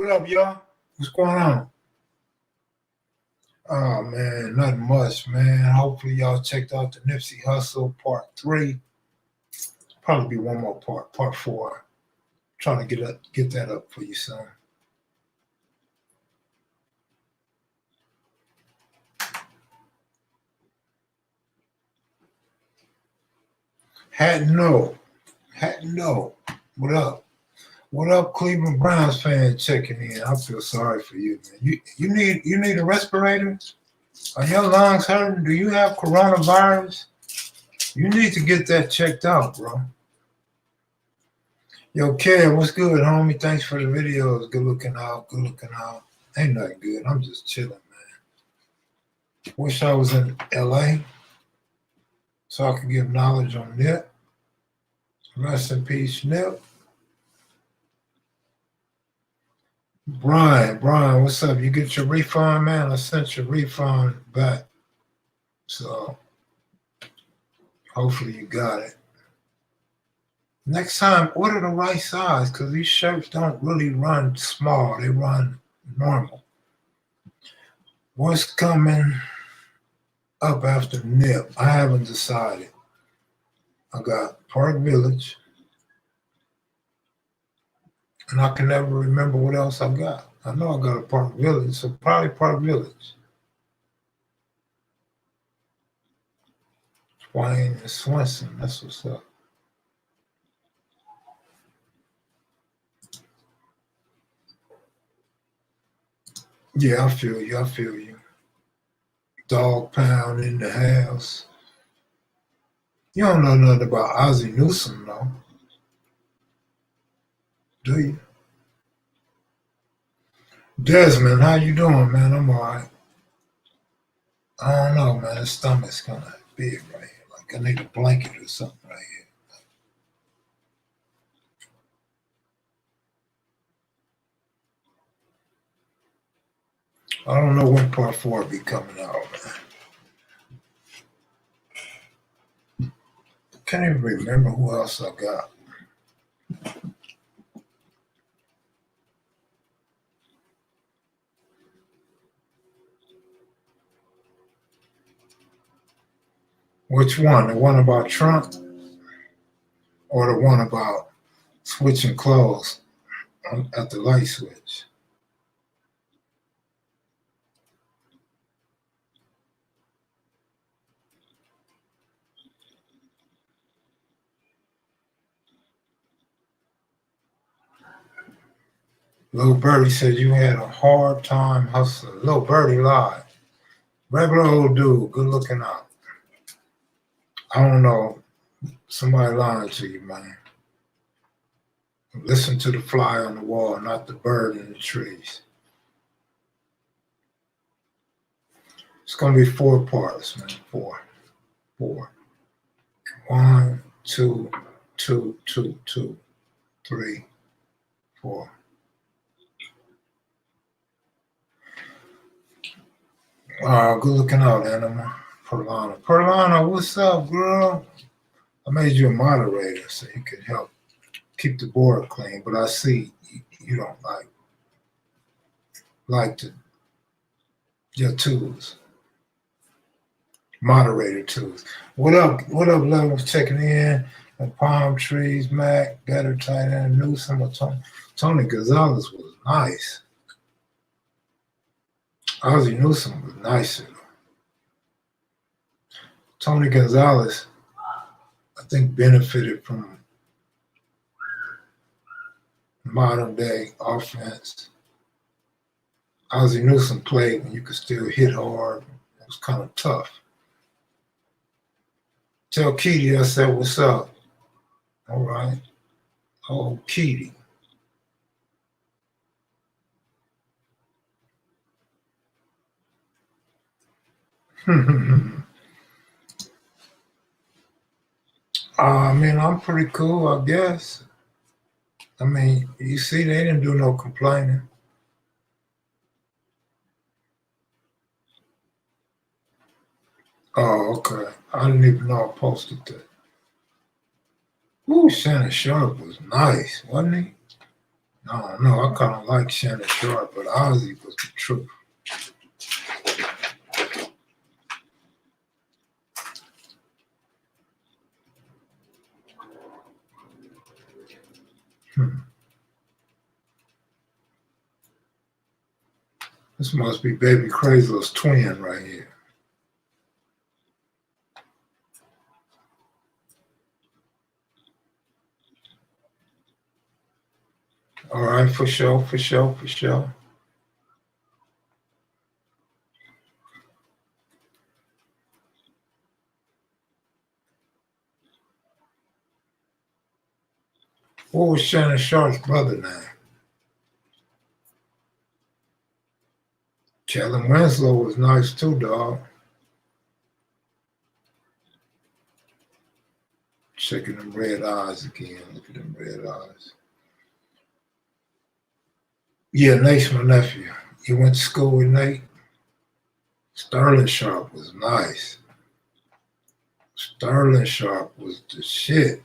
What up, y'all? What's going on? Oh man, nothing much, man. Hopefully y'all checked out the Nipsey Hustle Part 3. Probably be one more part 4. Trying to get that up for you soon. Hatton no. What up? What up, Cleveland Browns fan checking in? I feel sorry for you, man. You need a respirator? Are your lungs hurting? Do you have coronavirus? You need to get that checked out, bro. Yo, Kev, what's good, homie? Thanks for the videos. Good looking out. Ain't nothing good. I'm just chilling, man. Wish I was in LA so I could give knowledge on Nip. Rest in peace, Nip. Brian, what's up? You get your refund, man? I sent your refund back. So hopefully you got it. Next time, order the right size because these shirts don't really run small. They run normal. What's coming up after Nip? I haven't decided. I got Park Village, and I can never remember what else I got. I know I got a Park Village, so probably Park Village. Wayne and Swenson, that's what's up. Yeah, I feel you. Dog pound in the house. You don't know nothing about Ozzie Newsome, though, do you? Desmond, how you doing, man? I'm all right. I don't know, man. The stomach's kind of big right here. Like I need a blanket or something right here. I don't know when part 4 will be coming out, man. Can't even remember who else I got. Which one? The one about Trump or the one about switching clothes at the light switch? Lil Birdie said you had a hard time hustling. Lil Birdie lied. Regular old dude, good looking out. I don't know. Somebody lying to you, man. Listen to the fly on the wall, not the bird in the trees. It's gonna be 4 parts, man. Four. 1, 2, 2, 2, 2, 3, 4. Good looking out, Animal. Perlana, what's up, girl? I made you a moderator so you can help keep the board clean, but I see you don't like your tools. Moderator tools. What up, levels checking in? And palm trees, Mac, better tight end, Newsome, or Tony Gonzalez was nice. Ozzie Newsome was nicer. Tony Gonzalez, I think, benefited from modern day offense. Ozzie Newsome played when you could still hit hard. It was kind of tough. Tell Keedy I said, what's up? All right. Oh, Keedy. I mean, I'm pretty cool, I guess. I mean, you see, they didn't do no complaining. Oh, okay. I didn't even know I posted that. Ooh, Shannon Sharp was nice, wasn't he? I don't know. I kind of like Shannon Sharp, but Ozzy was the truth. This must be Baby Crazel's twin right here. All right, for sure, for sure, for sure. What was Shannon Sharp's brother name? Kellen Winslow was nice too, dog. Checking them red eyes again. Look at them red eyes. Yeah, Nate's my nephew. You went to school with Nate? Sterling Sharp was nice. Sterling Sharp was the shit.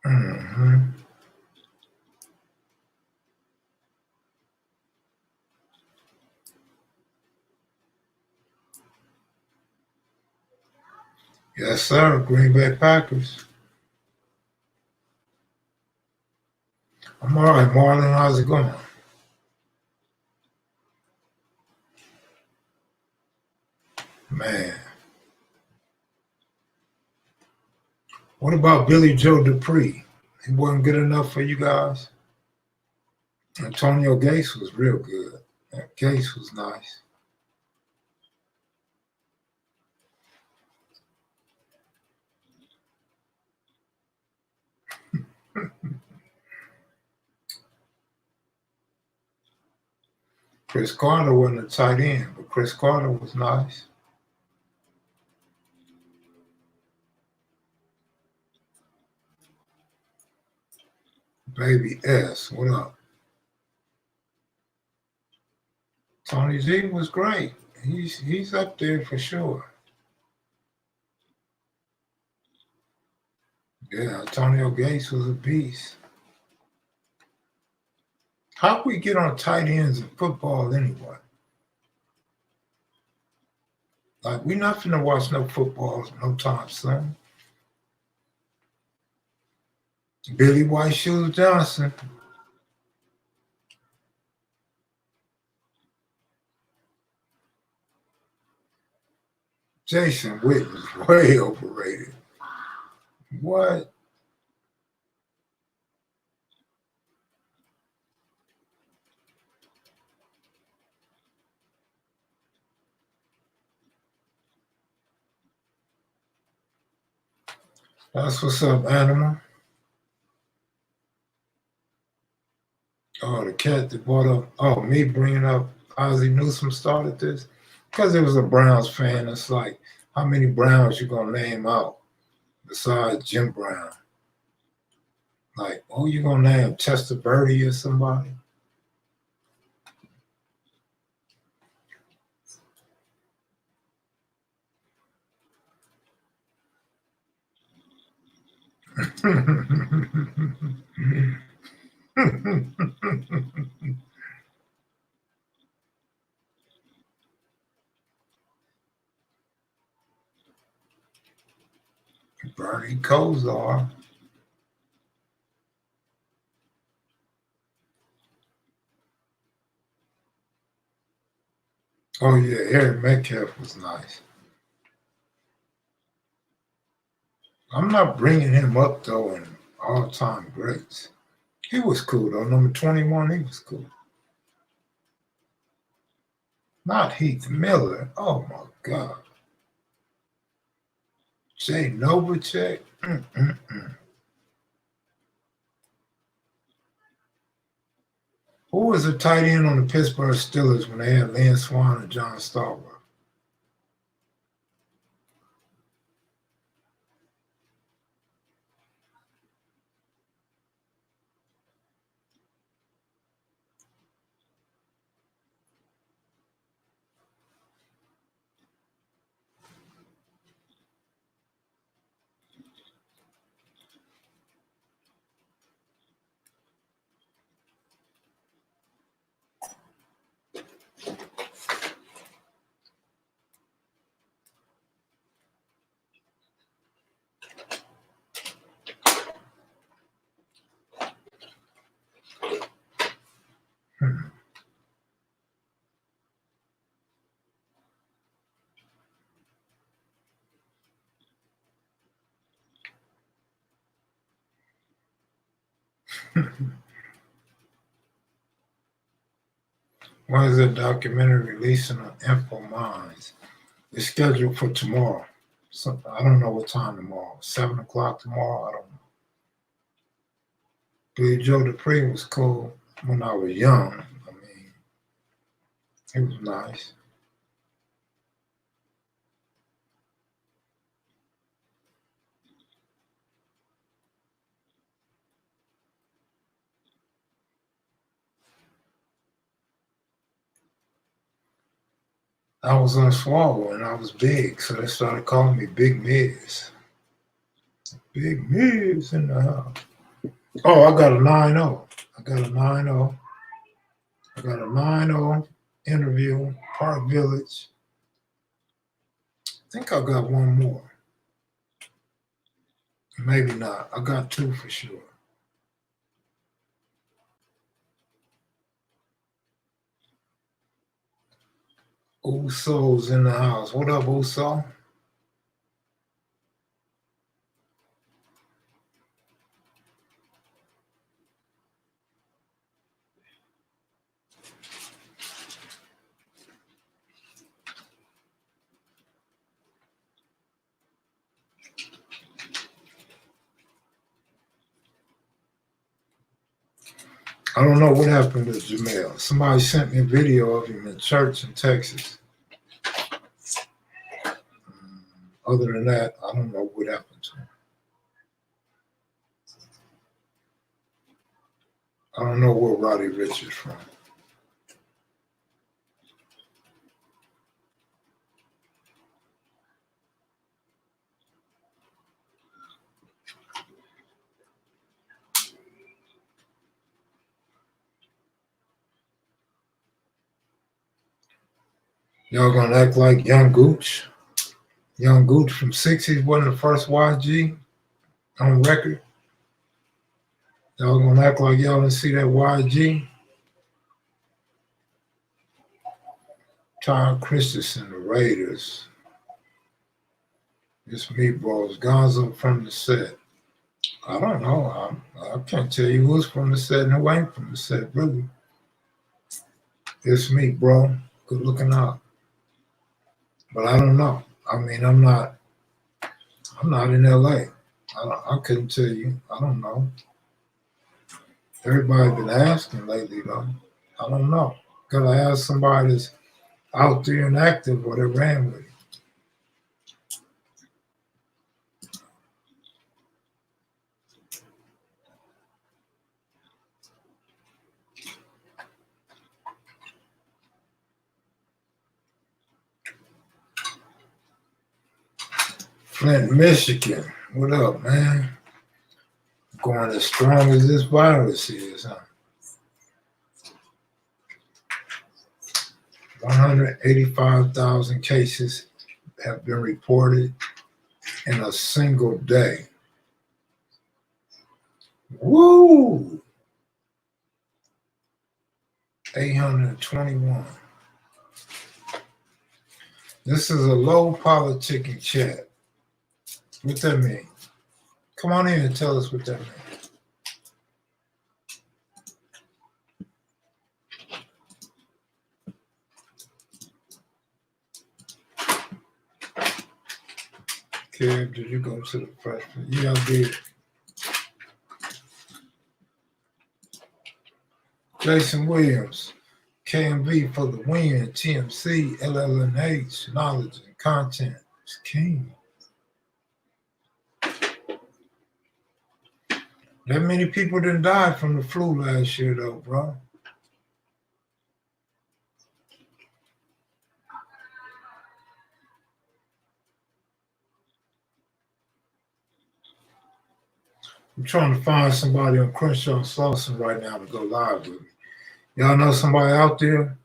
Mm-hmm. Yes, sir. Green Bay Packers. I'm all right, Marlon. How's it going? Man. What about Billy Joe Dupree? He wasn't good enough for you guys? Antonio Gates was real good. Gates was nice. Chris Carter wasn't a tight end, but Chris Carter was nice. Baby S, what up? Tony Z was great. He's up there for sure. Yeah, Antonio Gates was a beast. How we get on tight ends in football anyway? Like we not finna watch no football no time soon. Billy White Shoes Johnson. Jason Witt was way overrated. What? That's what's up, Animal. Oh, the cat that brought up. Oh, me bringing up Ozzie Newsome started this because it was a Browns fan. It's like, how many Browns you gonna name out besides Jim Brown? Like, who you gonna name? Chester Birdie or somebody? Bernie Kosar. Oh yeah, Eric Metcalf was nice. I'm not bringing him up though in all-time greats. He was cool though. Number 21, he was cool. Not Heath Miller. Oh my God. Jay Novacek. Mm-mm-mm. Who was the tight end on the Pittsburgh Steelers when they had Lance Swan and John Stallworth? When is the documentary releasing on Info Minds? It's scheduled for tomorrow. So I don't know what time tomorrow. 7 o'clock tomorrow. I don't know. Billy Joe Dupree was cool when I was young. I mean, he was nice. I was on Swallow and I was big, so they started calling me Big Miz. Big Miz in the house. Oh, I got a 9-0. I got a 9-0. I got a 9-0 interview, Park Village. I think I got one more. Maybe not. I got two for sure. Uso's in the house. What up, Uso? I don't know what happened to Jamel. Somebody sent me a video of him in church in Texas. Other than that, I don't know what happened to him. I don't know where Roddy Ricch is from. Y'all gonna act like Young Gooch? Young Gooch from 60s wasn't the first YG on record. Y'all gonna act like y'all didn't see that YG? Tom Christensen, the Raiders. It's me, bros. Gonzo from the set. I don't know. I can't tell you who's from the set and who ain't from the set, really. It's me, bro. Good looking out. But I don't know. I mean, I'm not in LA. I couldn't tell you. I don't know. Everybody been asking lately, though. I don't know. Gotta ask somebody that's out there and active or they ran with it. Flint, Michigan. What up, man? Going as strong as this virus is, huh? 185,000 cases have been reported in a single day. Woo! 821. This is a low politicking chat. What that mean? Come on in and tell us what that means. Kev, did you go to the freshman? Yeah, I did. Jason Williams, KMV for the win. TMC, LLNH, knowledge and content is king. That many people didn't die from the flu last year, though, bro. I'm trying to find somebody on Crenshaw Slauson right now to go live with me. Y'all know somebody out there?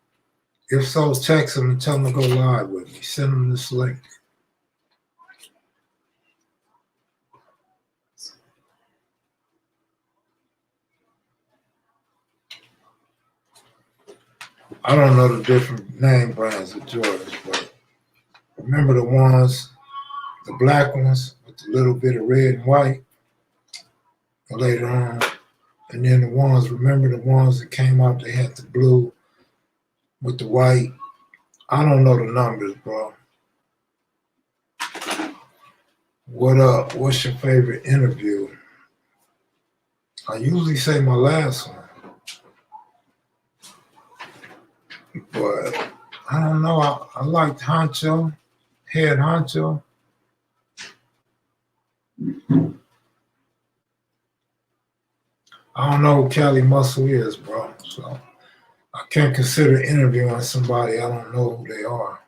If so, text them and tell them to go live with me. Send them this link. I don't know the different name brands of Jordans, but remember the ones, the black ones with a little bit of red and white. And later on, And then the ones, remember the ones that came out, they had the blue with the white. I don't know the numbers, bro. What up? What's your favorite interview? I usually say my last one, but I don't know. I liked Honcho, Head Honcho. I don't know who Cali Muscle is, bro. So I can't consider interviewing somebody I don't know who they are.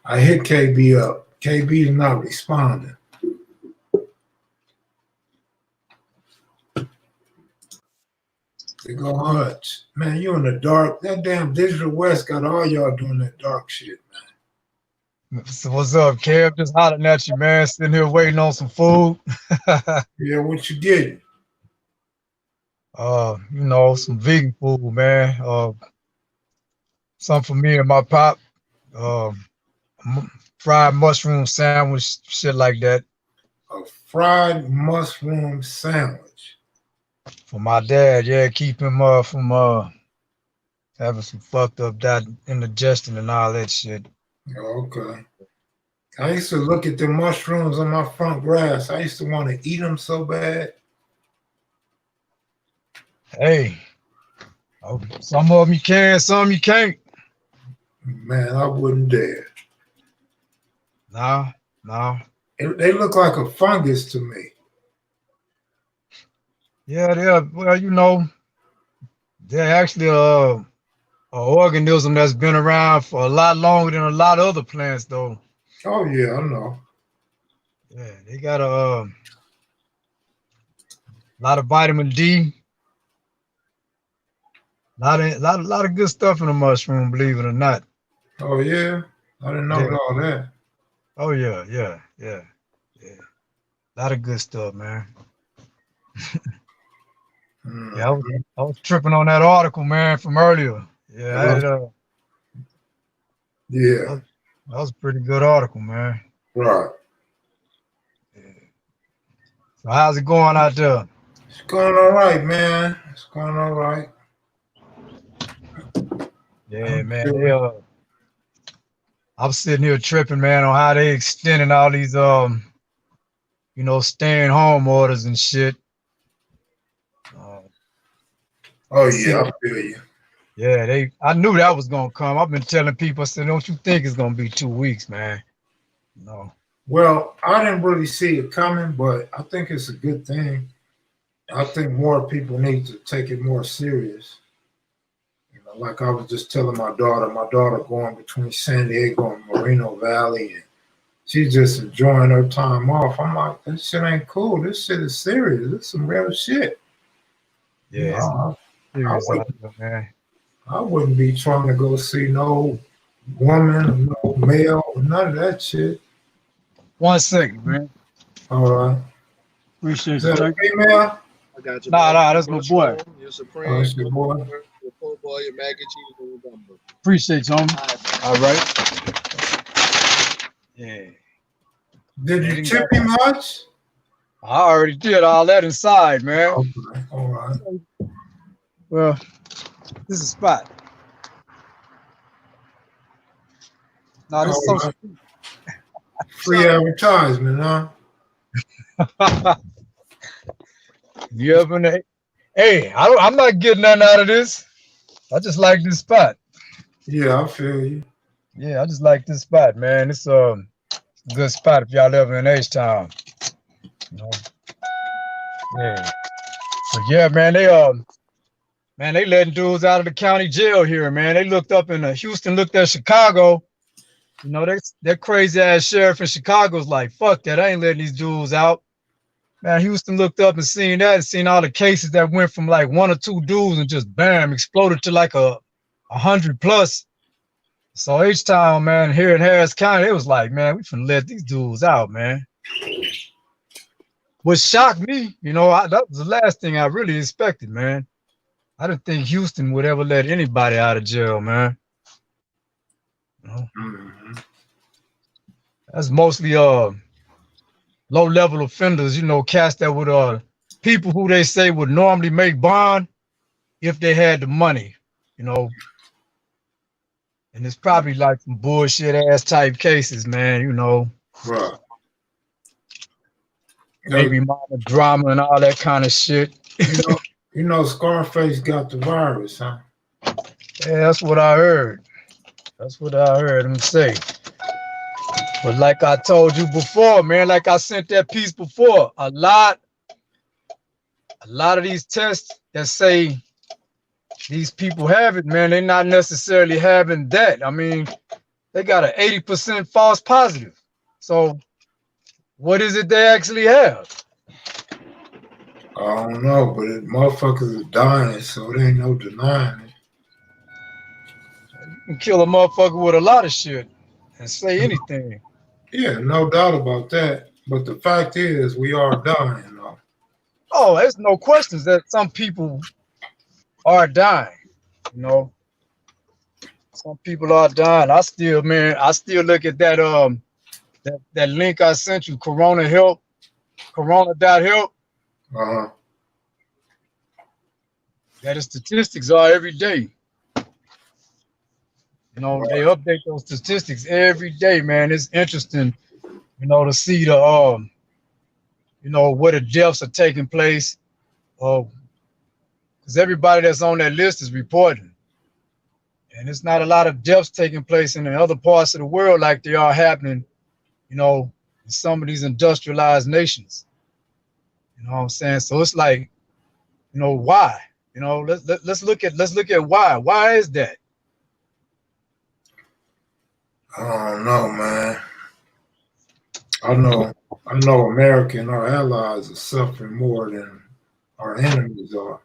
I hit KB up. KB is not responding. They go Hutch. Man, you in the dark. That damn Digital West got all y'all doing that dark shit, man. So what's up, Kev? Just hollering at you, man. Sitting here waiting on some food. Yeah, what you getting? You know, some vegan food, man. Some for me and my pop. Fried mushroom sandwich, shit like that. A fried mushroom sandwich. For my dad, yeah, keep him from having some fucked up that indigestion and all that shit. Okay. I used to look at the mushrooms on my front grass. I used to want to eat them so bad. Hey, some of them you can, some you can't. Man, I wouldn't dare. No. They look like a fungus to me. Yeah, well, you know, they're actually a organism that's been around for a lot longer than a lot of other plants, though. Oh yeah, I know. Yeah, they got a lot of vitamin D, lot of good stuff in the mushroom, believe it or not. Oh yeah, I didn't know Yeah. all that. Oh yeah. A lot of good stuff, man. Yeah, Mm-hmm. I was tripping on that article, man, from earlier. Yeah, I Yeah, had, yeah, that was a pretty good article, man. right. Yeah. So how's it going out there? It's going all right, man. It's going all right. Yeah, I'm man. feeling. I'm sitting here tripping, man, on how they extending all these you know, staying home orders and shit. Uh, Oh I yeah, said, I feel you. yeah, I knew that was gonna come. I've been telling people, I said, don't you think it's gonna be 2 weeks, man? No. Well, I didn't really see it coming, but I think it's a good thing. I think more people need to take it more serious. You know, like I was just telling my daughter going between San Diego and Moreno Valley, and she's just enjoying her time off. I'm like, this shit ain't cool. This shit is serious. This is some real shit. You Yeah, it's know, I serious out wouldn't, there, man. I wouldn't be trying to go see no woman, no male, none of that shit. 1 second, man. All right. Appreciate Is you, that a Turkey. female? I got your Nah, that's my boy. mushroom, your Oh, supreme, it's your boy. your po' boy, your mac and cheese, and your gumbo. Appreciate you, homie. All right. All right. Yeah. Did They you didn't tip got, him much? I already did all that inside, man. Okay. All right. Well, this is a spot. No, this is All social. right. Free advertisement, huh? You ever hey, I'm not getting nothing out of this. I just like this spot. Yeah, I feel you. Yeah, I just like this spot, man. It's a good spot if y'all ever in H-Town. You know? Yeah. But yeah, man, they letting dudes out of the county jail here, man. They looked up in Houston, looked at Chicago. You know, that crazy ass sheriff in Chicago's like, fuck that. I ain't letting these dudes out. Man, Houston looked up and seen that and seen all the cases that went from like one or two dudes and just bam, exploded to like a 100 plus. So H-Town, man, here in Harris County, it was like, man, we finna let these dudes out, man. What shocked me, you know, that was the last thing I really expected, man. I didn't think Houston would ever let anybody out of jail, man. You know, Mm-hmm. that's mostly low level offenders, you know, cats that would people who they say would normally make bond if they had the money, you know. And it's probably like some bullshit ass type cases, man, you know. Right. Baby mama drama and all that kind of shit. You know, Scarface got the virus, huh? Yeah, that's what I heard. That's what I heard him say. But like I told you before, man, like I sent that piece before, a lot of these tests that say these people have it, man, they're not necessarily having that. I mean, they got an 80% false positive. So what is it they actually have? I don't know, but motherfuckers are dying, so there ain't no denying it. You can kill a motherfucker with a lot of shit and say anything. Yeah, no doubt about that. But the fact is, we are dying, though. Oh, there's no questions that some people are dying, you know. Some people are dying. I still look at that link I sent you, corona.help. Uh-huh. That the statistics are every day. You know, they update those statistics every day, man. It's interesting, you know, to see you know, where the deaths are taking place. Because everybody that's on that list is reporting. And it's not a lot of deaths taking place in the other parts of the world like they are happening, you know, in some of these industrialized nations. You know what I'm saying? So it's like, you know, why? You know, let's look at why. Why is that? I don't know, man. I know America and our allies are suffering more than our enemies are.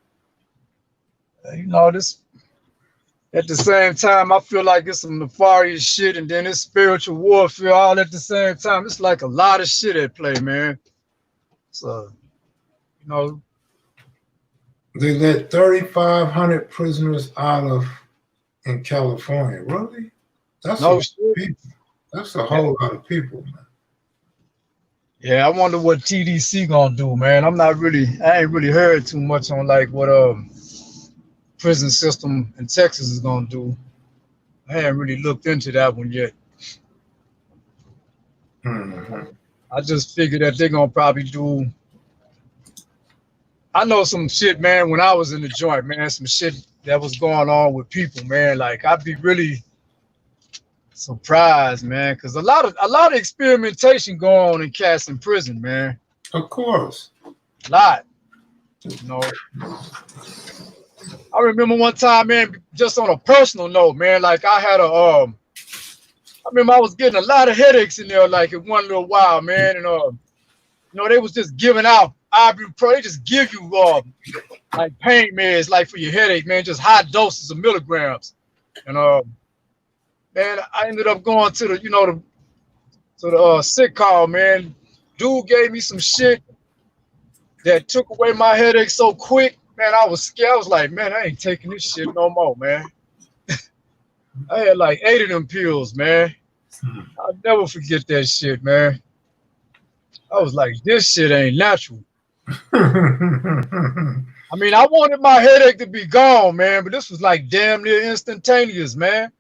You know, this at the same time, I feel like it's some nefarious shit and then it's spiritual warfare all at the same time. It's like a lot of shit at play, man. So, you know. They let 3,500 prisoners out in California. Really? That's No a shit. people. That's a whole lot of people, man. Yeah, I wonder what TDC gonna do, man. I ain't really heard too much on like what prison system in Texas is gonna do. I haven't really looked into that one yet. Mm-hmm. I just figured that they're gonna probably do. I know some shit, man. When I was in the joint, man, some shit that was going on with people, man. Like I'd be really surprised, man, because a lot of experimentation going on in cats in prison, man. Of course. A lot, you know. I remember one time, man, just on a personal note, man, like I had I remember I was getting a lot of headaches in there, like in one little while, man, and you know, they was just giving out ibuprofen. They just give you like pain meds, like for your headache, man, just high doses of milligrams, and man, I ended up going to the, you know, to the sick call, man. Dude gave me some shit that took away my headache so quick, man. I was scared. I was like, man, I ain't taking this shit no more, man. I had like 8 of them pills, man. I'll never forget that shit, man. I was like, this shit ain't natural. I mean, I wanted my headache to be gone, man, but this was like damn near instantaneous, man.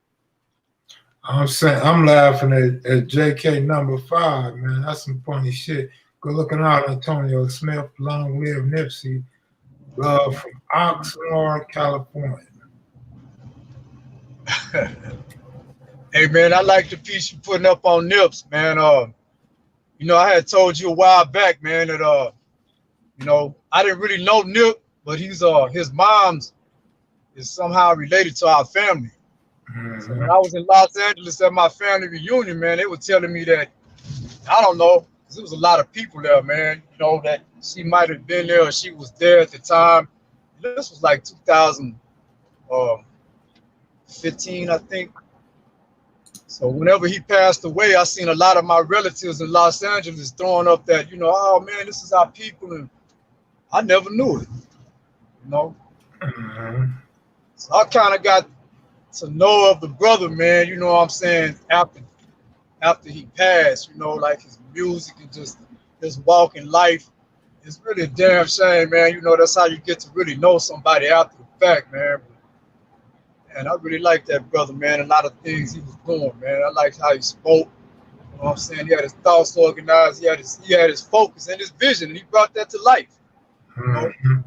I'm laughing at JK number 5, man. That's some funny shit. Good looking out, Antonio Smith. Long live Nipsey. Love from Oxnard, California. Hey, man, I like the piece you putting up on Nips, man. You know, I had told you a while back, man, that you know, I didn't really know Nip, but his mom's is somehow related to our family. Mm-hmm. So when I was in Los Angeles at my family reunion, man, they were telling me that, I don't know, because there was a lot of people there, man, you know, that she might have been there or she was there at the time. This was like 2015, I think. So whenever he passed away, I seen a lot of my relatives in Los Angeles throwing up that, you know, oh man, this is our people, and I never knew it, you know. Mm-hmm. So I kind of got to know of the brother, man, you know what I'm saying, after he passed, you know, like his music and just his walk in life. it's really a damn shame, man. You know, that's how you get to really know somebody after the fact, man. And I really like that brother, man. A lot of things he was doing, man. I liked how he spoke. You know what I'm saying? He had his thoughts organized. He had his focus and his vision, and he brought that to life. You know? Mhm.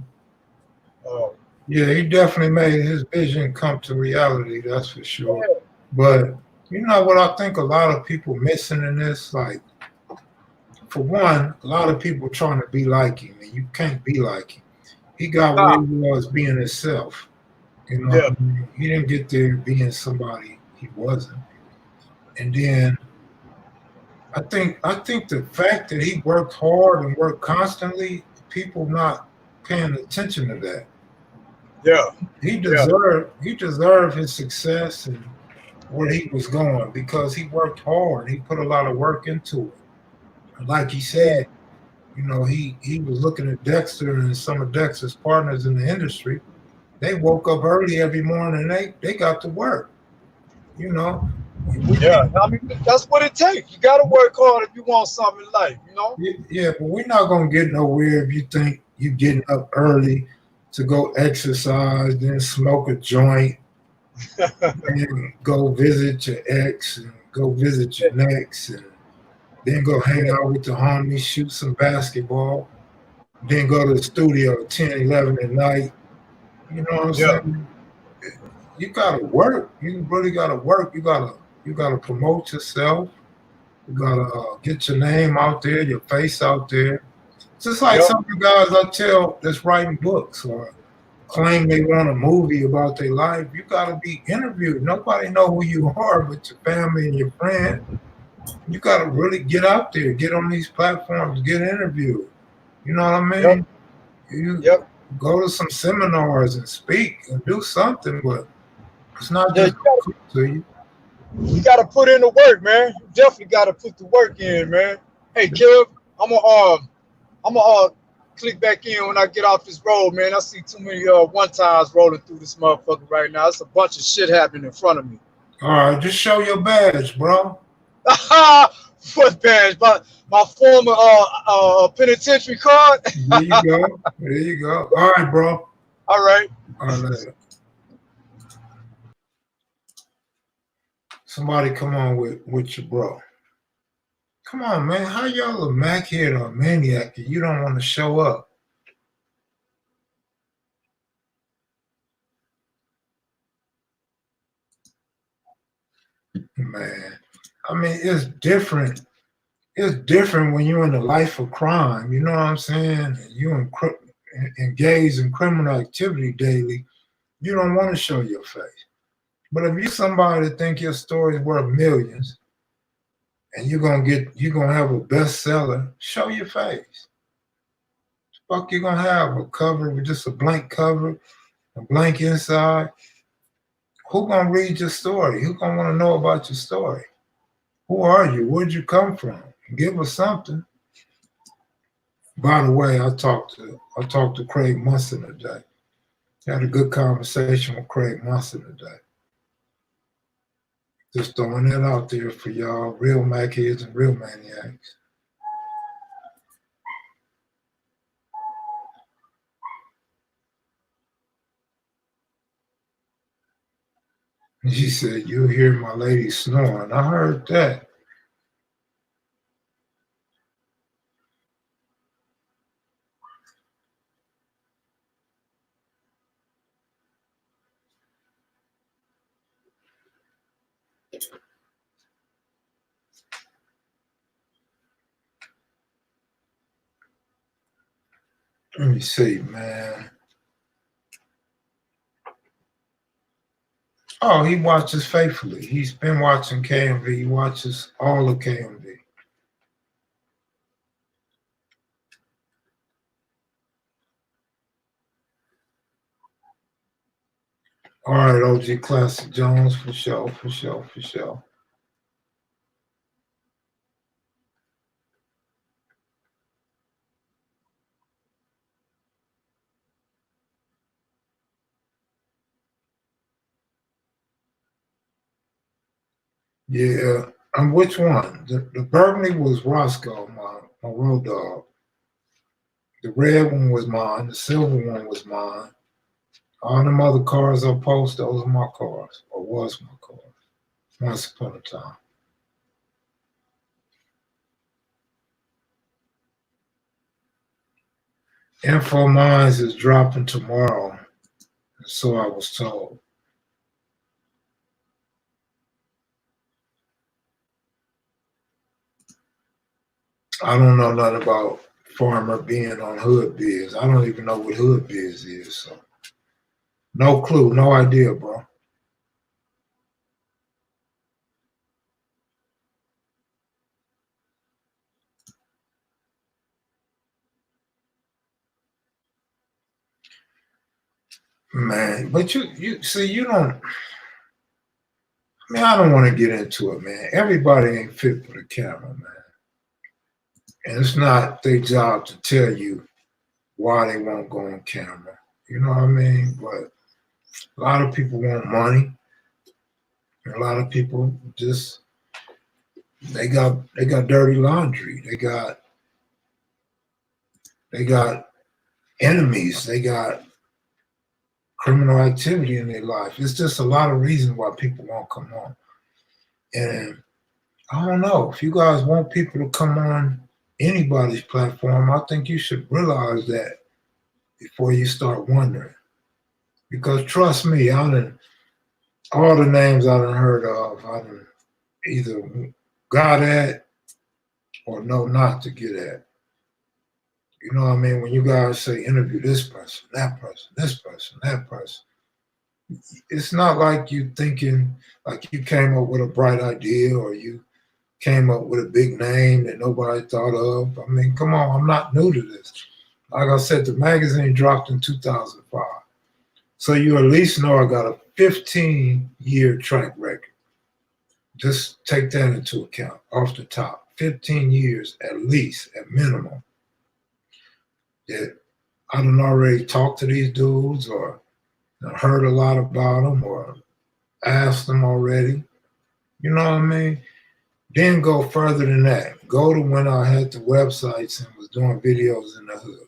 Uh, Yeah, he definitely made his vision come to reality, that's for sure. But you know what I think a lot of people missing in this? Like, for one, a lot of people trying to be like him, and you can't be like him. He got where ah, he was being himself. You know what yeah, I mean? He didn't get there being somebody he wasn't. And then I think the fact that he worked hard and worked constantly, people not paying attention to that. yeah, yeah, He deserved his success and where he was going because he worked hard. He put a lot of work into it. And like he yeah, said, you know, he was looking at Dexter and some of Dexter's partners in the industry. They woke up early every morning and they got to work. You know, we yeah. can't. I mean, that's what it takes. You got to work hard if you want something in life, you know? Yeah, but we're not gonna get nowhere if you think you're getting up early to go exercise, then smoke a joint, and go visit your ex, and go visit your next, and then go hang Yeah, out with the homies, shoot some basketball, then go to the studio at 10, 11 at night. You know what I'm yeah, saying? You gotta work. You really gotta work. You gotta promote yourself. You gotta get your name out there, your face out there. Just like yep, some of the guys I tell that's writing books or claim they want a movie about their life, you gotta be interviewed. Nobody know who you are but your family and your friends. You gotta really get out there, get on these platforms, get interviewed. You know what I yep, mean? You yep. go to some seminars and speak and do something, but it's not Yeah, just gonna come to you. you gotta put in the work, man. You definitely gotta put the work in, man. Hey, Kev, I'm gonna click back in when I get off this road, man. I see too many one times rolling through this motherfucker right now. It's a bunch of shit happening in front of me. All right, just show your badge, bro. What badge? My former penitentiary card. There you go. There you go. All right, bro. All right. All right, later. Somebody come on with your bro. Come on, man. How y'all a mackhead or a maniac and you don't want to show up? Man. I mean, it's different. It's different when you're in the life of crime. You know what I'm saying? Engage in criminal activity daily. You don't want to show your face. But if you're somebody that think your story is worth millions and you're gonna have a bestseller, show your face. Fuck you gonna have a cover with just a blank cover, a blank inside. Who gonna read your story? Who gonna want to know about your story? Who are you? Where'd you come from? Give us something. By the way, I talked to Craig Munson today. Had a good conversation with Craig Munson today. Just throwing that out there for y'all, real Macheads and real maniacs. And she said, "You hear my lady snoring." I heard that. Let me see, man. Oh, he watches faithfully. He's been watching KMV. He watches all of KMV. All right, OG Classic Jones, for sure, for sure, for sure. Yeah. And which one? The Burgundy was Roscoe, my road dog. The red one was mine. The silver one was mine. All them other cars I post, those are my cars, or was my cars, once upon a time. Info Mines is dropping tomorrow, so I was told. I don't know nothing about Farmer being on Hood Biz. I don't even know what Hood Biz is, so no clue, no idea, bro. Man, but you see, you don't. I mean, I don't want to get into it, man. Everybody ain't fit for the camera, man. And it's not their job to tell you why they won't go on camera. You know what I mean? But a lot of people want money. And a lot of people just they got dirty laundry. They got enemies. They got criminal activity in their life. It's just a lot of reasons why people won't come on. And I don't know. If you guys want people to come on anybody's platform, I think you should realize that before you start wondering. Because trust me, all the names I done heard of, I done either got at or know not to get at. You know what I mean? When you guys say interview this person, that person, this person, that person, it's not like you thinking like you came up with a bright idea or you came up with a big name that nobody thought of. I mean, come on, I'm not new to this. Like I said, the magazine dropped in 2005. So you at least know I got a 15-year track record. Just take that into account off the top. 15 years at least, at minimum. That I done already talked to these dudes or heard a lot about them or asked them already. You know what I mean? Then go further than that. Go to when I had the websites and was doing videos in the hood.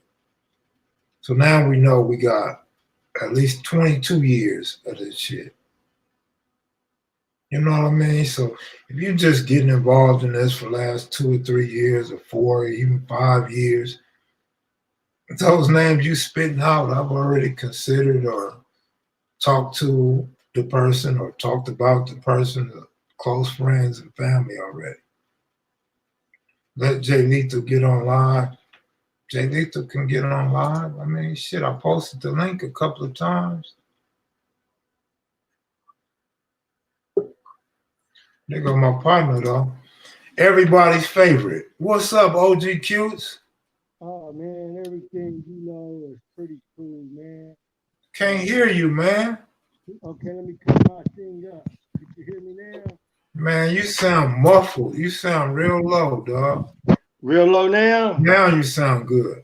So now we know we got at least 22 years of this shit. You know what I mean? So if you're just getting involved in this for the last 2 or 3 years or 4 or even 5 years, those names you spitting out, I've already considered or talked to the person or talked about the person, close friends and family already. Let Jay Lethal get on live. Jay Lethal can get on live. I mean, shit, I posted the link a couple of times. There go my partner, though. Everybody's favorite. What's up, OG Cutes? Oh man, everything you know is pretty cool, man. Can't hear you, man. Okay, let me cut my thing up. Can you hear me now? Man, you sound muffled. You sound real low, dog. Real low now? Now you sound good.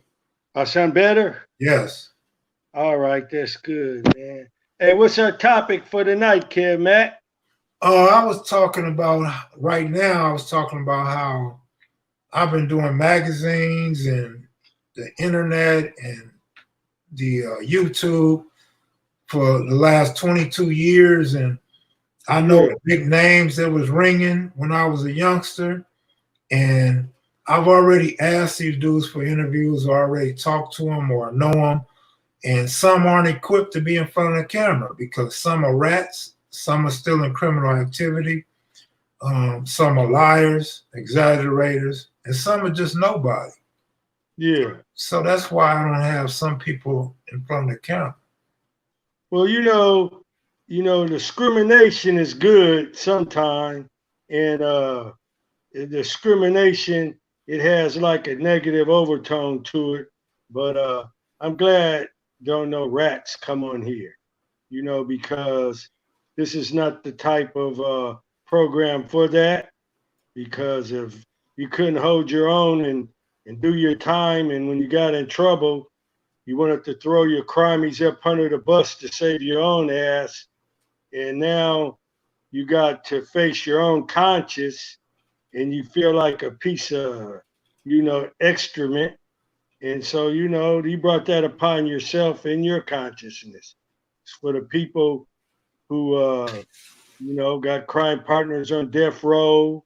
I sound better? Yes. All right, that's good, man. Hey, what's our topic for tonight, kid, Matt? I was talking about right now. I was talking about how I've been doing magazines and the internet and the YouTube for the last 22 years, and I know the big names that was ringing when I was a youngster, and I've already asked these dudes for interviews, or already talked to them, or know them, and some aren't equipped to be in front of the camera because some are rats, some are still in criminal activity, some are liars, exaggerators, and some are just nobody. Yeah. So that's why I don't have some people in front of the camera. Well, discrimination is good sometimes, and discrimination, it has like a negative overtone to it. But I'm glad don't no rats come on here, because this is not the type of program for that. Because if you couldn't hold your own and do your time, and when you got in trouble, you wanted to throw your crimies up under the bus to save your own ass, and now you got to face your own conscience, and you feel like a piece of, excrement, And so, you brought that upon yourself in your consciousness. It's for the people who, got crime partners on death row,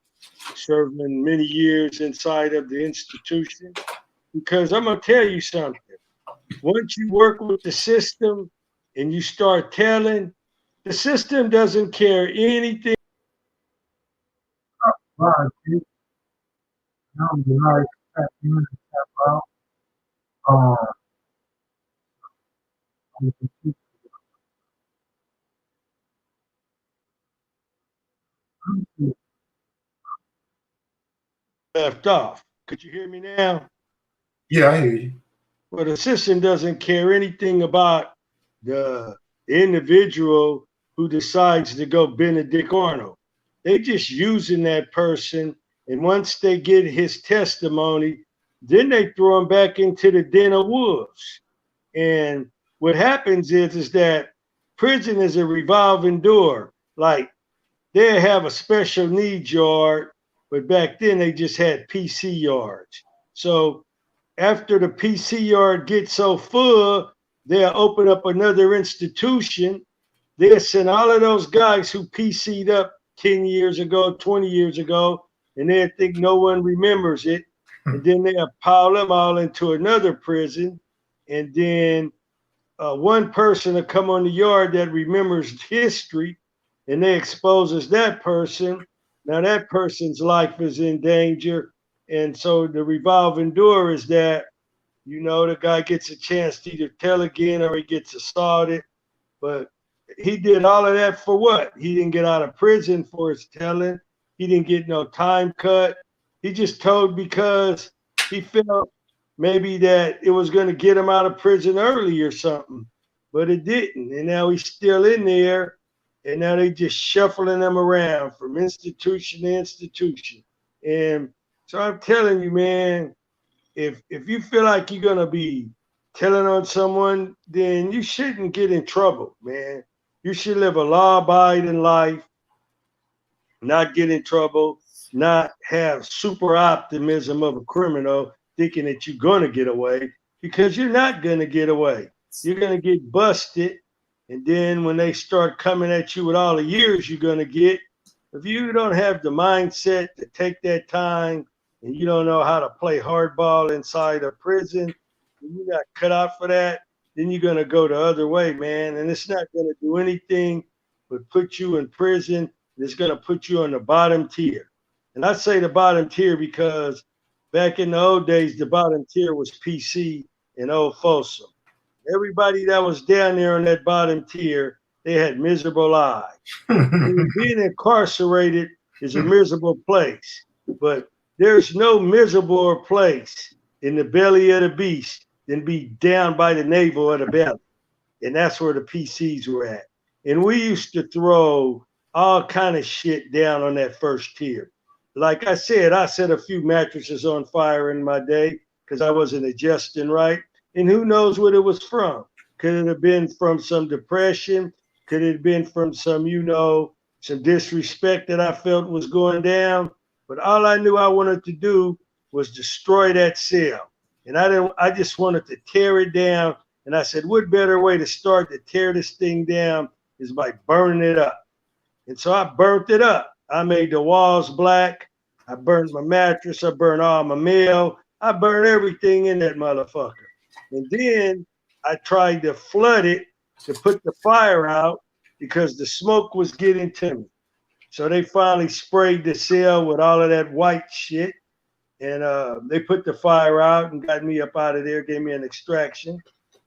serving many years inside of the institution. Because I'm going to tell you something. Once you work with the system and you start telling, the system doesn't care anything. Right, you know, like that unit about on the computer. Left off. Could you hear me now? Yeah, I hear you. Well, the system doesn't care anything about the individual who decides to go Benedict Arnold. They just using that person, and once they get his testimony, then they throw him back into the den of wolves. And what happens is that prison is a revolving door. Like they have a special needs yard, but back then they just had PC yards. So after the PC yard gets so full, they'll open up another institution. They'll send all of those guys who PC'd up 10 years ago, 20 years ago, and they'll think no one remembers it. And then they'll pile them all into another prison. And then one person will come on the yard that remembers history, and they exposes that person. Now that person's life is in danger. And so the revolving door is that, the guy gets a chance to either tell again or he gets assaulted. But he did all of that for what? He didn't get out of prison for his telling. He didn't get no time cut. He just told because he felt maybe that it was going to get him out of prison early or something. But it didn't. And now he's still in there. And now they just shuffling him around from institution to institution. And so I'm telling you, man, if you feel like you're gonna be telling on someone, then you shouldn't get in trouble, man. You should live a law-abiding life, not get in trouble, not have super optimism of a criminal, thinking that you're gonna get away, because you're not gonna get away. You're gonna get busted, and then when they start coming at you with all the years you're gonna get, if you don't have the mindset to take that time and you don't know how to play hardball inside a prison, and you got cut out for that, then you're going to go the other way, man. And it's not going to do anything but put you in prison. It's going to put you on the bottom tier. And I say the bottom tier because back in the old days, the bottom tier was PC and Old Folsom. Everybody that was down there on that bottom tier, they had miserable lives. Being incarcerated is a miserable place, but there's no miserable place in the belly of the beast than be down by the navel of the belly. And that's where the PCs were at. And we used to throw all kind of shit down on that first tier. Like I said, I set a few mattresses on fire in my day because I wasn't adjusting right. And who knows what it was from? Could it have been from some depression? Could it have been from some, some disrespect that I felt was going down? But all I knew I wanted to do was destroy that cell. And I just wanted to tear it down. And I said, what better way to start to tear this thing down is by burning it up. And so I burnt it up. I made the walls black. I burned my mattress. I burned all my mail. I burned everything in that motherfucker. And then I tried to flood it to put the fire out because the smoke was getting to me. So they finally sprayed the cell with all of that white shit. And they put the fire out and got me up out of there, gave me an extraction.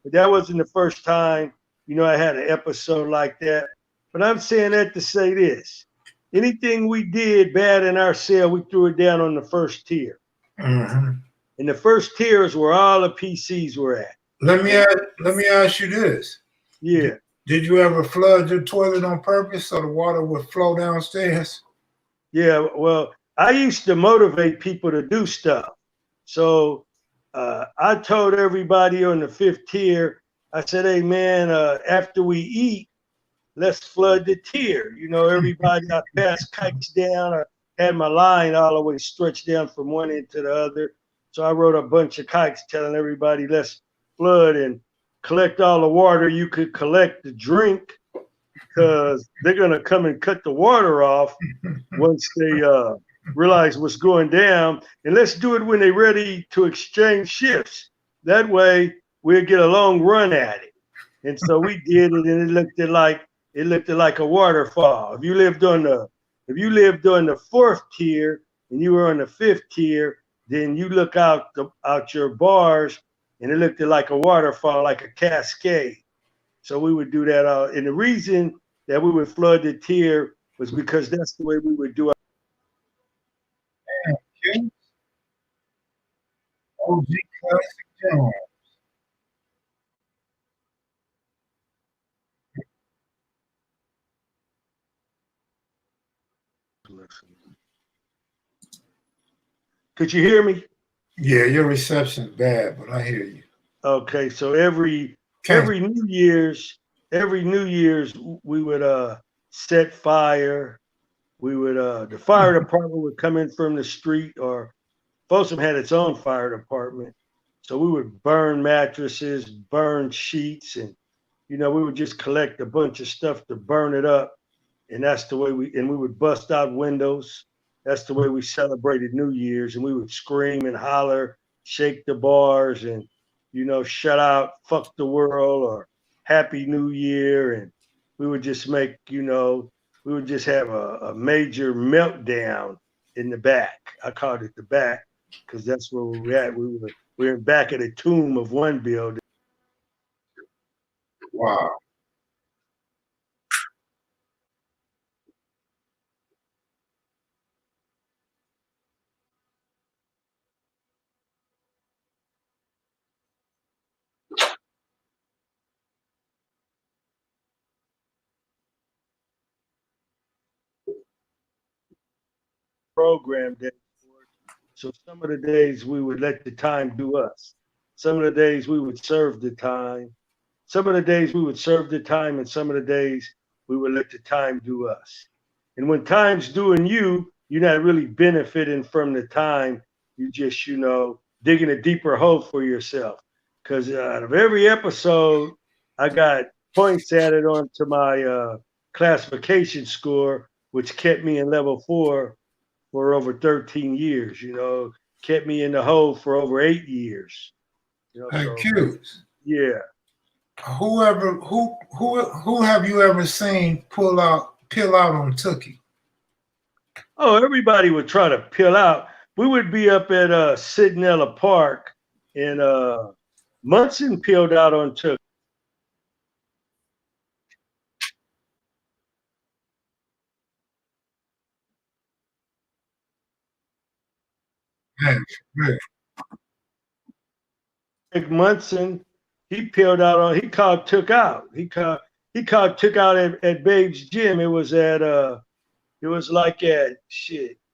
But that wasn't the first time, I had an episode like that. But I'm saying that to say this. Anything we did bad in our cell, we threw it down on the first tier. Mm-hmm. And the first tier is where all the PCs were at. Let me ask you this. Yeah. Did you ever flood your toilet on purpose so the water would flow downstairs? Yeah, well, I used to motivate people to do stuff. So I told everybody on the fifth tier, I said, hey, man, after we eat, let's flood the tier. Everybody, I passed kites down. I had my line all the way stretched down from one end to the other. So I wrote a bunch of kites telling everybody, let's flood and collect all the water you could collect to drink, because they're going to come and cut the water off once they realize what's going down. And let's do it when they're ready to exchange shifts. That way we'll get a long run at it. And so we did it, and it looked like a waterfall. If you lived on the fourth tier and you were on the fifth tier, then you look out your bars, and it looked like a waterfall, like a cascade. So we would do that. And the reason that we would flood the tier was because that's the way we would do it. Okay. OG Classic Jones. Could you hear me? Yeah, your reception's bad, but I hear you. Okay, so every New Year's we would set fire. We would the fire department would come in from the street, or Folsom had its own fire department. So we would burn mattresses, burn sheets, and we would just collect a bunch of stuff to burn it up. And that's the way we would bust out windows. That's the way we celebrated New Year's, and we would scream and holler, shake the bars, and shut out "fuck the world" or "Happy New Year," and we would just make we would just have a major meltdown in the back. I called it the back because that's where we were at. We were back at a tomb of one building. Wow. Program day. So some of the days we would let the time do us. Some of the days we would serve the time. Some of the days we would serve the time, and some of the days we would let the time do us. And when time's doing you, you're not really benefiting from the time. You just, digging a deeper hole for yourself. Because out of every episode, I got points added onto my classification score, which kept me in level 4 for over 13 years, kept me in the hole for over 8 years. Hey, so, Q's. yeah. Who have you ever seen peel out on Tookie? Oh, everybody would try to peel out. We would be up at Sidnella Park, and Munson peeled out on Tookie. Man, Rick Munson, he peeled out on. He called Took out. He called Took out at Babe's gym. It was like at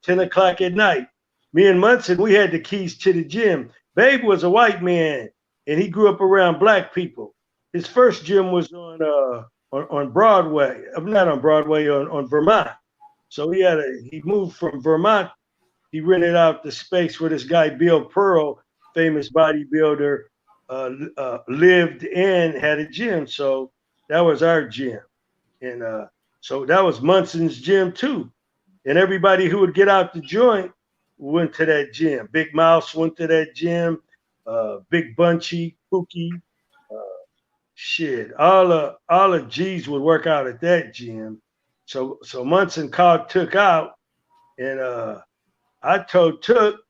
10 o'clock at night. Me and Munson, we had the keys to the gym. Babe was a white man, and he grew up around black people. His first gym was on Broadway. Not on Broadway, on Vermont. So he moved from Vermont. He rented out the space where this guy Bill Pearl, famous bodybuilder, lived and had a gym. So that was our gym, and so that was Munson's gym too. And everybody who would get out the joint went to that gym. Big Mouse went to that gym. Big Bunchy, Pookie, all the G's would work out at that gym. So Munson Took out, and I told Took,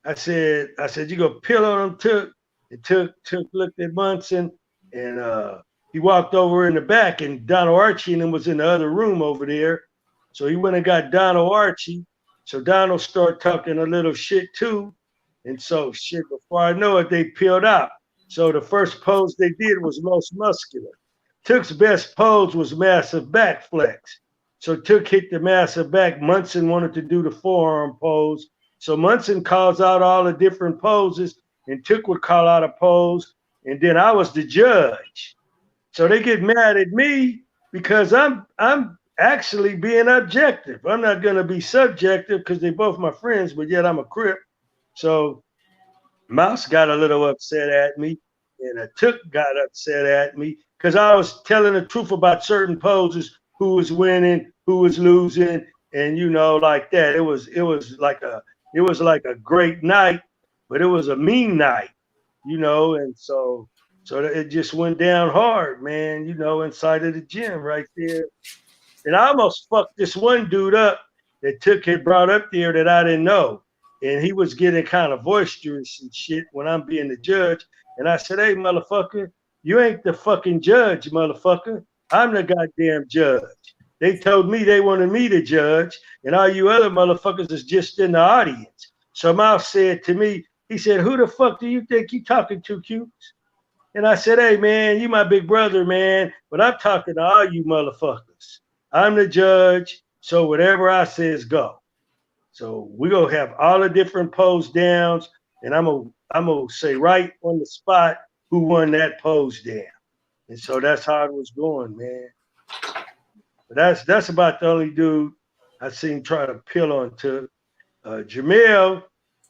I said you go peel on him, Took. And Took looked at Munson, and he walked over in the back, and Donald Archie and him was in the other room over there. So he went and got Donald Archie. So Donald started talking a little shit too. And so before I know it, they peeled out. So the first pose they did was most muscular. Took's best pose was massive back flex. So Took hit the massive back. Munson wanted to do the forearm pose. So Munson calls out all the different poses, and Took would call out a pose, and then I was the judge. So they get mad at me because I'm actually being objective. I'm not going to be subjective because they're both my friends, but yet I'm a Crip. So Mouse got a little upset at me, and Took got upset at me because I was telling the truth about certain poses, who was winning, who was losing, and like that. It was like a great night, but it was a mean night, and so it just went down hard, man. Inside of the gym right there. And I almost fucked this one dude up that Took had brought up there that I didn't know. And he was getting kind of boisterous and shit when I'm being the judge. And I said, hey, motherfucker, you ain't the fucking judge, motherfucker. I'm the goddamn judge. They told me they wanted me to judge, and all you other motherfuckers is just in the audience. So Mouse said to me, he said, who the fuck do you think you talking to, Q? And I said, hey, man, you my big brother, man, but I'm talking to all you motherfuckers. I'm the judge, so whatever I say is go. So we're going to have all the different pose downs, and I'm gonna say right on the spot who won that pose down. And so that's how it was going, man. But that's about the only dude I seen try to pill on Took. Jamel,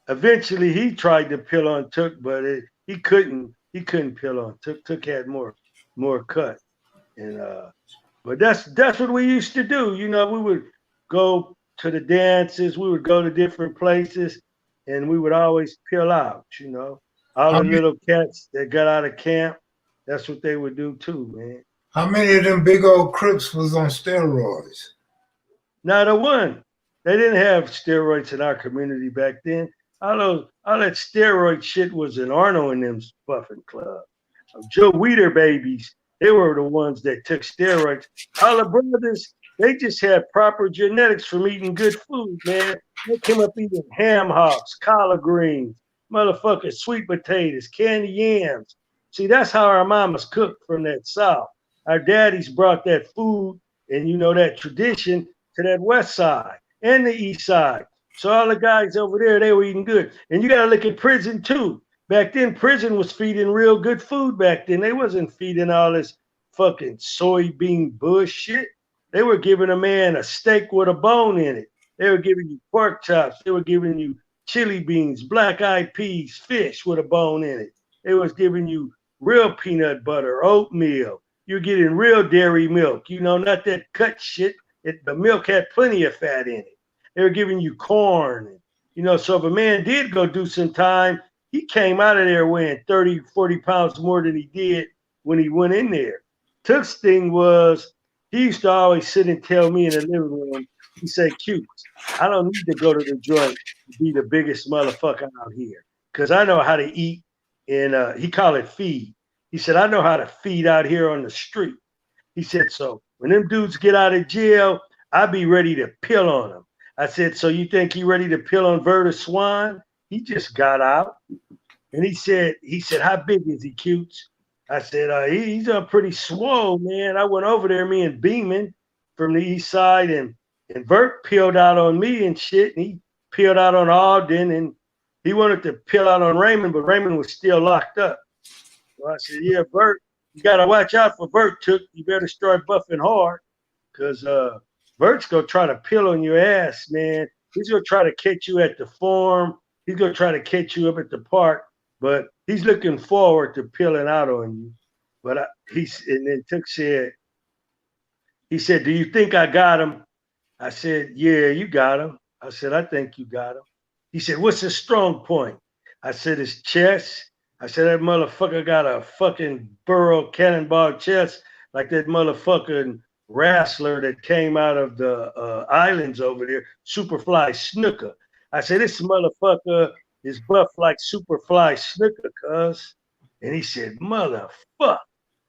eventually he tried to pill on Took, but he couldn't pill on Took. Took had more cut. And but that's what we used to do. We would go to the dances, we would go to different places, and we would always peel out, All How the many, little cats that got out of camp, that's what they would do too, man. how many of them big old Crips was on steroids? Not a one. They didn't have steroids in our community back then. All that steroid shit was in Arnold and them buffing club. Joe Weider babies, they were the ones that took steroids. All the brothers, they just had proper genetics from eating good food, man. They came up eating ham hocks, collard greens, motherfucking sweet potatoes, candy yams. See, that's how our mamas cooked from that South. Our daddies brought that food and that tradition to that West Side and the East Side. So all the guys over there, they were eating good. And you got to look at prison too. Back then, prison was feeding real good food back then. They wasn't feeding all this fucking soybean bullshit. They were giving a man a steak with a bone in it. They were giving you pork chops. They were giving you chili beans, black-eyed peas, fish with a bone in it. They was giving you real peanut butter, oatmeal. You're getting real dairy milk, not that cut shit. The milk had plenty of fat in it. They were giving you corn. So if a man did go do some time, he came out of there weighing 30, 40 pounds more than he did when he went in there. Took's thing was he used to always sit and tell me in the living room, he said, Q, I don't need to go to the joint to be the biggest motherfucker out here because I know how to eat. And he called it feed. He said, I know how to feed out here on the street. He said, so when them dudes get out of jail, I'll be ready to pill on them. I said, so you think he ready to pill on Verta Swan? He just got out. And he said, how big is he, Cutes? I said, he's pretty swole, man. I went over there, me and Beeman from the east side, and Vert peeled out on me and shit, and he peeled out on Alden, and he wanted to peel out on Raymond, but Raymond was still locked up. So I said, yeah, Vert, you got to watch out for Vert, Took. You better start buffing hard, because Vert's going to try to peel on your ass, man. He's going to try to catch you at the farm. He's going to try to catch you up at the park. But he's looking forward to peeling out on you. But and then Took said, he said, do you think I got him? I said, yeah, you got him. I said, I think you got him. He said, what's his strong point? I said, his chest. I said, that motherfucker got a fucking burrow cannonball chest like that motherfucking wrestler that came out of the islands over there, Superfly Snooker. I said, this motherfucker is buff like Superfly Snooker, cuz. And he said, motherfucker.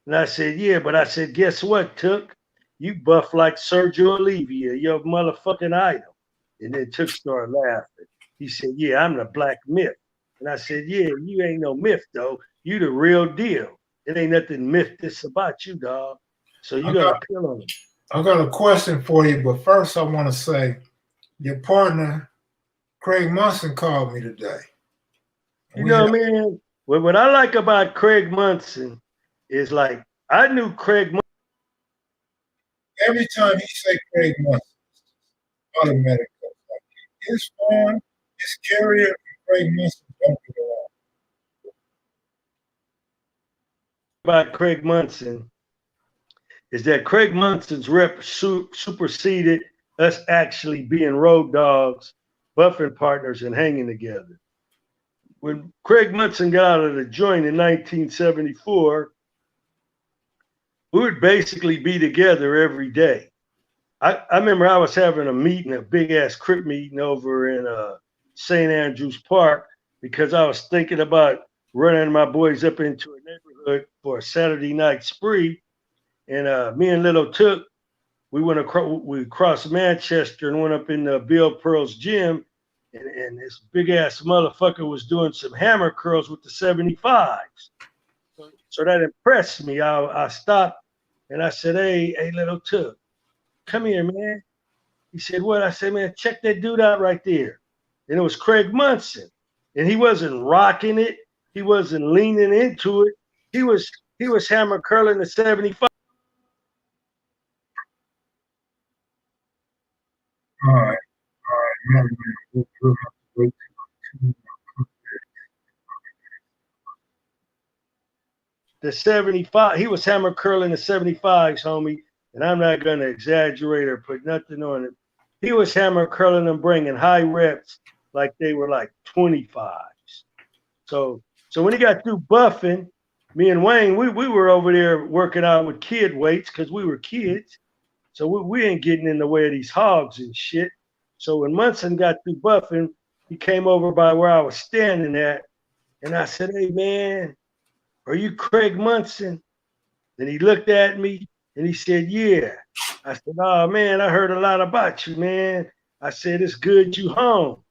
And I said, yeah, but I said, guess what, Took? You buff like Sergio Olivia, your motherfucking idol. And then Took started laughing. He said, yeah, I'm the Black Myth. And I said, yeah, you ain't no myth, though. You the real deal. It ain't nothing myth this about you, dog. So you got to peel on him. I got a question for you, but first I want to say your partner, Craig Munson, called me today. Man, what I like about Craig Munson is like, I knew Craig Munson. Every time he say Craig Munson, automatic. His form, his carrier, and Craig Munson don't get along. about Craig Munson is that Craig Munson's rep superseded us actually being road dogs, buffing partners, and hanging together. When Craig Munson got out of the joint in 1974, we would basically be together every day. I remember I was having a meeting, a big ass crip meeting over in St. Andrews Park, because I was thinking about running my boys up into a neighborhood for a Saturday night spree. And me and Little Took, we crossed Manchester and went up in Bill Pearl's gym, and this big ass motherfucker was doing some hammer curls with the 75s. So that impressed me. I stopped and I said, hey, Little Took, come here, man. He said, what? I said, man, check that dude out right there. And it was Craig Munson. And he wasn't rocking it. He wasn't leaning into it. He was hammer curling the 75. All right. Man, we'll have to wait till The 75, he was hammer curling the 75s, homie. And I'm not going to exaggerate or put nothing on it. He was hammer curling them, bringing high reps like they were like 25s. So when he got through buffing, me and Wayne, we were over there working out with kid weights because we were kids. So we ain't getting in the way of these hogs and shit. So when Munson got through buffing, he came over by where I was standing at. And I said, hey, man, are you Craig Munson? And he looked at me and he said, yeah. I said, oh, man, I heard a lot about you, man. I said, it's good you home.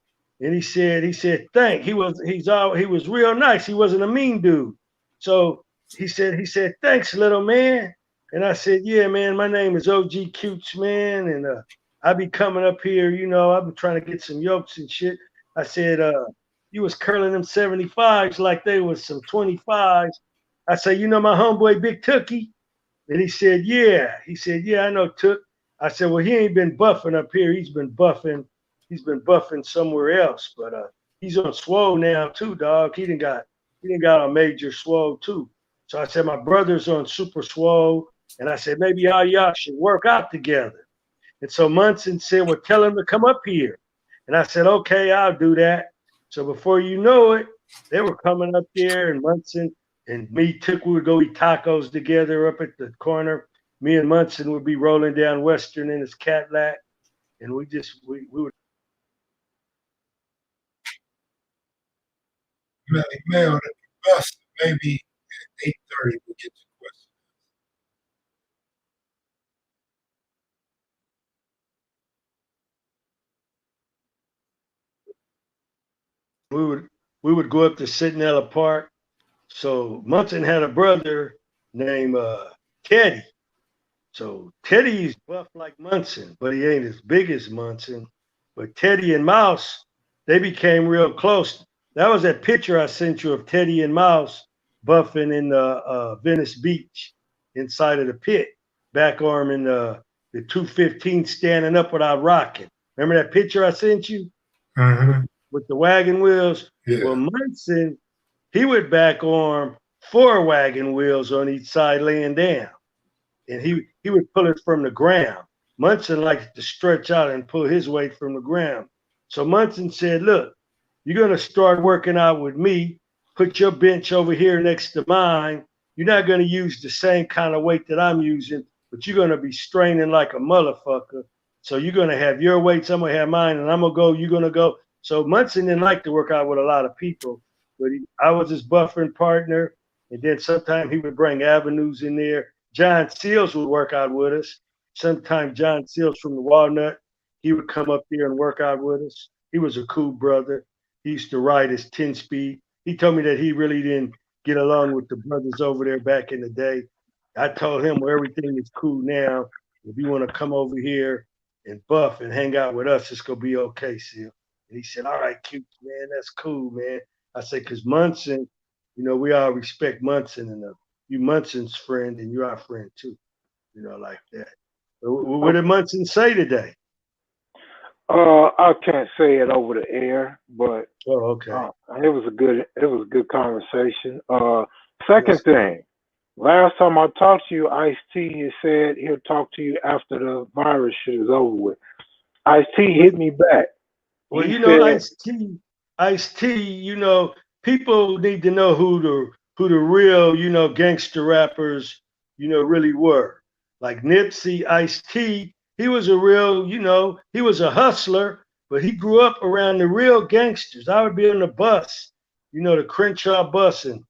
And he said, thank. He was real nice. He wasn't a mean dude. So he said, thanks, little man. And I said, yeah, man, my name is OG Cutes, man. And I be coming up here, you know, I've been trying to get some yokes and shit. I said, you was curling them 75s like they was some 25s. I said, you know my homeboy Big Tookie? And he said, yeah. He said, yeah, I know Took. I said, well, he ain't been buffing up here. He's been buffing somewhere else. But he's on swole now too, dog. He didn't got a major swole too. So I said, my brother's on super swole. And I said, maybe all y'all should work out together. And so Munson said, well, tell him to come up here. And I said, okay, I'll do that. So before you know it, they were coming up there, and Munson and me, we would go eat tacos together up at the corner. Me and Munson would be rolling down Western in his Cadillac, and we would. mail at the bus, maybe at 8:30 we'll get to We would go up to Centinela Park. So Munson had a brother named Teddy. So Teddy's buff like Munson, but he ain't as big as Munson. But Teddy and Mouse, they became real close. That was that picture I sent you of Teddy and Mouse buffing in Venice Beach inside of the pit, back arm in the 215 standing up without rocking. Remember that picture I sent you? Mm-hmm. With the wagon wheels? Yeah. Well, Munson, he would back arm 4 wagon wheels on each side laying down. And he would pull it from the ground. Munson liked to stretch out and pull his weight from the ground. So Munson said, look, you're going to start working out with me. Put your bench over here next to mine. You're not going to use the same kind of weight that I'm using, but you're going to be straining like a motherfucker. So you're going to have your weights, I'm going to have mine, and I'm going to go, you're going to go. So Munson didn't like to work out with a lot of people, but I was his buffering partner. And then sometimes he would bring Avenues in there. John Seals would work out with us. Sometimes John Seals from the Walnut, he would come up there and work out with us. He was a cool brother. He used to ride his 10-speed. He told me that he really didn't get along with the brothers over there back in the day. I told him, well, everything is cool now. If you want to come over here and buff and hang out with us, it's going to be okay, Seal. And he said, all right, cute, man, that's cool, man. I said, because Munson, you know, we all respect Munson, and you Munson's friend, and you're our friend too, you know, like that. What did Munson say today? I can't say it over the air, but okay. It was a good conversation. Second thing, Last time I talked to you, Ice-T, he said he'll talk to you after the virus shit is over with. Ice-T Well, hit me back. well, He you know, said, Ice T, you know, people need to know who the real, you know, gangster rappers, you know, really were. Like Nipsey, Ice T, he was a real, you know, he was a hustler, but he grew up around the real gangsters. I would be on the bus, you know, the Crenshaw bus, and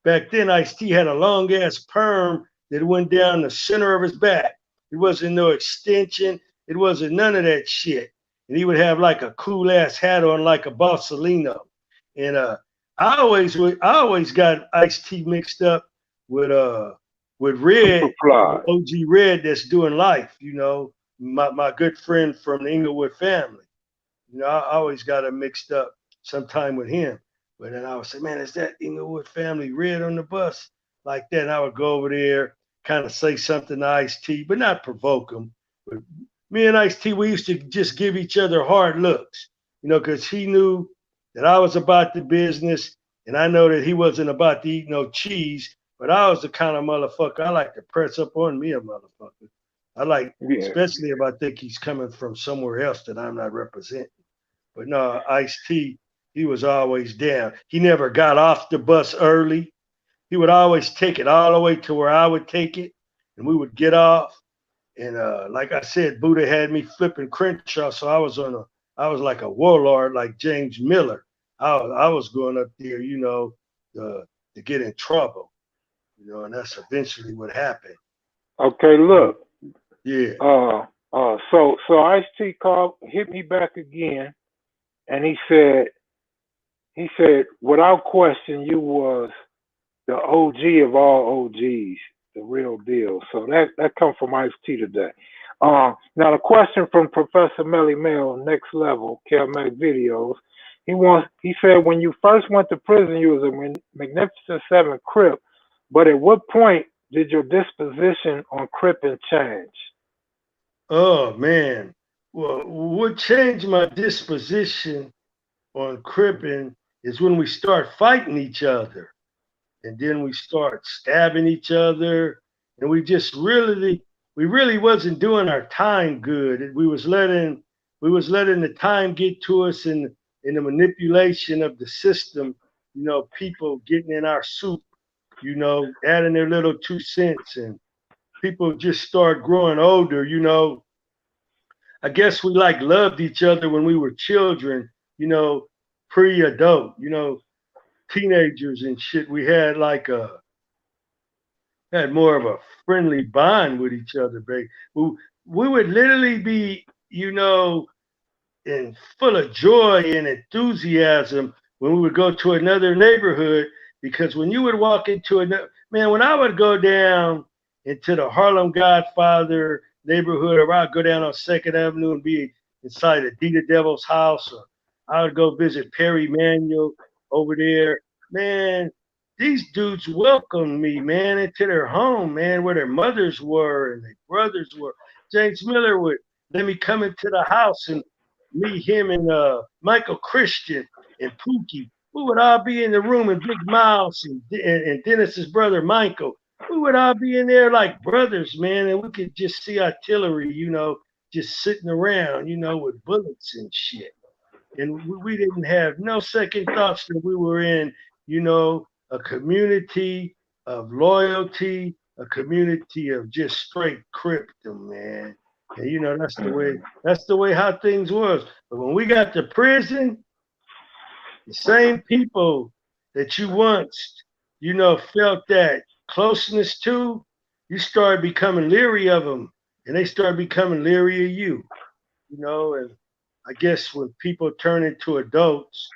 back then Ice T had a long ass perm that went down the center of his back. It wasn't no extension. It wasn't none of that shit, and he would have like a cool ass hat on, like a Borsalino. And I always got Ice T mixed up with Red, Superfly. OG Red, that's doing life. You know, my good friend from the Inglewood family. You know, I always got him mixed up sometime with him. But then I would say, man, is that Inglewood family Red on the bus? Like that. And I would go over there, kind of say something to Ice T, but not provoke him. But me and Ice T, we used to just give each other hard looks, you know, because he knew that I was about the business, and I know that he wasn't about to eat no cheese. But I was the kind of motherfucker I like to press up on me a motherfucker. I like, Yeah. especially if I think he's coming from somewhere else that I'm not representing. But no, Ice T, he was always down. He never got off the bus early. He would always take it all the way to where I would take it, and we would get off. And like I said, Buddha had me flipping Crenshaw, so I was like a warlord, like James Miller. I was going up there, you know, to get in trouble, you know, and that's eventually what happened. Okay, You know? look. Yeah. So Ice-T called, hit me back again, and he said, without question, you was the OG of all OGs, the real deal. So that come from Ice-T today. Now the question from Professor Melly Mel, next level, Mac videos. He said when you first went to prison, you was a Magnificent Seven Crip, but at what point did your disposition on cripping change? Oh man. Well, what changed my disposition on cripping is when we start fighting each other, and then we start stabbing each other, and we really wasn't doing our time good. We was letting the time get to us, in the manipulation of the system. You know, people getting in our soup, you know, adding their little 2 cents, and people just start growing older. You know, I guess we like loved each other when we were children. You know, pre-adult. You know, teenagers and shit. We had more of a friendly bond with each other, babe. We would literally be, you know, and full of joy and enthusiasm when we would go to another neighborhood. Because when you would walk into another, man, when I would go down into the Harlem Godfather neighborhood, or I'd go down on Second Avenue and be inside Adita Devil's house, or I would go visit Perry Manuel over there, man. These dudes welcomed me, man, into their home, man, where their mothers were and their brothers were. James Miller would let me come into the house, and me, him, and Michael Christian and Pookie. We would all be in the room, and Big Mouse and Dennis's brother Michael. We would all be in there like brothers, man, and we could just see artillery, you know, just sitting around, you know, with bullets and shit. And we didn't have no second thoughts that we were in, you know, a community of loyalty, a community of just straight Krypton, man. And you know, that's the way how things was. But when we got to prison, the same people that you once, you know, felt that closeness to, you started becoming leery of them, and they started becoming leery of you, you know. And I guess when people turn into adults,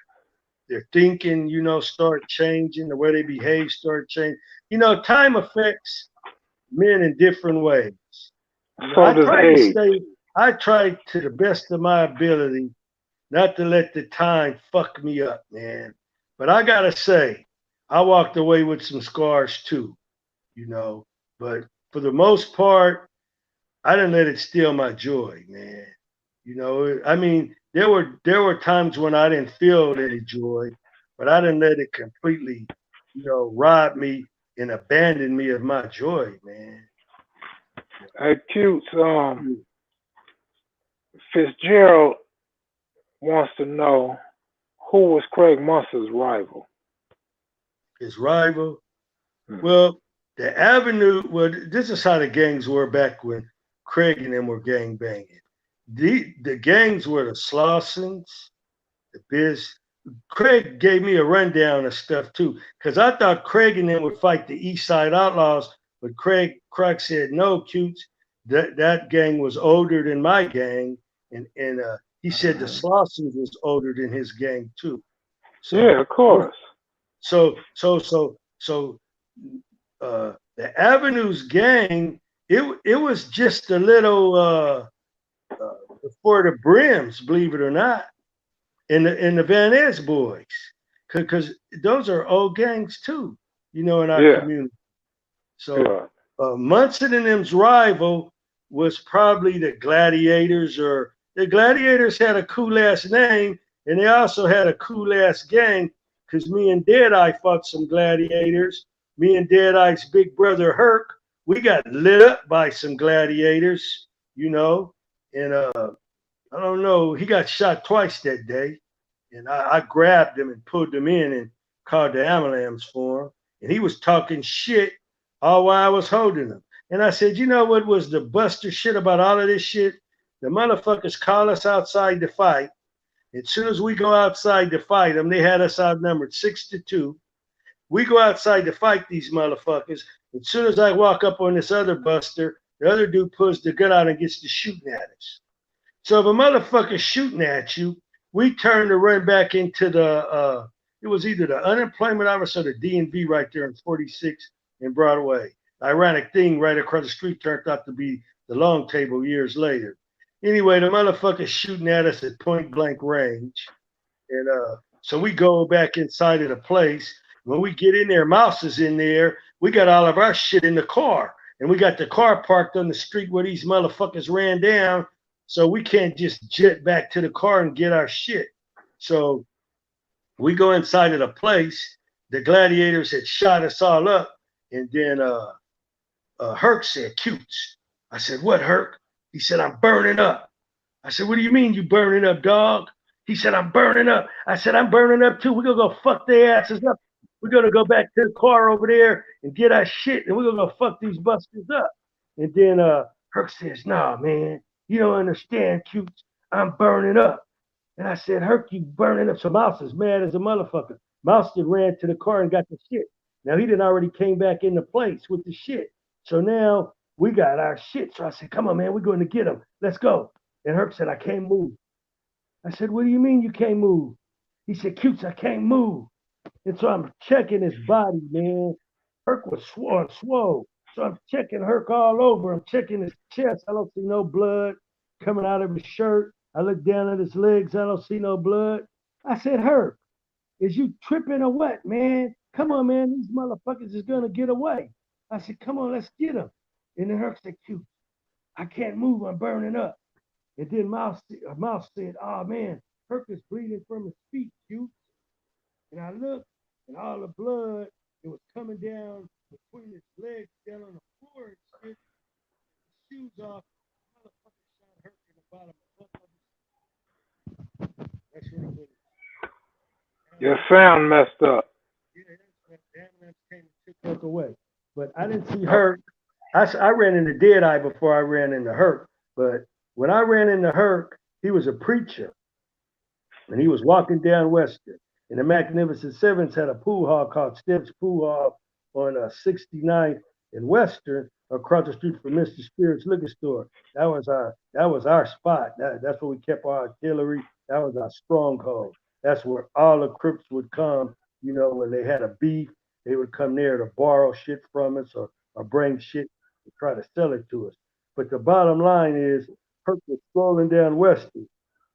their thinking, you know, start changing, the way they behave start changing. You know, time affects men in different ways. You know, So does age. I tried to the best of my ability not to let the time fuck me up, man. But I gotta say, I walked away with some scars too, you know. But for the most part, I didn't let it steal my joy, man. You know, I mean, there were times when I didn't feel any joy, but I didn't let it completely, you know, rob me and abandoned me of my joy, man. Hey, Cute, Fitzgerald wants to know who was Craig Munster's rival. His rival. Hmm. Well, the Avenue. Well, this is how the gangs were back when Craig and them were gang banging. The gangs were the Slossons, the Biz. Craig gave me a rundown of stuff too, because I thought Craig and them would fight the East Side Outlaws, but Craig said no, Cutes. That gang was older than my gang, and he said the Slossons was older than his gang too. So Yeah, of course. so the Avenues gang, it was just a little before the Brims, believe it or not, in the Van Ness boys, because those are old gangs too, in our community. So Munson and them's rival was probably the Gladiators, or the Gladiators had a cool ass name, and they also had a cool ass gang, because me and Deadeye fought some Gladiators. Me and Deadeye's big brother Herc, we got lit up by some Gladiators, and I don't know, he got shot twice that day, and I grabbed him and pulled him in and called the ambulance for him, and he was talking shit all while I was holding him. And I said, you know what was the buster shit about all of this shit? The motherfuckers call us outside to fight. As soon as we go outside to fight them, they had us outnumbered 6-2. We go outside to fight these motherfuckers. As soon as I walk up on this other buster, the other dude pulls the gun out and gets to shooting at us. So if a motherfucker's shooting at you, we turn to run back into the, it was either the unemployment office or the DMV right there in 46 in Broadway. The ironic thing, right across the street turned out to be the Long Table years later. Anyway, the motherfucker's shooting at us at point blank range. And so we go back inside of the place. When we get in there, Mouse is in there. We got all of our shit in the car. And we got the car parked on the street where these motherfuckers ran down. So we can't just jet back to the car and get our shit. So we go inside of the place. The Gladiators had shot us all up. And then Herc said, Cutes. I said, what, Herc? He said, I'm burning up. I said, what do you mean you burning up, dog? He said, I'm burning up. I said, I'm burning up too. We're going to go fuck their asses up. We're going to go back to the car over there and get our shit, and we're going to go fuck these busters up. And then Herc says, nah, man, you don't understand, Cutes. I'm burning up. And I said, Herc, you burning up. So Mouse is mad as a motherfucker. Mouse just ran to the car and got the shit. Now he done already came back into place with the shit. So now we got our shit. So I said, come on, man, we're going to get him. Let's go. And Herc said, I can't move. I said, what do you mean you can't move? He said, Cutes, I can't move. And so I'm checking his body, man. Herc was swole. So I'm checking Herc all over. I'm checking his chest. I don't see no blood coming out of his shirt. I look down at his legs. I don't see no blood. I said, Herc, is you tripping or what, man? Come on, man. These motherfuckers is going to get away. I said, come on, let's get them. And then Herc said, Cutes, I can't move. I'm burning up. And then Mouse said, oh, man, Herc is bleeding from his feet, Cutes. And I looked, and all the blood, it was coming down between his legs, down on the floor and shit. His shoes off. Motherfucker shot Herc in the bottom of both of his. That's really what it is. Your sound messed up. Yeah, the ambulance came and took Herc away. But I didn't see Herc. I ran into Deadeye before I ran into Herc. But when I ran into Herc, he was a preacher. And he was walking down Western. And the Magnificent Sevens had a pool hall called Steps Pool Hall on 69th and Western, across the street from Mr. Spirit's liquor store. That was our spot. That's where we kept our artillery. That was our stronghold. That's where all the Crips would come, when they had a beef. They would come there to borrow shit from us or bring shit to try to sell it to us. But the bottom line is, Herc was strolling down Western,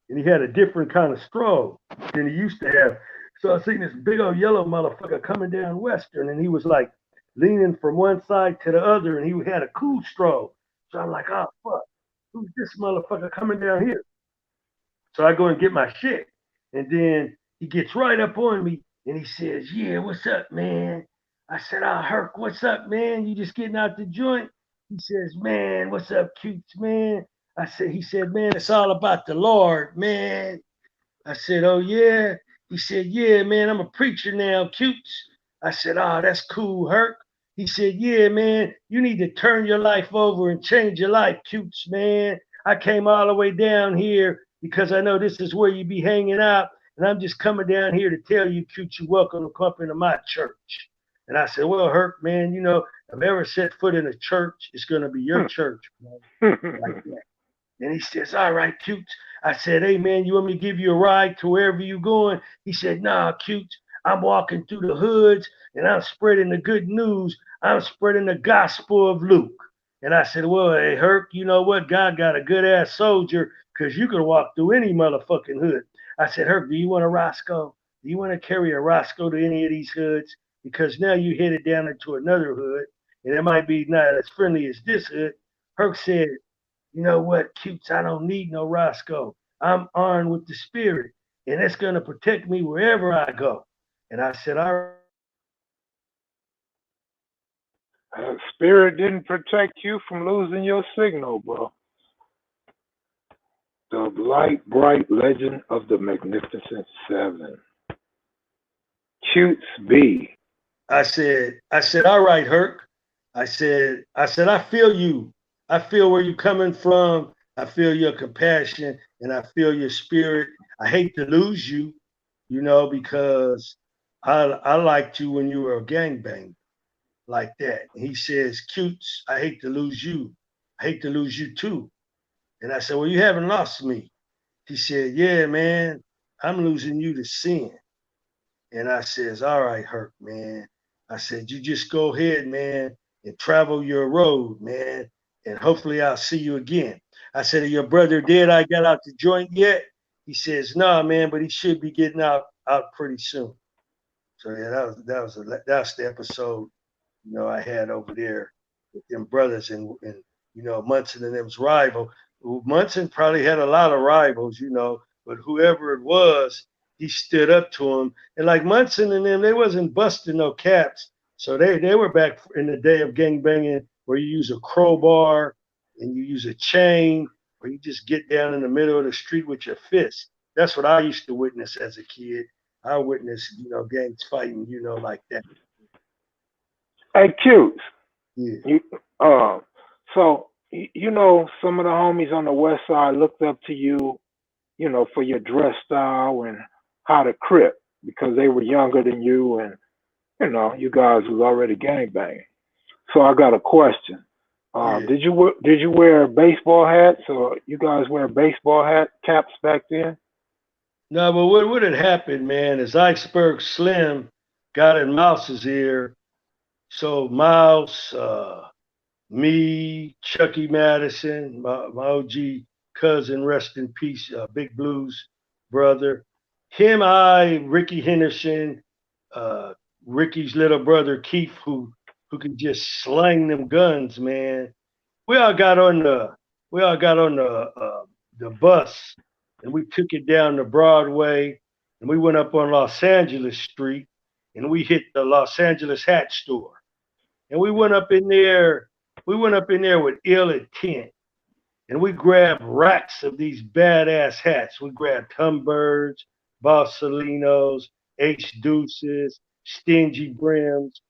and he had a different kind of stroll than he used to have. So I seen this big old yellow motherfucker coming down Western, and he was like leaning from one side to the other, and he had a cool stroll. So I'm like, oh, fuck, who's this motherfucker coming down here? So I go and get my shit, and then he gets right up on me, and he says, yeah, what's up, man? I said, "Oh, Herc, what's up, man? You just getting out the joint?" He says, "Man, what's up, cutes, man?" He said, "Man, it's all about the Lord, man." I said, "Oh, yeah?" He said, "Yeah, man, I'm a preacher now, cutes." I said, "Oh, that's cool, Herc." He said, "Yeah, man, you need to turn your life over and change your life, cutes, man. I came all the way down here because I know this is where you be hanging out. And I'm just coming down here to tell you, cutes, you're welcome to come into my church." And I said, "Well, Herc, man, you know, if I ever set foot in a church, it's going to be your church, man, like that." And he says, "All right, cutes." I said, "Hey, man, you want me to give you a ride to wherever you going?" He said, "Nah, cutes. I'm walking through the hoods and I'm spreading the good news. I'm spreading the gospel of Luke." And I said, "Well, hey, Herc, you know what? God got a good ass soldier because you can walk through any motherfucking hood." I said, "Herc, do you want a Roscoe? Do you want to carry a Roscoe to any of these hoods? Because now you headed down into another hood and it might be not as friendly as this hood." Herc said, "You know what, cutes, I don't need no Roscoe. I'm armed with the spirit, and it's gonna protect me wherever I go." And I said, "All right." Spirit didn't protect you from losing your signal, bro. The light bright legend of the Magnificent Seven. Cutes B. I said, "All right, Herc." I feel you. I feel where you're coming from. I feel your compassion and I feel your spirit. I hate to lose you, you know, because I liked you when you were a gangbang like that. And he says, "Cutes, I hate to lose you. I hate to lose you too." And I said, "Well, you haven't lost me." He said, "Yeah, man, I'm losing you to sin." And I says, "All right, Herc, man." I said, "You just go ahead, man, and travel your road, man. And hopefully I'll see you again." I said, "Are your brother dead? I got out the joint yet?" He says, "No, nah, man, but he should be getting out pretty soon." So yeah, that's the episode, you know, I had over there with them brothers and you know, Munson and them's rival. Munson probably had a lot of rivals, you know, but whoever it was, he stood up to him. And like Munson and them, they wasn't busting no caps. So they were back in the day of gang banging where you use a crowbar and you use a chain, or you just get down in the middle of the street with your fist. That's what I used to witness as a kid. I witnessed, you know, gangs fighting, you know, like that. Hey, Cutes. Yeah. You, uh, so you know, some of the homies on the West Side looked up to you, you know, for your dress style and how to crip because they were younger than you, and you know, you guys was already gangbanging. So I got a question. Yeah. Did you wear baseball hats, or you guys wear baseball hat caps back then? No, but what had happened, man, is Iceberg Slim got in Mouse's ear. So Mouse, me, Chucky Madison, my OG cousin, rest in peace, Big Blues brother, him, Ricky Henderson, uh, Ricky's little brother Keith, who could just slang them guns, man. We all got on the we all got on the bus and we took it down to Broadway and we went up on Los Angeles Street and we hit the Los Angeles hat store. And we went up in there with ill intent and we grabbed racks of these badass hats. We grabbed Humbirds, Bossolinos, H Deuces, Stingy Brims,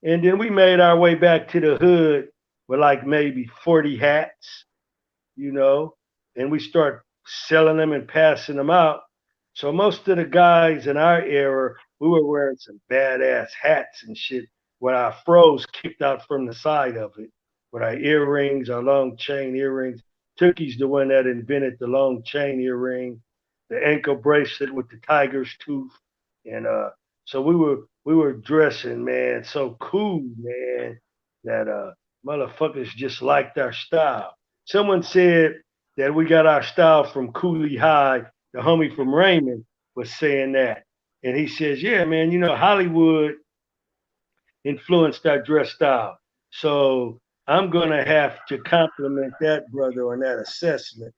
and then we made our way back to the hood with like maybe 40 hats, you know, and we start selling them and passing them out. So most of the guys in our era, we were wearing some badass hats and shit with our froze kicked out from the side of it, with our earrings, our long chain earrings. Tookie's the one that invented the long chain earring, the ankle bracelet with the tiger's tooth, and so we were dressing, man, so cool, man, that motherfuckers just liked our style. Someone said that we got our style from Cooley High. The homie from Raymond was saying that. And he says, "Yeah, man, you know, Hollywood influenced our dress style." So I'm going to have to compliment that brother on that assessment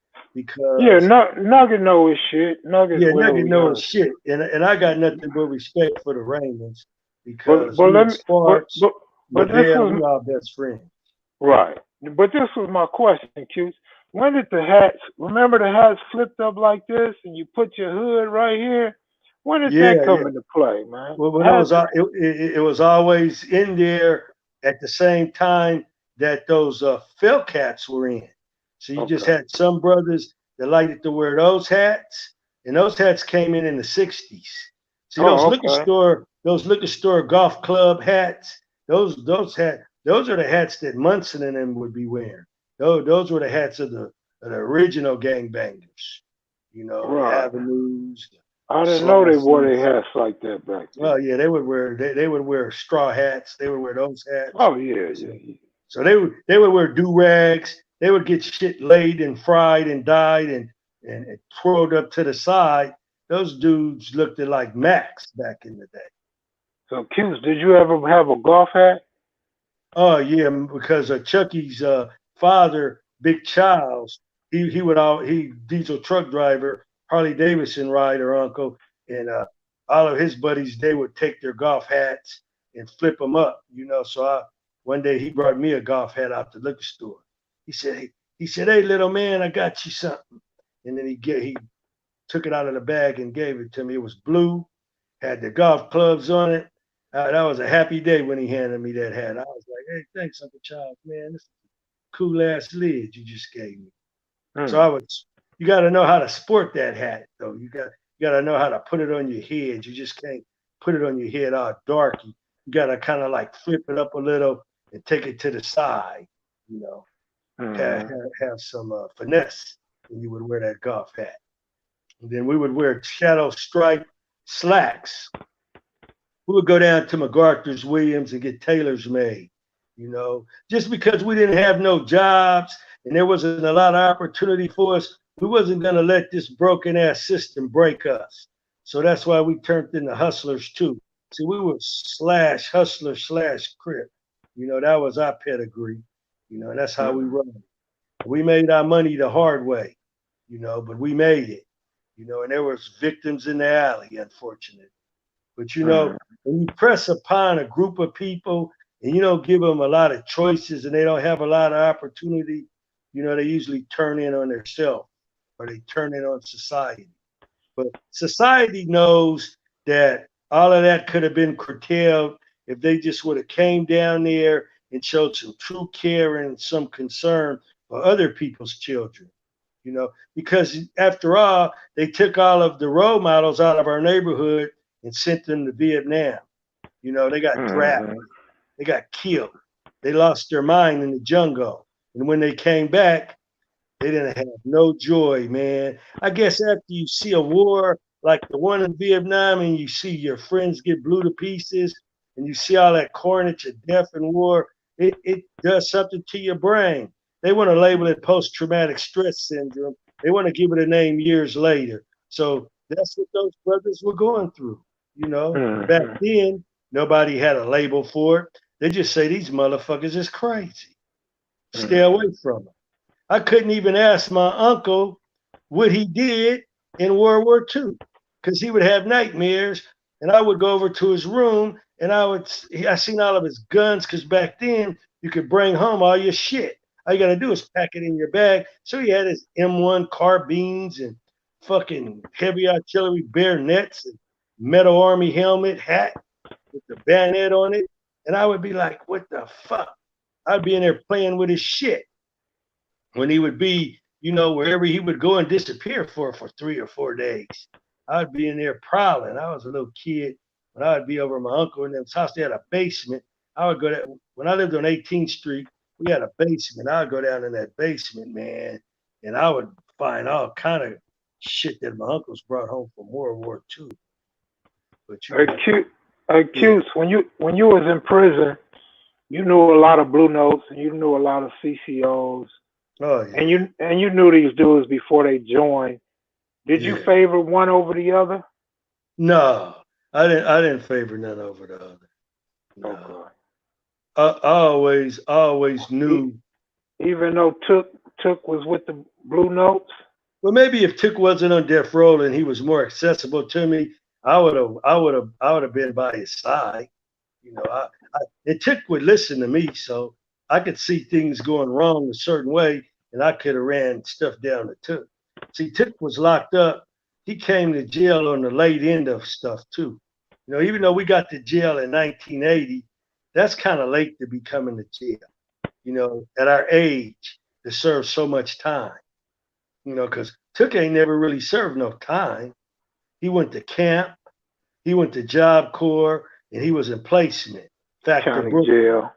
Yeah, because, Nugget know his shit. Nugget yeah, well Nugget knows young. shit. And I got nothing but respect for the Raymonds. because but me let and me, but Sparks, but but this Liddell, we was all best friends. right. But this was my question, Q. When did the hats? Remember the hats flipped up like this, and you put your hood right here. When did that Yeah, come yeah. into play, man? Well, it Hats. was it was always in there at the same time that those felt hats were in. So you just Okay. had some brothers that liked to wear those hats, and those hats came in the '60s. See Oh, okay. those liquor store golf club hats. Those are the hats that Munson and them would be wearing. Those were the hats of the original gangbangers. You know, the Right. Avenues, the I didn't know they wore their Slices. hats like that back then. Oh yeah, they would wear straw hats. They would wear those hats. Oh yeah, So, yeah, yeah. so they would wear do rags. They would get shit laid and fried and dyed and twirled up to the side. Those dudes looked at like Max back in the day. So, Q, did you ever have a golf hat? Oh yeah, because Chucky's father, Big Charles, he would he diesel truck driver, Harley Davidson rider uncle, and all of his buddies they would take their golf hats and flip them up, you know. So one day he brought me a golf hat out the liquor store. He said, hey little man, I got you something, and then he took it out of the bag and gave it to me. It was blue, had the golf clubs on it. That was a happy day when he handed me that hat. I was like, hey, thanks, Uncle Charles, man. This is a cool ass lid you just gave me. So Hmm. you got to know how to sport that hat, though. You got to know how to put it on your head. You just can't put it on your head all dark. You got to kind of like flip it up a little and take it to the side, you know, Hmm. have some finesse when you would wear that golf hat. And then we would wear shadow stripe slacks. We would go down to MacArthur's Williams and get tailors made, you know, just because we didn't have no jobs and there wasn't a lot of opportunity for us. We wasn't going to let this broken ass system break us. So that's why we turned into hustlers too. See, we were slash hustler slash crip. You know, that was our pedigree. You know, and that's how we Hmm. run. We made our money the hard way, you know, but we made it. You know, and there was victims in the alley, unfortunately. But you know, Hmm. when you press upon a group of people and you don't give them a lot of choices and they don't have a lot of opportunity, you know, they usually turn in on themselves or they turn in on society. But society knows that all of that could have been curtailed if they just would have came down there and showed some true care and some concern for other people's children. You know, because after all, they took all of the role models out of our neighborhood and sent them to Vietnam. You know, they got drafted, Hmm. they got killed, they lost their mind in the jungle. And when they came back, they didn't have no joy, man. I guess after you see a war like the one in Vietnam and you see your friends get blew to pieces and you see all that carnage of death and war, it does something to your brain. They want to label it post traumatic stress syndrome. They want to give it a name years later. So that's what those brothers were going through. You know, back Hmm. then, nobody had a label for it. They just say these motherfuckers is crazy. Stay Hmm. away from them. I couldn't even ask my uncle what he did in World War II because he would have nightmares, and I would go over to his room and I seen all of his guns because back then you could bring home all your shit. All you gotta do is pack it in your bag. So he had his M1 carbines and fucking heavy artillery bayonets and metal army helmet, hat with the bayonet on it. And I would be like, what the fuck? I'd be in there playing with his shit when he would be, you know, wherever he would go and disappear for 3 or 4 days. I'd be in there prowling. I was a little kid when I would be over at my uncle and them's house. They had a basement. I would go there when I lived on 18th Street. We had a basement. I would go down in that basement, man, and I would find all kind of shit that my uncles brought home from World War II. But you know, Q, yeah, Q, when you was in prison, you knew a lot of blue notes and you knew a lot of CCOs, oh and yeah, you knew these dudes before they joined. Did you yeah. favor one over the other? No, I didn't favor none over the other. No. Okay. I always E- knew. Even though Took was with the blue notes. Well, maybe if Tick wasn't on death row and he was more accessible to me, I would have been by his side. You know, and Tick would listen to me, so I could see things going wrong a certain way, and I could have ran stuff down to Tick. See, Tick was locked up. He came to jail on the late end of stuff too. You know, even though we got to jail in 1980, that's kind of late to be coming to jail. You know, at our age to serve so much time. You know, because Tick ain't never really served no time. He went to camp, he went to Job Corps, and he was in placement. Factor County jail.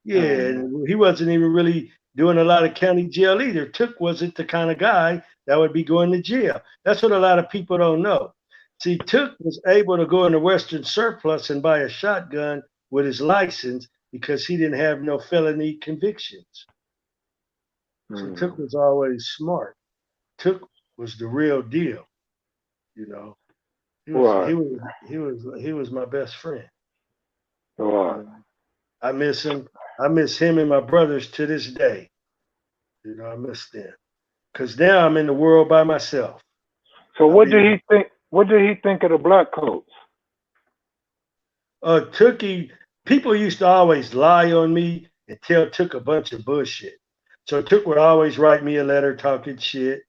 Yeah, and he wasn't even really doing a lot of county jail either. Took wasn't the kind of guy that would be going to jail. That's what a lot of people don't know. See, Took was able to go into Western Surplus and buy a shotgun with his license because he didn't have no felony convictions. So Took was always smart. Took was the real deal, you know. He was my best friend. Right. I miss him. I miss him and my brothers to this day. You know, I miss them. Cause now I'm in the world by myself. So what did he think? What did he think of the black coats? Tookie, people used to always lie on me and tell Took a bunch of bullshit. So Took would always write me a letter talking shit.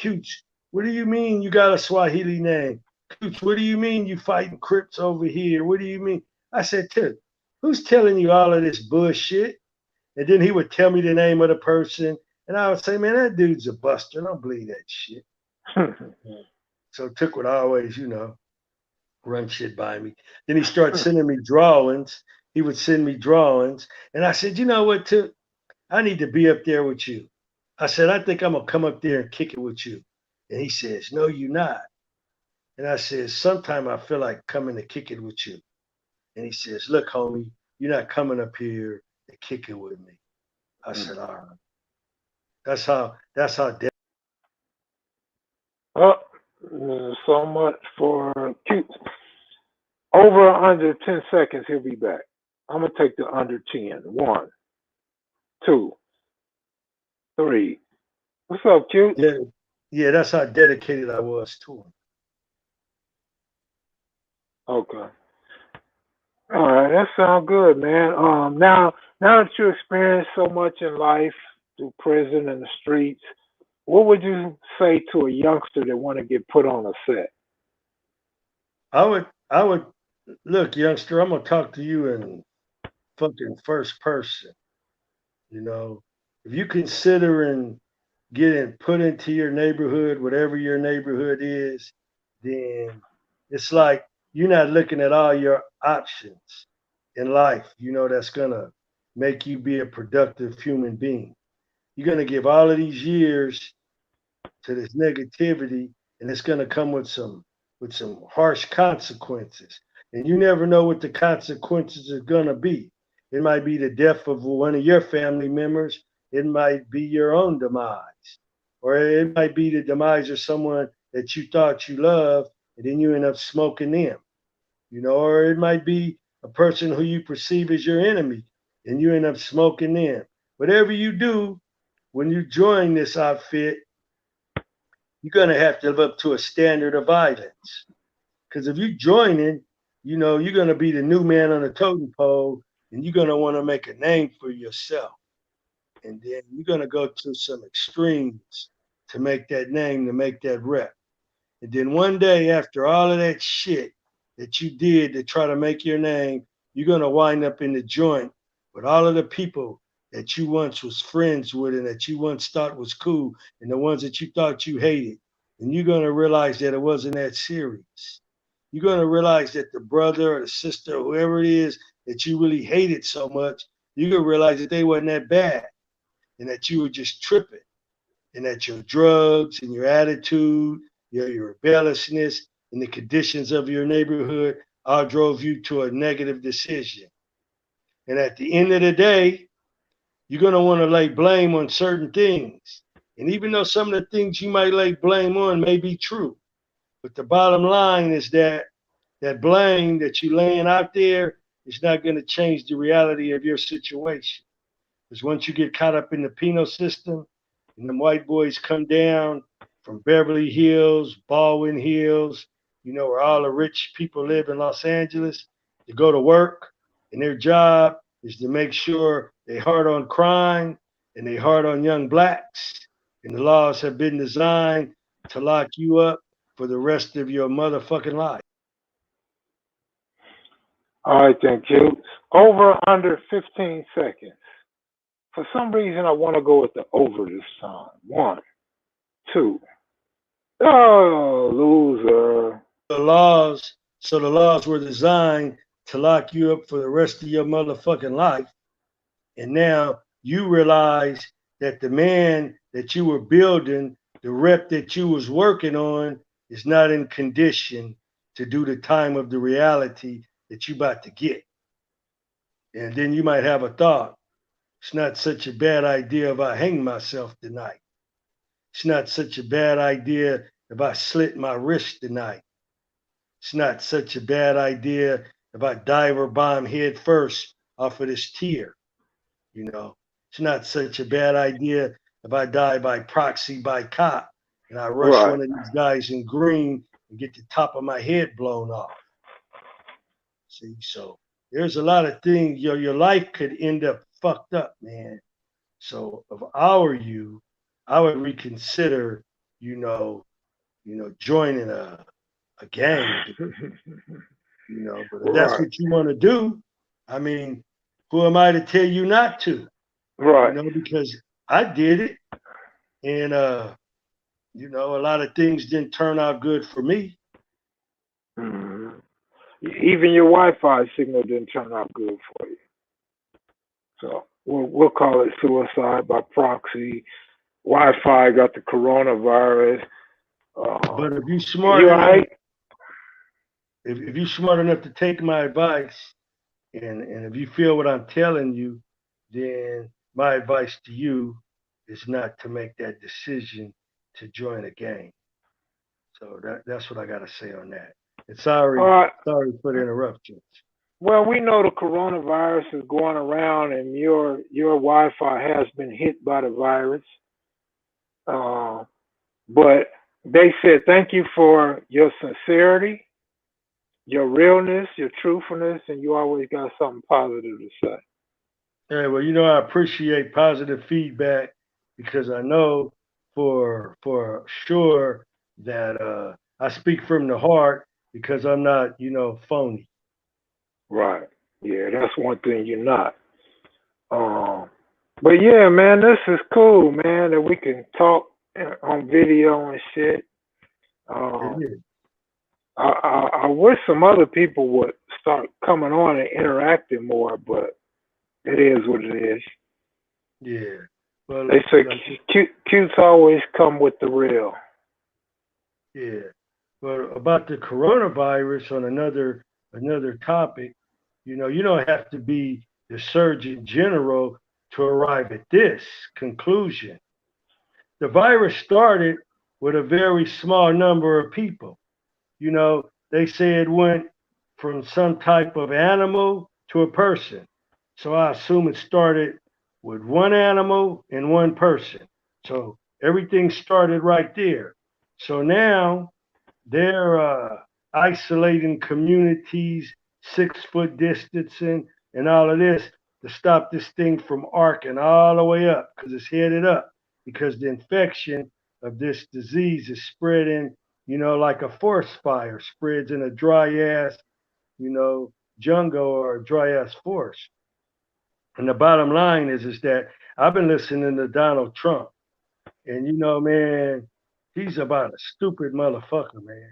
Cooch, what do you mean you got a Swahili name? Cooch, what do you mean you fighting Crips over here? What do you mean? I said, Took, who's telling you all of this bullshit? And then he would tell me the name of the person. And I would say, man, that dude's a buster. Don't believe that shit. So Took would always, you know, run shit by me. Then he started sending me drawings. He would send me drawings. And I said, you know what, Took? I need to be up there with you. I said, I think I'm going to come up there and kick it with you. And he says, no, you're not. And I said, sometime I feel like coming to kick it with you. And he says, look, homie, you're not coming up here to kick it with me. I said, all right. That's how. Oh, so much for cute. Over under 10 seconds, he'll be back. I'm going to take the under 10. 1, 2, 3. What's up, cute? Yeah, that's how dedicated I was to him. Okay. All right, that sounds good, man. Now that you experienced so much in life through prison and the streets, what would you say to a youngster that want to get put on a set? I would look, youngster. I'm gonna talk to you in fucking first person. You know, if you considering getting put into your neighborhood, whatever your neighborhood is, then it's like you're not looking at all your options in life, you know, that's gonna make you be a productive human being. You're gonna give all of these years to this negativity, and it's gonna come with some harsh consequences. And you never know what the consequences are gonna be. It might be the death of one of your family members, it might be your own demise, or it might be the demise of someone that you thought you loved, and then you end up smoking them, you know, or it might be a person who you perceive as your enemy, and you end up smoking them. Whatever you do, when you join this outfit, you're gonna have to live up to a standard of violence. Because if you join in, you know, you're gonna be the new man on the totem pole, and you're gonna want to make a name for yourself. And then you're gonna go to some extremes to make that name, to make that rep. And then one day, after all of that shit that you did to try to make your name, you're gonna wind up in the joint with all of the people that you once was friends with and that you once thought was cool and the ones that you thought you hated. And you're gonna realize that it wasn't that serious. You're gonna realize that the brother or the sister or whoever it is that you really hated so much, you're gonna realize that they wasn't that bad and that you were just tripping and that your drugs and your attitude, your rebelliousness, and the conditions of your neighborhood all drove you to a negative decision. And at the end of the day, you're going to want to lay blame on certain things. And even though some of the things you might lay blame on may be true, but the bottom line is that that blame that you're laying out there is not going to change the reality of your situation. Because once you get caught up in the penal system, and them white boys come down from Beverly Hills, Baldwin Hills, you know, where all the rich people live in Los Angeles, to go to work, and their job is to make sure they hard on crime and they hard on young blacks. And the laws have been designed to lock you up for the rest of your motherfucking life. All right, thank you. Over under 15 seconds. For some reason, I want to go with the over this time. 1, 2. Oh, loser. So the laws were designed to lock you up for the rest of your motherfucking life. And now you realize that the man that you were building, the rep that you was working on, is not in condition to do the time of the reality that you about to get. And then you might have a thought. It's not such a bad idea if I hang myself tonight. It's not such a bad idea if I slit my wrist tonight. It's not such a bad idea if I dive or bomb head first off of this tier. You know, it's not such a bad idea if I die by proxy by cop and I rush Right. one of these guys in green and get the top of my head blown off. See, so there's a lot of things. Your life could end up fucked up, man. So if I were you, I would reconsider, joining a gang. But if that's Right. what you want to do, I mean, who am I to tell you not to? Right. Because I did it, and a lot of things didn't turn out good for me. Mhm. Even your Wi-Fi signal didn't turn out good for you. So we'll call it suicide by proxy. Wi-Fi got the coronavirus. But if you're smart You all enough, right? if you're smart enough to take my advice, and if you feel what I'm telling you, then my advice to you is not to make that decision to join a gang. So that's what I got to say on that. And sorry All right. for the interruptions. Well, we know the coronavirus is going around, and your Wi-Fi has been hit by the virus. But they said thank you for your sincerity, your realness, your truthfulness, and you always got something positive to say. Yeah, well, I appreciate positive feedback because I know for sure that I speak from the heart because I'm not, phony. Right. Yeah, that's one thing you're not. But yeah, man, this is cool, man, that we can talk on video and shit. It Um, is. I wish some other people would start coming on and interacting more, but it is what it is. Yeah. Well, They say like, cutes always come with the real. yeah. Well, about the coronavirus on another topic, you don't have to be the Surgeon General to arrive at this conclusion. The virus started with a very small number of people. They say it went from some type of animal to a person. So I assume it started with one animal and one person. So everything started right there. So now they're isolating communities, 6 foot distancing, and all of this to stop this thing from arcing all the way up because it's headed up because the infection of this disease is spreading, like a forest fire spreads in a dry ass, jungle or a dry ass forest. And the bottom line is that I've been listening to Donald Trump, and man, he's about a stupid motherfucker, man.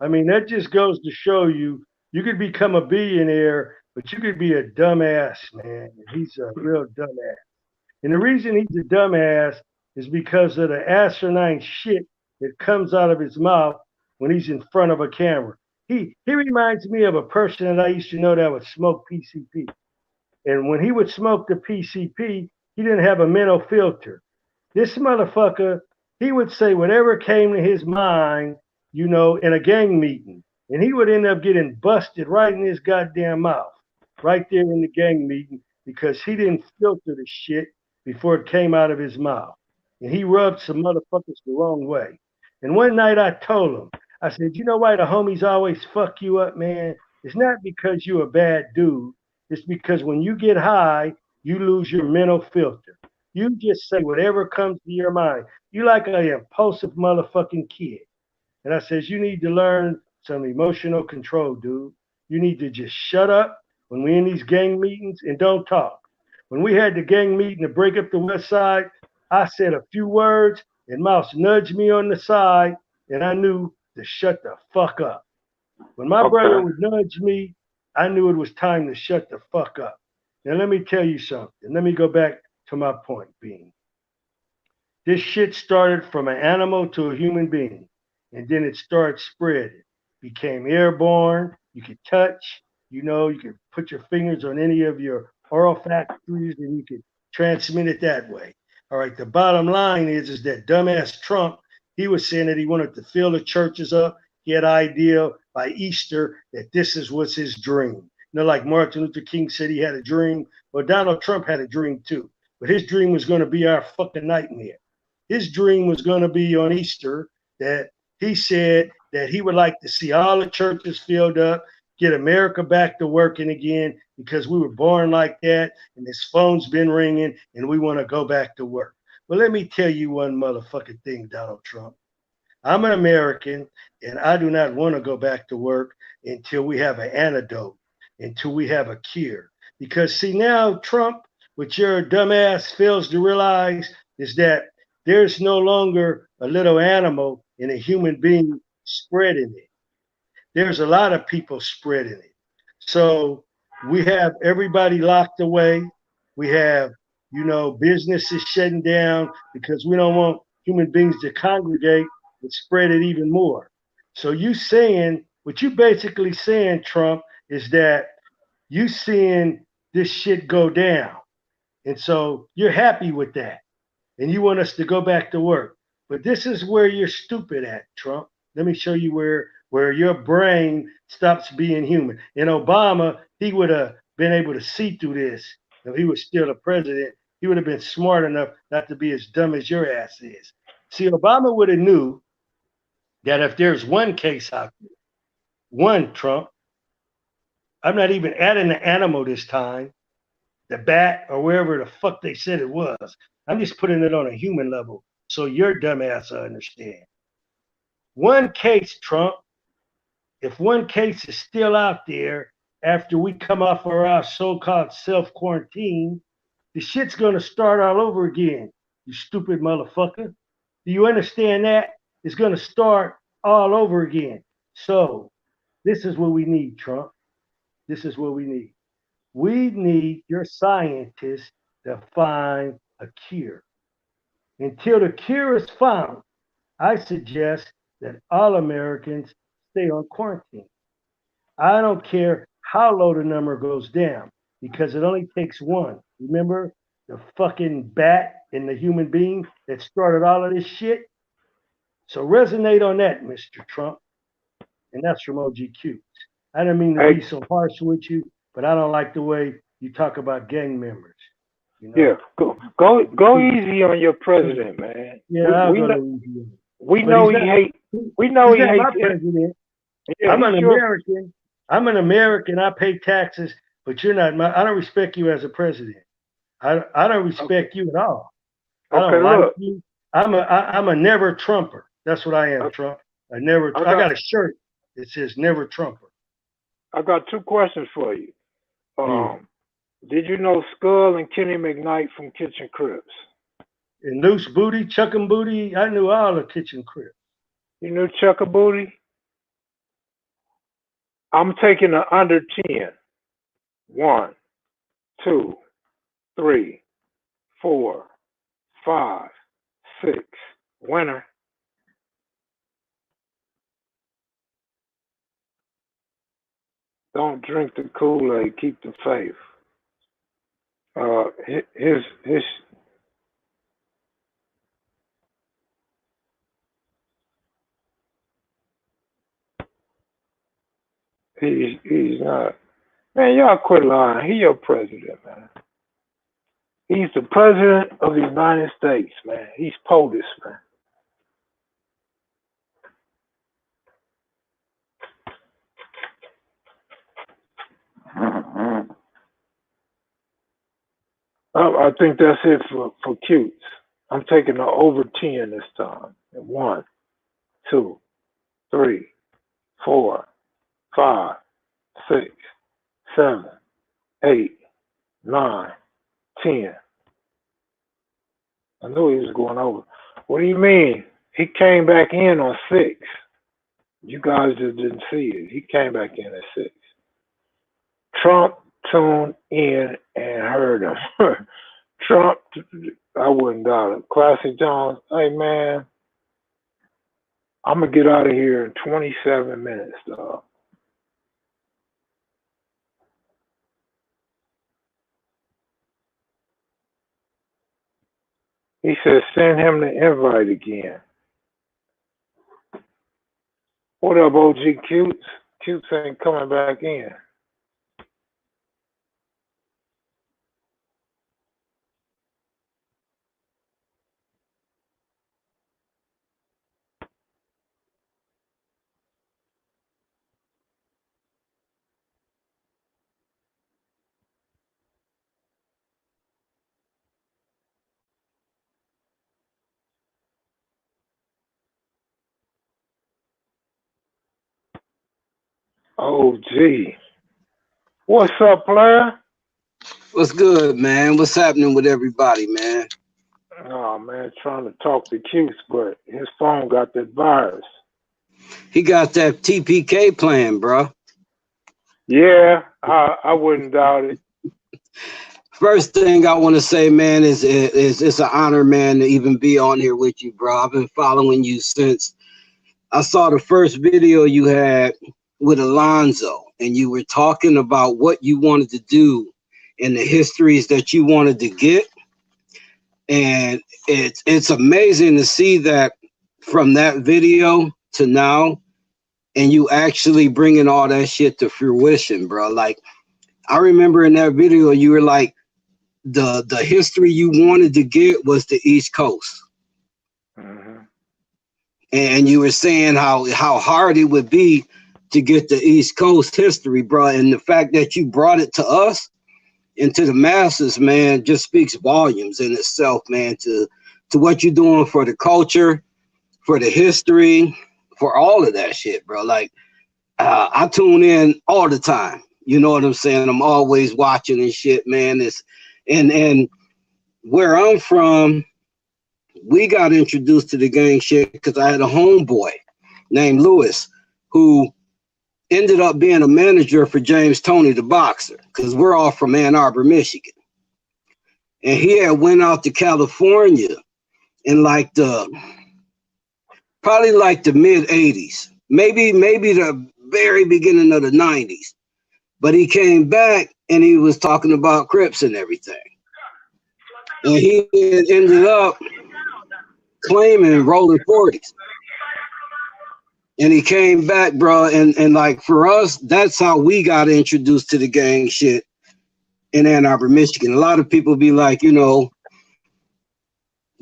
I mean, that just goes to show you could become a billionaire, but you could be a dumbass, man. He's a real dumbass. And the reason he's a dumbass is because of the asinine shit that comes out of his mouth when he's in front of a camera. He reminds me of a person that I used to know that would smoke PCP. And when he would smoke the PCP, he didn't have a mental filter. This motherfucker, he would say whatever came to his mind, in a gang meeting. And he would end up getting busted right in his goddamn mouth, right there in the gang meeting, because he didn't filter the shit before it came out of his mouth. And he rubbed some motherfuckers the wrong way. And one night I told him, I said, you know why the homies always fuck you up, man? It's not because you a bad dude. It's because when you get high, you lose your mental filter. You just say whatever comes to your mind. You like an impulsive motherfucking kid. And I says, you need to learn some emotional control, dude. You need to just shut up when we in these gang meetings and don't talk. When we had the gang meeting to break up the West Side, I said a few words and Mouse nudged me on the side and I knew to shut the fuck up. When my brother would nudge me, I knew it was time to shut the fuck up. Now let me tell you something. Let me go back to my point being. This shit started from an animal to a human being, and then it started spreading. Became airborne. You could touch, you could put your fingers on any of your oral factories and you could transmit it that way. All right, the bottom line is that dumbass Trump, he was saying that he wanted to fill the churches up. He had an idea by Easter that this was his dream. Like Martin Luther King said he had a dream. Well, Donald Trump had a dream too. But his dream was going to be our fucking nightmare. His dream was going to be on Easter that he said that he would like to see all the churches filled up, get America back to working again because we were born like that and this phone's been ringing and we want to go back to work. Well, let me tell you one motherfucking thing, Donald Trump. I'm an American and I do not want to go back to work until we have an antidote, until we have a cure. Because see now, Trump, what your dumbass fails to realize is that there's no longer a little animal and a human being spreading it. There's a lot of people spreading it. So we have everybody locked away. We have, businesses shutting down because we don't want human beings to congregate and spread it even more. So what you basically saying, Trump, is that you seeing this shit go down. And so you're happy with that. And you want us to go back to work. But this is where you're stupid at, Trump. Let me show you where your brain stops being human. And Obama, he would have been able to see through this if he was still the president. He would have been smart enough not to be as dumb as your ass is. See, Obama would have knew that if there's one case out there, one Trump, I'm not even adding the animal this time, the bat or wherever the fuck they said it was. I'm just putting it on a human level so your dumbass will understand. One case, Trump, if one case is still out there after we come off of our so-called self-quarantine, the shit's going to start all over again, you stupid motherfucker. Do you understand that? It's going to start all over again. So this is what we need, Trump. This is what we need. We need your scientists to find a cure. Until the cure is found, I suggest that all Americans stay on quarantine. I don't care how low the number goes down because it only takes one. Remember the fucking bat and the human being that started all of this shit? So resonate on that, Mr. Trump. And that's from OGQ. I didn't mean to be so harsh with you, but I don't like the way you talk about gang members. Yeah, go easy on your president, man. Yeah, I'll go easy. We know he hates. We know he hates my president. Yeah, I'm an American. I'm an American. I pay taxes, but you're not. I don't respect you as a president. I don't respect you at all. I don't like you. I'm a never Trumper. That's what I am, Trump. I got a shirt that says never Trumper. I got two questions for you. Did you know Skull and Kenny McKnight from Kitchen Cribs? And Loose Booty, Chuckin' Booty, I knew all the Kitchen Cribs. You knew Chucka Booty? I'm taking the under 10. 1, 2, 3, 4, 5, 6. Winner. Don't drink the Kool-Aid, keep the faith. He's not. Man, y'all quit lying. He your president, man. He's the president of the United States, man. He's POTUS, man. I think that's it for cutes. I'm taking the over 10 this time. 1, 2, 3, 4, 5, 6, 7, 8, 9, 10. I knew he was going over. What do you mean? He came back in on 6. You guys just didn't see it. He came back in at 6. Trump tuned in and heard him. Trump, I wouldn't doubt it. Classy Jones, hey man, I'm gonna get out of here in 27 minutes, dog. He said send him the invite again. What up, OG Cutes? Cutes ain't coming back in. OG. What's up, player? What's good, man? What's happening with everybody, man? Oh man, trying to talk to Cutes, but his phone got that virus. He got that TPK plan, bro. Yeah, I wouldn't doubt it. First thing I want to say, man, is it's an honor, man, to even be on here with you, bro. I've been following you since I saw the first video you had with Alonzo, and you were talking about what you wanted to do and the histories that you wanted to get. And it's amazing to see that from that video to now, and you actually bringing all that shit to fruition, bro. Like, I remember in that video, you were like, the history you wanted to get was the East Coast. Mm-hmm. And you were saying how hard it would be to get the East Coast history, bro. And the fact that you brought it to us and to the masses, man, just speaks volumes in itself, man, to what you're doing for the culture, for the history, for all of that shit, bro. Like, I tune in all the time. You know what I'm saying? I'm always watching and shit, man. And where I'm from, we got introduced to the gang shit because I had a homeboy named Lewis who ended up being a manager for James Toney, the boxer, because we're all from Ann Arbor, Michigan. And he had went out to California in probably the mid 80s, maybe the very beginning of the 90s. But he came back and he was talking about Crips and everything. And he ended up claiming rolling 40s. And he came back, bro, and like for us, that's how we got introduced to the gang shit in Ann Arbor, Michigan. A lot of people be like, you know,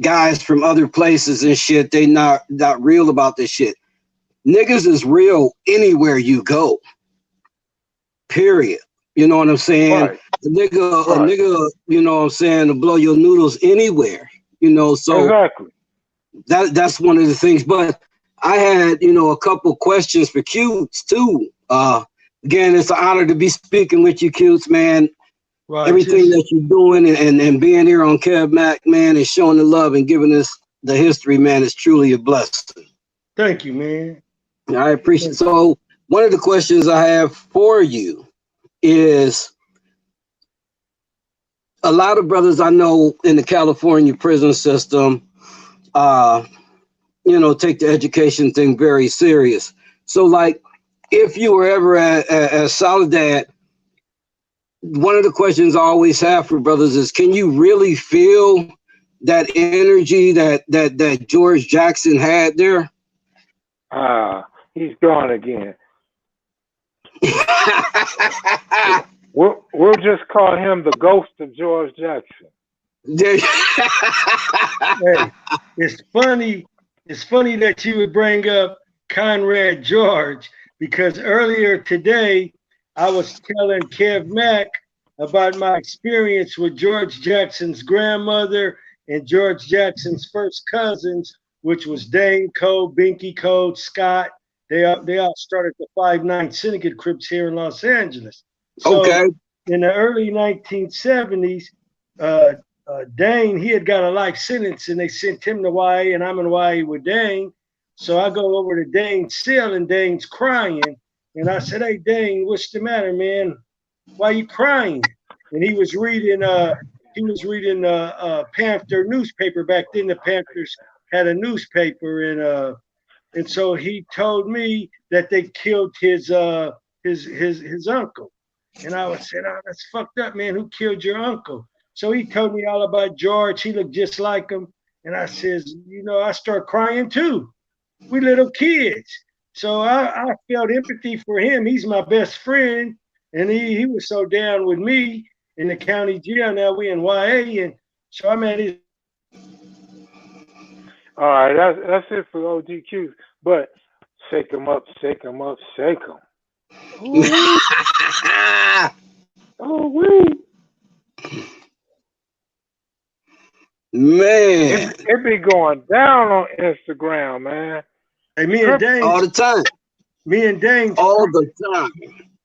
guys from other places and shit, they not real about this shit. Niggas is real anywhere you go. Period. You know what I'm saying? Right. A nigga, you know what I'm saying, to blow your noodles anywhere. You know, so exactly. That's one of the things. But I had, you know, a couple questions for Cutes too. Again, it's an honor to be speaking with you, Cutes, man. Right. Everything that you're doing and being here on Kev Mac, man, and showing the love and giving us the history, man, is truly a blessing. Thank you, man. I appreciate it. So one of the questions I have for you is, a lot of brothers I know in the California prison system, you know, take the education thing very serious. So like, if you were ever at Soledad, one of the questions I always have for brothers is, can you really feel that energy that George Jackson had there? He's gone again. We'll just call him the ghost of George Jackson. Hey, it's funny that you would bring up Conrad George, because earlier today I was telling Kev Mack about my experience with George Jackson's grandmother and George Jackson's first cousins, which was Dane Cole, Binky Cole, Scott. They all started the 5'9" Syndicate Crips here in Los Angeles. So Okay. in the early 1970s, Dane, he had got a life sentence and they sent him to YA, and I'm in YA with Dane. So I go over to Dane's cell and Dane's crying. And I said, "Hey, Dane, what's the matter, man? Why you crying?" And he was reading Panther newspaper. Back then the Panthers had a newspaper, and so he told me that they killed his uncle. And I was saying, "Oh, that's fucked up, man. Who killed your uncle?" So he told me all about George. He looked just like him. And I says, I start crying too. We little kids. So I felt empathy for him. He's my best friend. And he was so down with me in the county jail. Now we in YA. And so I'm at his. All right, that's it for OGQ. But shake 'em up, shake 'em up, shake 'em. Oh, wee. Man. It be going down on Instagram, man. Hey, me and Dane. All the time. Me and Dane. All the time.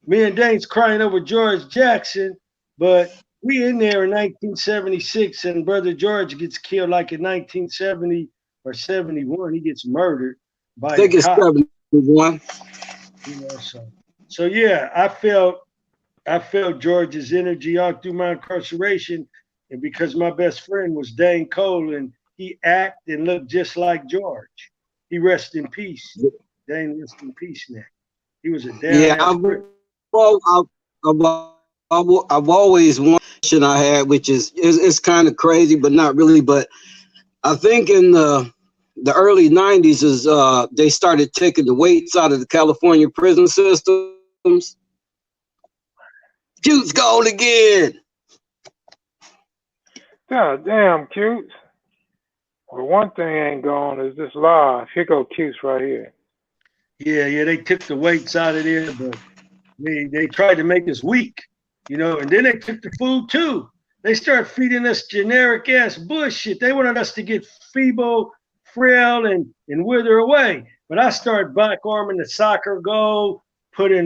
Me and Dane's crying over George Jackson, but we in there in 1976, and Brother George gets killed like in 1970 or 71. He gets murdered by I think it's 71. So yeah, I felt George's energy all through my incarceration, and because my best friend was Dane Cole, and he acted and looked just like George. He rest in peace. Dane rest in peace now. He was a damn I've always one question I had, which is it's kind of crazy, but not really. But I think in the early 90s is they started taking the weights out of the California prison systems. Cute's gone again. God damn, Cute. Well, one thing ain't gone is this live. Here go Cute right here. Yeah, they took the weights out of there, but they tried to make us weak, and then they took the food too. They started feeding us generic ass bullshit. They wanted us to get feeble, frail, and wither away. But I started back arming the soccer goal, putting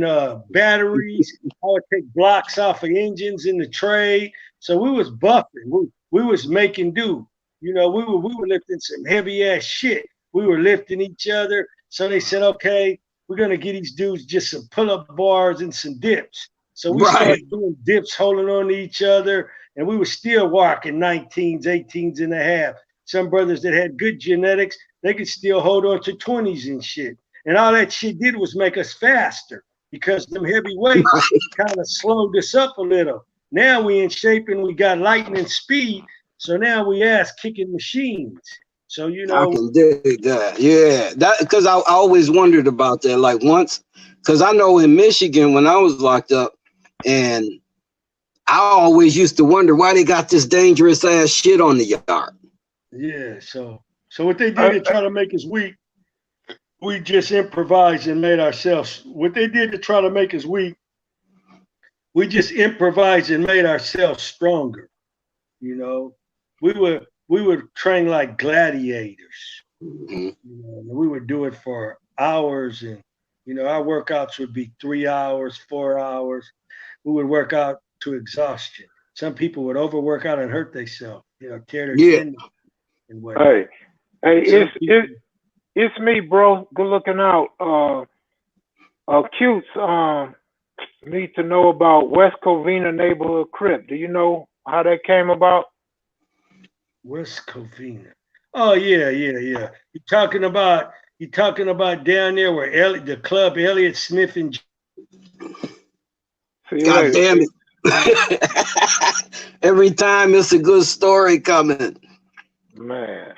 batteries. I would take blocks off of engines in the trade. So we was buffing. We was making do. We were lifting some heavy ass shit. We were lifting each other. So they said, okay, we're gonna get these dudes just some pull-up bars and some dips. So we started doing dips, holding on to each other, and we were still walking 19s, 18s and a half. Some brothers that had good genetics, they could still hold on to 20s and shit. And all that shit did was make us faster because them heavy weights kind of slowed us up a little. Now we in shape and we got lightning speed. So now we ass kicking machines. So, I can dig that. Yeah, that because I always wondered about that. Like once, because I know in Michigan when I was locked up, and I always used to wonder why they got this dangerous ass shit on the yard. Yeah, so what they did to try to make us weak, we just improvised and made ourselves. What they did to try to make us weak, we just improvised and made ourselves stronger. We would train like gladiators. And we would do it for hours, and our workouts would be 3 hours, 4 hours. We would work out to exhaustion. Some people would overwork out and hurt themselves, tear their tendons and whatnot. Hey, it's me, bro. Good looking out. Cutes need to know about West Covina Neighborhood Crip. Do you know how that came about? West Covina. Oh yeah. You talking about down there where the club Elliott Smith and God damn it. Every time it's a good story coming. Man.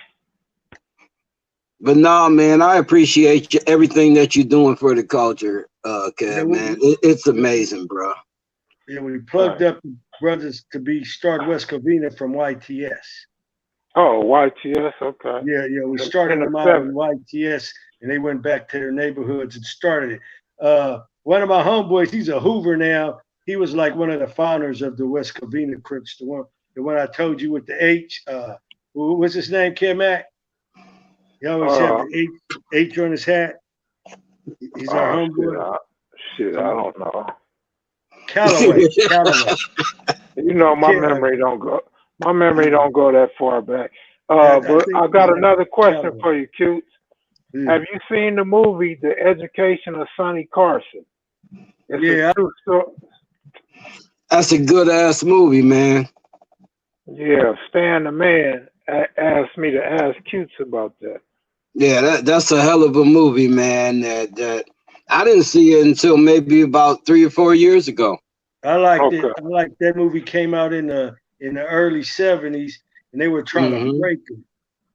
But no, man, I appreciate everything that you're doing for the culture, Kev, man. It's amazing, bro. Yeah, we plugged up the brothers to start West Covina from YTS. Oh, YTS, okay. Yeah, we started them out in YTS, and they went back to their neighborhoods and started it. One of my homeboys, he's a Hoover now. he was like one of the founders of the West Covina Crips, the one I told you with the H. What's his name, Kim Mac? He always have the H on his hat. He's our homeboy. Shit, I don't know. Callaway. You know, my memory don't go that far back. But I got another question for you, Cute. Yeah. Have you seen the movie The Education of Sonny Carson? It's a true story. That's a good ass movie, man. Yeah, Stan the Man asked me to ask Cutes about that. Yeah, that's a hell of a movie, man. That I didn't see it until maybe about 3 or 4 years ago. I liked it. I liked that movie. Came out in the early '70s, and they were trying to break him.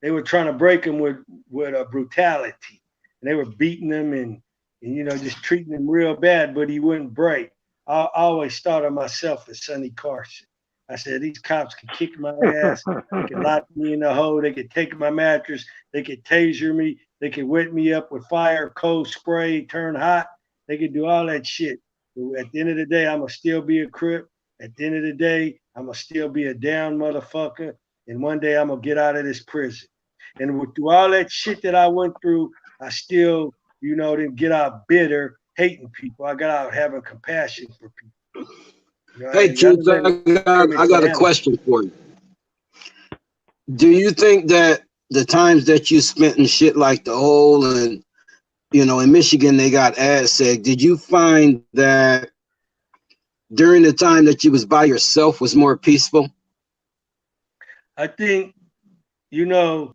They were trying to break him with brutality, and they were beating him and you know just treating him real bad. But he wouldn't break. I always thought of myself as Sonny Carson. I said these cops can kick my ass, they can lock me in the hole, they could take my mattress, they could taser me, they could wet me up with fire, cold spray, turn hot. They could do all that shit. But at the end of the day, I'ma still be a Crip. At the end of the day, I'ma still be a down motherfucker. And one day I'm gonna get out of this prison. And through all that shit that I went through, I still, you know, didn't get out bitter, hating people. I got out having compassion for people. You know, hey, Cutes, I got a question for you. Do you think that the times that you spent in shit like the hole and, you know, in Michigan, they got AdSeg, did you find that during the time that you was by yourself was more peaceful? I think, you know.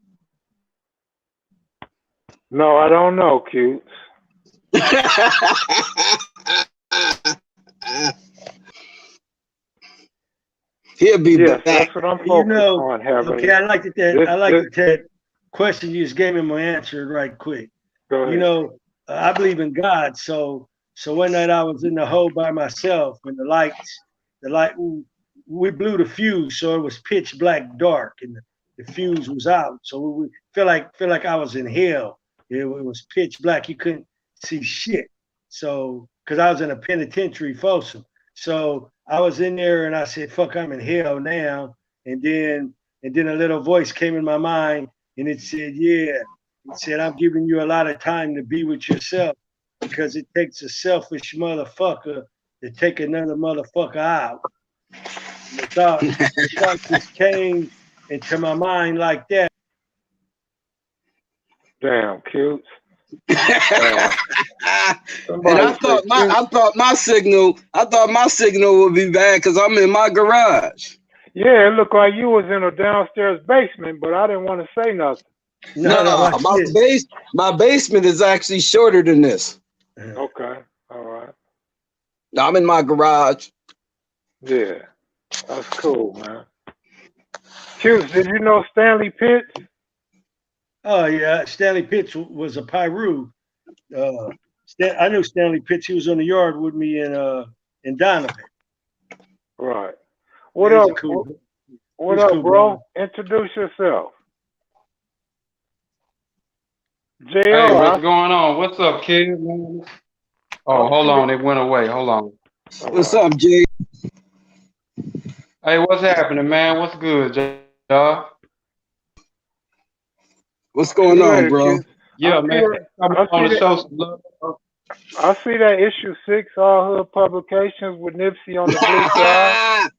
No, I don't know, Cutes. He'll be back. That's what I'm focused on having. Okay, I like that question you just gave me my answer right quick. Go ahead. You know, I believe in God, so one night I was in the hole by myself and the light, we blew the fuse, so it was pitch black dark and the fuse was out. So we feel like I was in hell. It was pitch black. You couldn't see shit. So, because I was in a penitentiary, Folsom. So I was in there and I said, fuck, I'm in hell now. And then a little voice came in my mind and it said, yeah. It said, I'm giving you a lot of time to be with yourself because it takes a selfish motherfucker to take another motherfucker out. The thought just came into my mind like that. Damn, Cute. And I thought my signal would be bad because I'm in my garage. Yeah, it looked like you was in a downstairs basement, but I didn't want to say nothing. No, my basement is actually shorter than this. Okay, all right. I'm in my garage. Yeah, that's cool, man. Cute, did you know Stanley Pitts? Oh yeah, Stanley Pitts was a Pyru. I knew Stanley Pitts. He was on the yard with me in Donovan. Right. What up, cool. What up, cool, bro? Introduce yourself. JL, hey, what's going on? What's up, kid? Oh, hold on, it went away. Hold on. What's up, Jay? Hey, what's happening, man? What's good, y'all? What's going on, bro? Yeah, man. I'm on the show. I see that issue 6, All Hood Publications with Nipsey on the blue side.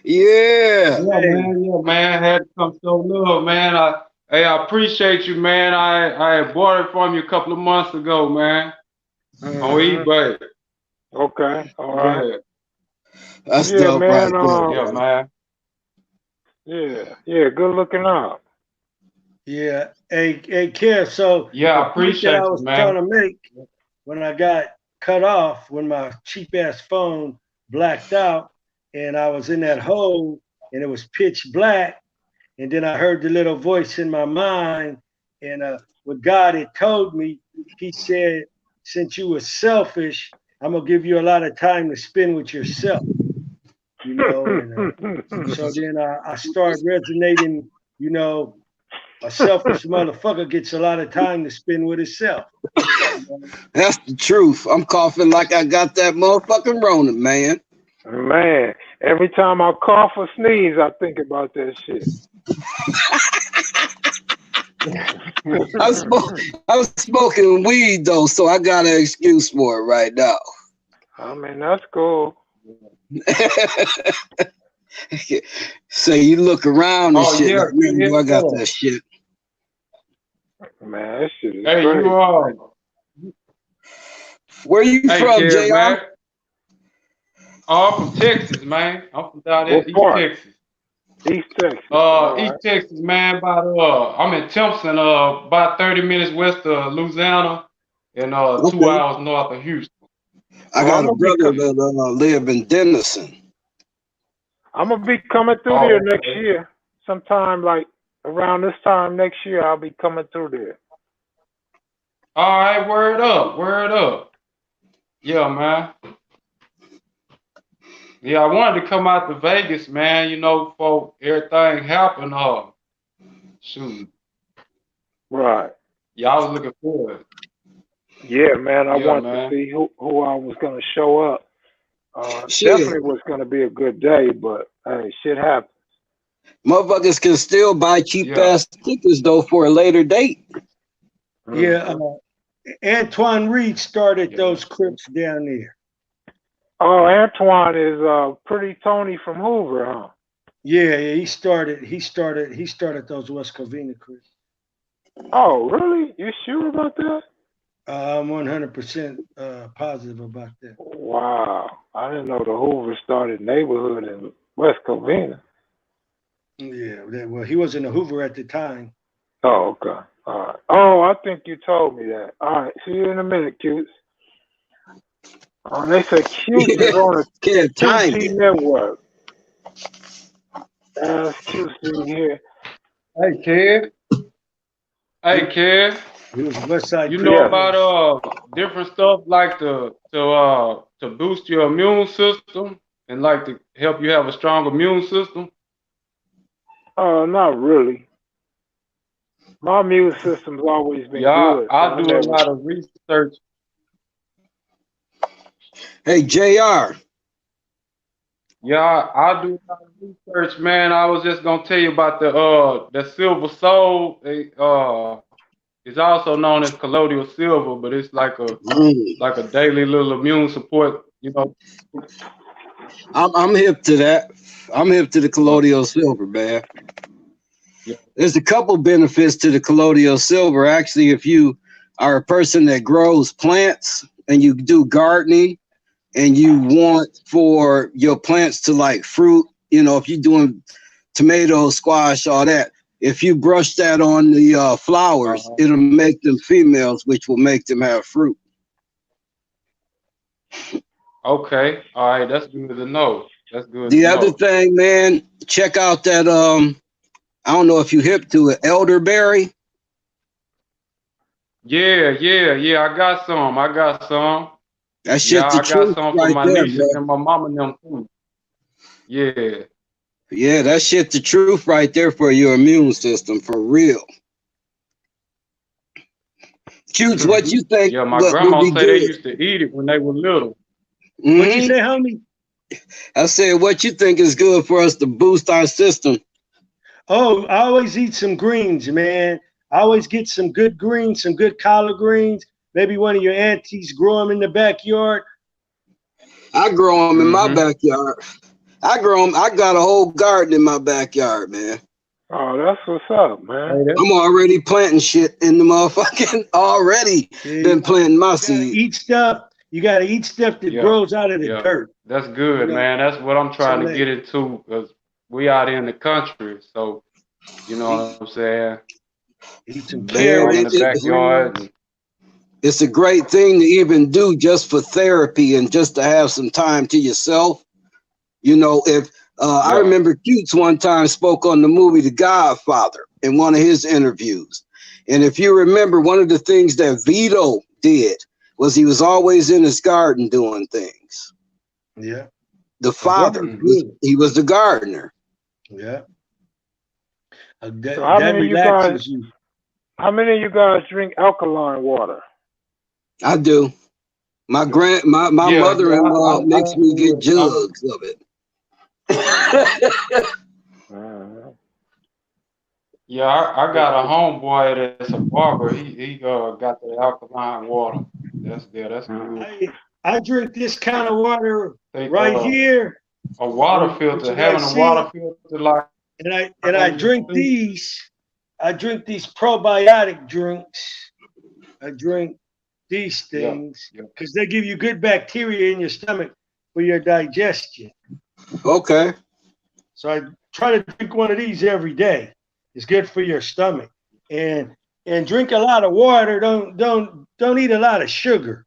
Yeah, man. Had to come show love, man. I appreciate you, man. I bought it from you a couple of months ago, man. On eBay. Okay, all right. Yeah. That's dope, man. Yeah, man. Yeah, good looking out. Yeah, hey, Kev. So I appreciate I was trying to make when I got cut off, when my cheap ass phone blacked out, and I was in that hole, and it was pitch black, and then I heard the little voice in my mind, and what God had told me, He said, since you were selfish, I'm gonna give you a lot of time to spend with yourself. You know, and so then I started resonating. You know, a selfish motherfucker gets a lot of time to spend with himself. That's the truth. I'm coughing like I got that motherfucking Rona, man. Man, every time I cough or sneeze, I think about that shit. I'm smoking weed though, so I got an excuse for it right now. I mean, that's cool. So you look around and Oh shit yeah, like, man, yeah. boy, I got that shit. Man, that shit is Hey, crazy. Where you Hey, from, Kev, JR? man. Oh, I'm from Texas, man. I'm from down there, What East part? Texas. East Texas. All East right. Texas, man. I'm in Timpson, about 30 minutes west of Louisiana, and 2 Okay. hours north of Houston. I Well, got a brother that live in Denison. I'm gonna be coming through Oh, there next okay. year. Sometime like around this time next year, I'll be coming through there. All right, word up, word up. Yeah, man. Yeah, I wanted to come out to Vegas, man. You know, before everything happened. Shoot. Right. Yeah, I was looking forward. Yeah, man. I Yeah, wanted to man. see who I was gonna show up. Shit, Definitely was gonna be a good day, but hey, shit happens. motherfuckers can still buy cheap Yeah. ass tickets though for a later date. Yeah, Antoine Reed started Yeah. those Crips down there. Oh, Antoine is Pretty Tony from Hoover, huh? Yeah, he started those West Covina Crips. Oh, really? You sure about that? I'm 100% positive about that. Wow. I didn't know the Hoover started neighborhood in West Covina. Yeah, well, he wasn't a Hoover at the time. Oh, okay. All right. Oh, I think you told me that. All right. See you in a minute, Cutes. They say Cutes is on a Can't time 2G it. network. That's QC here. Hey, Kev. Hey, Kev. He was West Side You Crip. know Yes. about different stuff like to boost your immune system and like to help you have a strong immune system? Not really. My immune system's always been Yeah, good, so I I do a never. lot of research. Hey, JR. Yeah, I do a lot of research, man. I was just gonna tell you about the silver soul. It's also known as colloidal silver, but it's like a daily little immune support. You know. I'm hip to that. I'm hip to the Uh, colloidal silver, man. yeah. There's a couple benefits to the colloidal silver. Actually, if you are a person that grows plants and you do gardening and you want for your plants to like fruit, you know, if you're doing tomatoes, squash, all that, if you brush that on the flowers, Uh-huh. it'll make them females, which will make them have fruit. Okay. All right. That's good to know. That's good to The other know. thing, man, check out that I don't know if you hip to it, elderberry. Yeah. I got some. I got some. That Yeah, shit the I got truth some for right my there, nieces man. and my mom and them too. Yeah. Yeah, that shit the truth right there for your immune system, for real. Cutes, what you think Yeah, my what would grandma be say they good? used to eat it when they were little. What'd you Hmm. say, homie? I said, what you think is good for us to boost our system? Oh, I always eat some greens, man. I always get some good greens, some good collard greens. Maybe one of your aunties grow them in the backyard. I grow them in my Mm-hmm. backyard. I grow them. I got a whole garden in my backyard, man. Oh, that's what's up, man. Hey, I'm already planting shit in the motherfucking. Already See, been planting my you gotta seed. eat stuff. You gotta eat stuff that yeah, grows out of the yeah. dirt. That's You good, know, man. That's what I'm so trying to like get into because we out in the country. So, you know eat, what I'm saying? eat some Man, All in the carrots, some backyard. greens. it's a great thing to even do just for therapy and just to have some time to yourself. You know, if I Yeah. remember Cutes one time spoke on the movie The Godfather in one of his interviews. And if you remember, one of the things that Vito did was he was always in his garden doing things. Yeah, The the father, garden's good. he was the gardener. Yeah, So how that many of you guys? relaxes you. How many of you guys drink alkaline water? I do. My Yeah, mother-in-law I makes me get do it. jugs of it. Yeah, I got a homeboy that's a barber. He got the alkaline water. That's good. I drink this kind of water Think right here, a water what filter, you having guys a see, water filter like and I on your drink feet. these. I drink these probiotic drinks. I drink these Yeah, things yeah. because they give you good bacteria in your stomach for your digestion. Okay. So I try to drink one of these every day. It's good for your stomach. And drink a lot of water. Don't eat a lot of sugar.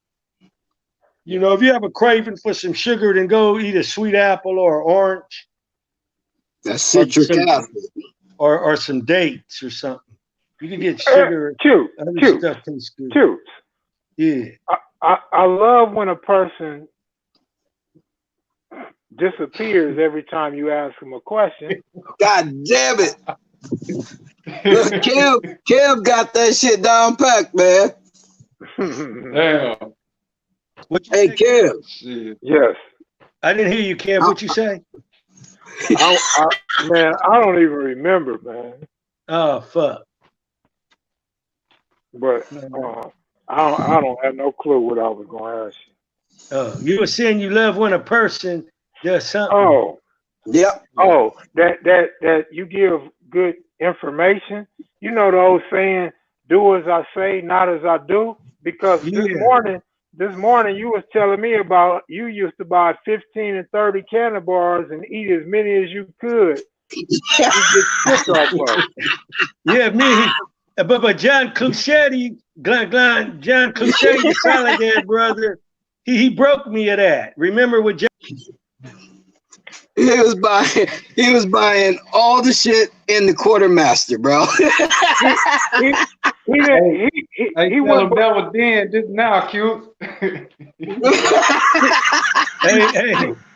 You know, if you have a craving for some sugar, then go eat a sweet apple or orange. That's citric acid. Or some dates or something. You can get sugar. Cute. Stuff tastes good. Cute. Yeah. I love when a person disappears every time you ask them a question. God damn it. Look, Kev got that shit down packed, man. Damn. Hey, Kev. Shit. Yes. I didn't hear you, Kev. What you say? Man, I don't even remember, man. Oh, fuck. But I don't have no clue what I was going to ask you. Oh, you were saying you love when a person does something. Oh. Yep. Oh, that you give good information. You know the old saying, do as I say, not as I do? Because this morning you was telling me about you used to buy 15 and 30 candy bars and eat as many as you could. You get sick off of it. Yeah, me. But John Cluchetti, John Cluchetti, the Solid Dad brother, he broke me of that. Remember what John? He was buying all the shit in the quartermaster, bro. He tell him that was then, this now, cute.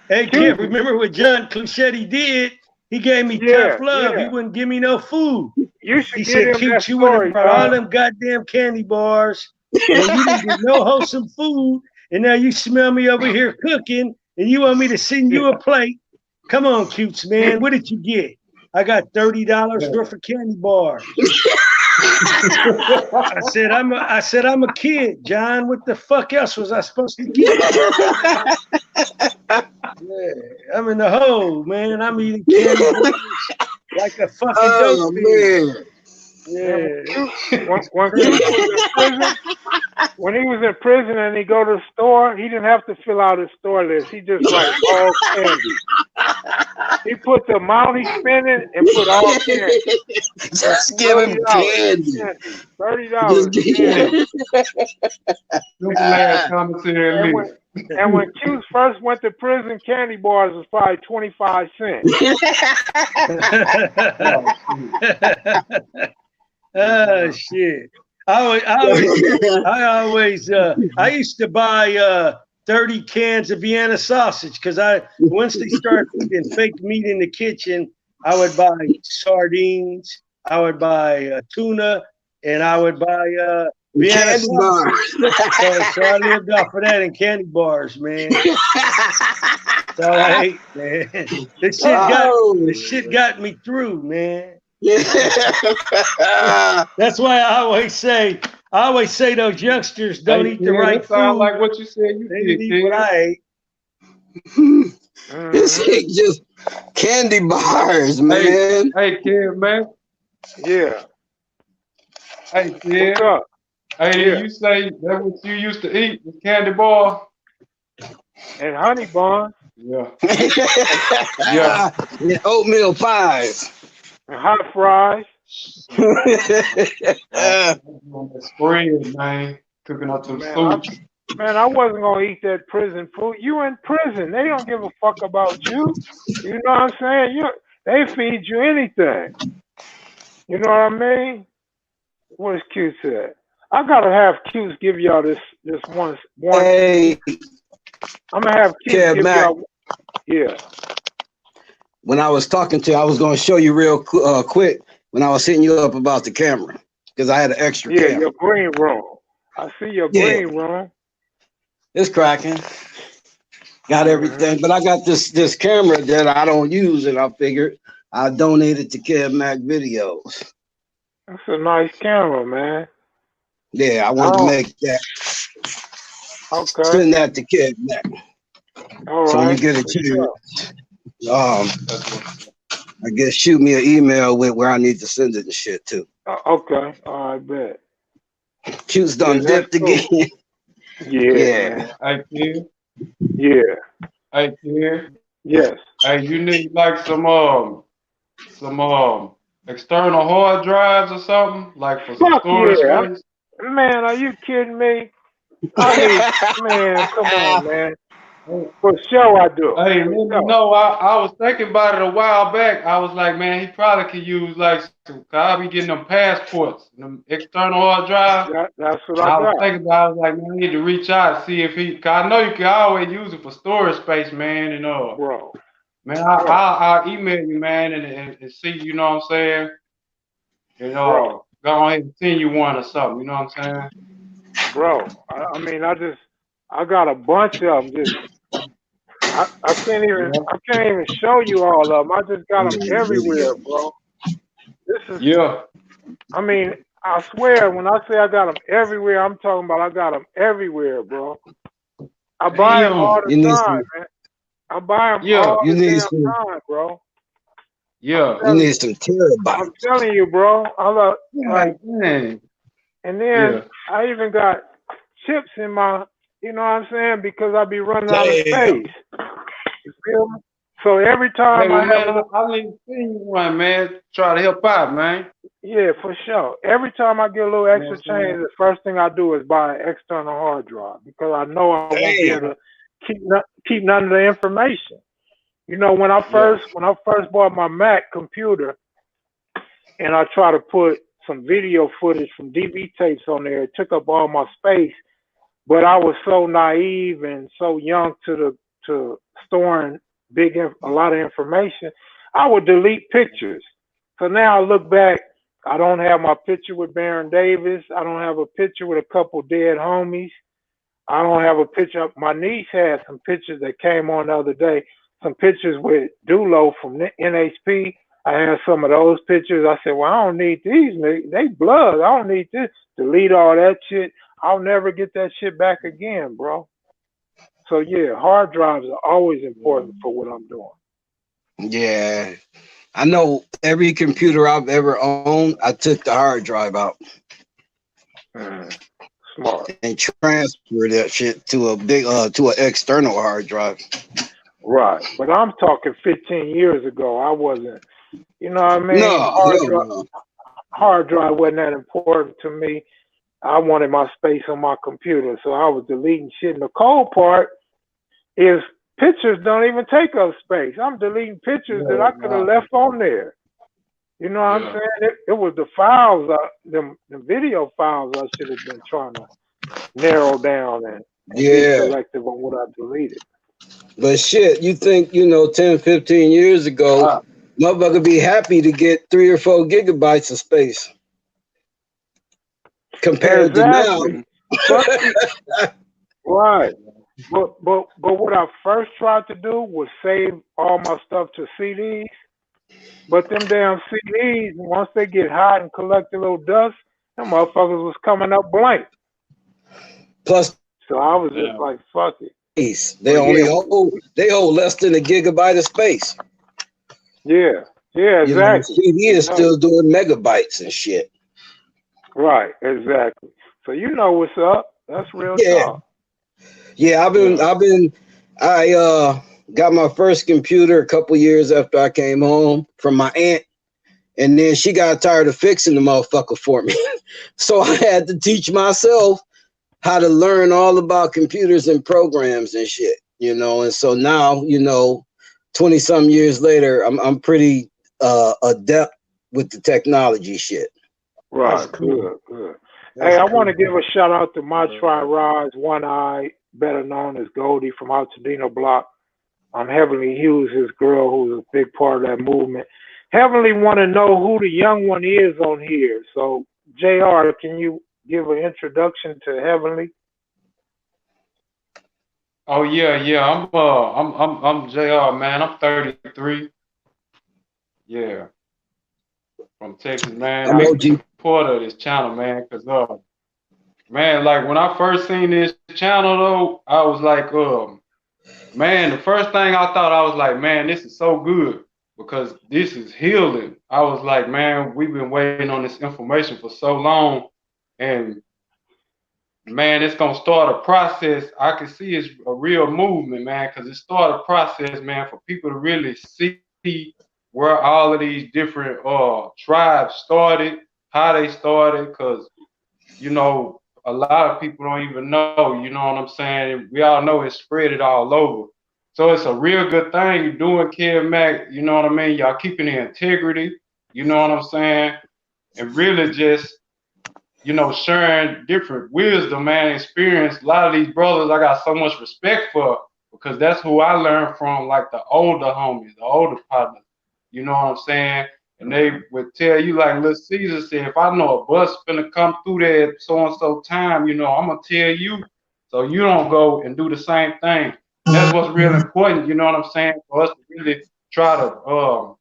Hey, kid, remember what John Cluchetti did? He gave me tough love. He wouldn't give me no food. You should he give said, him "Cute, that you would story, have brought all them goddamn candy bars, and you didn't get no wholesome food, and now you smell me over here cooking, and you want me to send you a plate. Come on, Cutes, man. What did you get? I got $30 worth of candy bars." I said I'm a kid, John. What the fuck else was I supposed to get? Yeah, I'm in the hole, man. I'm eating candy bars like a fucking dope man. Yeah. When he was in prison and he go to the store, he didn't have to fill out his store list. He just like all candy. He put the amount he's spending and put all candy. Just give him candy. $30. And when Q first went to prison, candy bars was probably 25 cents. Oh shit! I used to buy 30 cans of Vienna sausage because once they started putting fake meat in the kitchen, I would buy sardines, I would buy tuna, and I would buy Vienna sausage. So I lived off of that and candy bars, man. That's all I ate, man. This shit got me through, man. That's why I always say those youngsters don't eat the right food. Like what you said, they didn't eat what I ate. This ain't just candy bars, man. Hey kid, man. Yeah. Hey kid. What's up? Hey, you say that's what you used to eat, the candy bar and honey bun. Yeah. Yeah. Oatmeal pies. And hot fries. Spread, man. Cooking up some soup. Man, I wasn't gonna eat that prison food. You in prison. They don't give a fuck about you. You know what I'm saying? They feed you anything. You know what I mean? What is Q said? I gotta have Q's give y'all this one. Hey. I'm gonna have Q give y'all. Yeah. When I was talking to you, I was going to show you real quick when I was hitting you up about the camera because I had an extra camera. Your green room. I see your green room. It's cracking. Got everything, but I got this camera that I don't use, and I figured I donate it to Kev Mac Videos. That's a nice camera, man. Yeah, I wanted to make that. Okay. Send that to Kev Mac. All So right. when you get a chance, I guess shoot me an email with where I need to send it and shit too. Okay. All right, bet. Q's done dipped again. Yeah. Hey, kid. Yeah. Hey, kid. Yes. Hey, you need like some external hard drives or something, like for some Fuck storage yeah. space. Man, are you kidding me? Man, come on, man. For sure I do. Hey, man, you know, I was thinking about it a while back. I was like, man, he probably could use like some, I'll be getting them passports, them external hard drive. That's what And I I was got. thinking about, I was like, man, I need to reach out and see if cause I know you can always use it for storage space, man. And Bro. man, I'll email you, man, and see, you know what I'm saying? You know, go ahead and send you one or something, you know what I'm saying? Bro, I mean, I got a bunch of them. I can't even show you all of them. I just got them everywhere, bro. This is, I mean, I swear, when I say I got them everywhere, I'm talking about I got them everywhere, bro. I buy them all the time, man. I buy them all the damn time, bro. Yeah, you need some terabytes. I'm telling you, bro. I love, like, and then I even got chips in my, you know what I'm saying? Because I be running out of space. You feel me? So every time I need to see you one, man. Try to help out, man. Yeah, for sure. Every time I get a little extra change, the first thing I do is buy an external hard drive because I know I won't be able to keep none of the information. You know, when I first bought my Mac computer and I tried to put some video footage from DV tapes on there, it took up all my space. But I was so naive and so young to storing a lot of information, I would delete pictures. So now I look back, I don't have my picture with Baron Davis. I don't have a picture with a couple dead homies. I don't have a picture. My niece had some pictures that came on the other day, some pictures with Dulo from NHP. I had some of those pictures. I said, well, I don't need these. They blood. I don't need this. Delete all that shit. I'll never get that shit back again, bro. So yeah, hard drives are always important for what I'm doing. Yeah. I know every computer I've ever owned, I took the hard drive out. Smart. And transferred that shit to a big to an external hard drive. Right. But I'm talking 15 years ago. I wasn't, you know what I mean? No. Hard drive wasn't that important to me. I wanted my space on my computer, so I was deleting shit. And the cold part is pictures don't even take up space. I'm deleting pictures that I could have left on there. You know what I'm saying? It was the files, the video files I should have been trying to narrow down and be selective on what I deleted. But shit, you think, 10, 15 years ago, motherfucker be happy to get 3 or 4 gigabytes of space. Compared to now. Right. But what I first tried to do was save all my stuff to CDs. But them damn CDs, once they get hot and collect a little dust, them motherfuckers was coming up blank. Plus, so I was just like, fuck it. They only hold less than a gigabyte of space. Yeah, exactly. CD is still doing megabytes and shit. Right, exactly. So you know what's up. That's real talk. Yeah, I got my first computer a couple years after I came home from my aunt, and then she got tired of fixing the motherfucker for me. So I had to teach myself how to learn all about computers and programs and shit, and so now, 20 some years later, I'm pretty adept with the technology shit. Right, good. Hey, I want to give a shout out to my Tri-Rise, One Eye, better known as Goldie from Altadena Block. Heavenly Hughes, his girl, who's a big part of that movement. Heavenly want to know who the young one is on here. So, JR, can you give an introduction to Heavenly? Oh yeah. I'm JR, man. I'm 33. Yeah, from Texas, man. I'm Big OG. supporter of this channel, man. Cause man, like when I first seen this channel though, I was like, man, the first thing I thought, I was like, man, this is so good because this is healing. I was like, man, we've been waiting on this information for so long, and man, it's gonna start a process. I can see it's a real movement, man, because it started a process, man, for people to really see where all of these different tribes started, how they started, because you know, a lot of people don't even know, you know what I'm saying? We all know it's spread it all over. So it's a real good thing you're doing, Kid Mac, you know what I mean? Y'all keeping the integrity, you know what I'm saying? And really just, you know, sharing different wisdom, man, experience. A lot of these brothers I got so much respect for because that's who I learned from, like the older homies, the older partners. You know what I'm saying? And they would tell you, like Little Caesar said, if I know a bus finna come through there at so and so time, you know, I'm gonna tell you so you don't go and do the same thing. And that's what's real important, you know what I'm saying, for us to really try to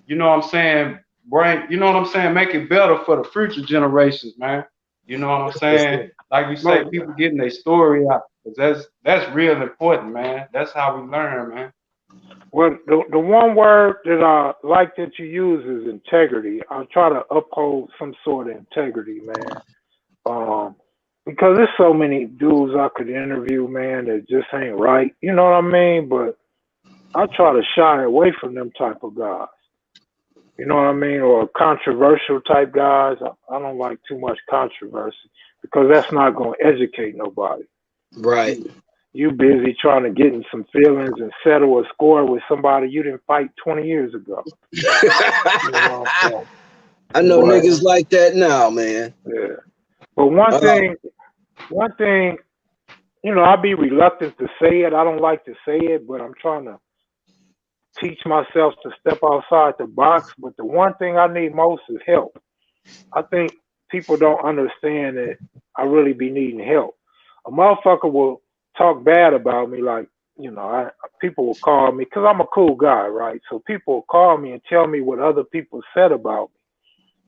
you know what I'm saying, bring, you know what I'm saying, make it better for the future generations, man. You know what I'm saying? Like you say, people getting their story out. 'Cause that's real important, man. That's how we learn, man. Well, the one word that I like that you use is integrity. I try to uphold some sort of integrity, man. Because there's so many dudes I could interview, man, that just ain't right. You know what I mean? But I try to shy away from them type of guys. You know what I mean? Or controversial type guys. I don't like too much controversy because that's not going to educate nobody. Right. You busy trying to get in some feelings and settle a score with somebody you didn't fight 20 years ago. You know what I'm saying? I know But, niggas like that now, man. yeah. But one thing, you know, I'll be reluctant to say it. I don't like to say it, but I'm trying to teach myself to step outside the box. But the one thing I need most is help. I think people don't understand that I really be needing help. A motherfucker will talk bad about me, like, you know, people will call me because I'm a cool guy, right? So people will call me and tell me what other people said about me,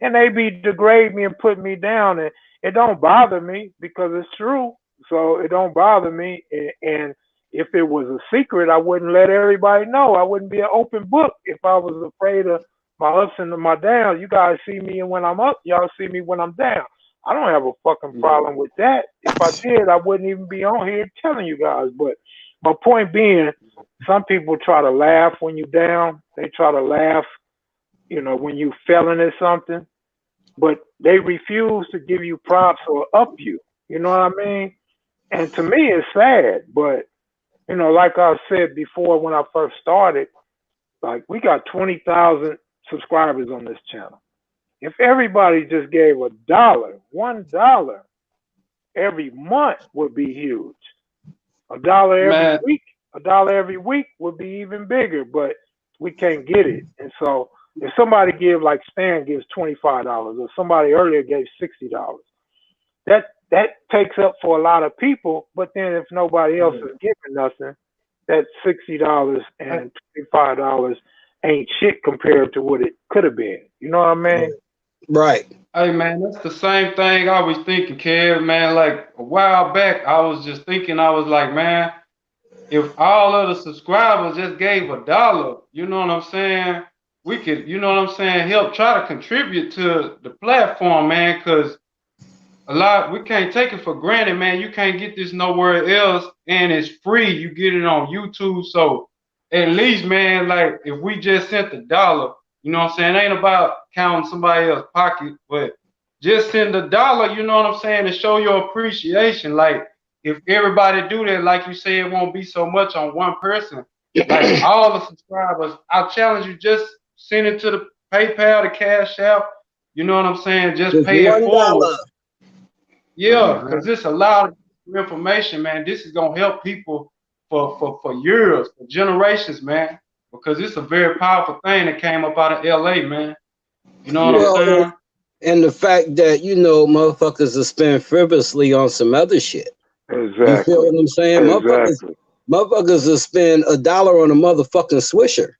and they be degrade me and put me down, and it don't bother me because it's true. So it don't bother me, and if it was a secret, I wouldn't let everybody know. I wouldn't be an open book if I was afraid of my ups and my downs. You guys see me when I'm up, y'all see me when I'm down. I don't have a fucking problem with that. If I did, I wouldn't even be on here telling you guys. But my point being, some people try to laugh when you're down. They try to laugh, you know, when you failing at something, but they refuse to give you props or up you. You know what I mean? And to me, it's sad. But, you know, like I said before when I first started, like we got 20,000 subscribers on this channel. If everybody just gave $1 every month would be huge. $1 every week would be even bigger, but we can't get it. And so if somebody give, like Stan gives $25 or somebody earlier gave $60, that takes up for a lot of people. But then if nobody else is giving nothing, that $60 and $25 ain't shit compared to what it could have been. You know what I mean? Right. Hey man, that's the same thing I was thinking, Kev, man. Like a while back, I was just thinking, I was like, man, if all of the subscribers just gave $1, you know what I'm saying? We could, you know what I'm saying, help try to contribute to the platform, man, because we can't take it for granted, man. You can't get this nowhere else, and it's free. You get it on YouTube. So at least, man, like if we just sent $1, you know what I'm saying? It ain't about counting somebody else's pocket, but just send $1, you know what I'm saying, to show your appreciation. Like if everybody do that, like you say, it won't be so much on one person. Like all the subscribers, I challenge you, just send it to the PayPal, the Cash App. You know what I'm saying? Just pay it forward. Yeah, because it's a lot of information, man. This is gonna help people for years, for generations, man. Because it's a very powerful thing that came up out of LA, man. You know what I'm saying? And the fact that, you know, motherfuckers are spend frivolously on some other shit. Exactly. You feel what I'm saying? Exactly. motherfuckers will spend $1 on a motherfucking Swisher.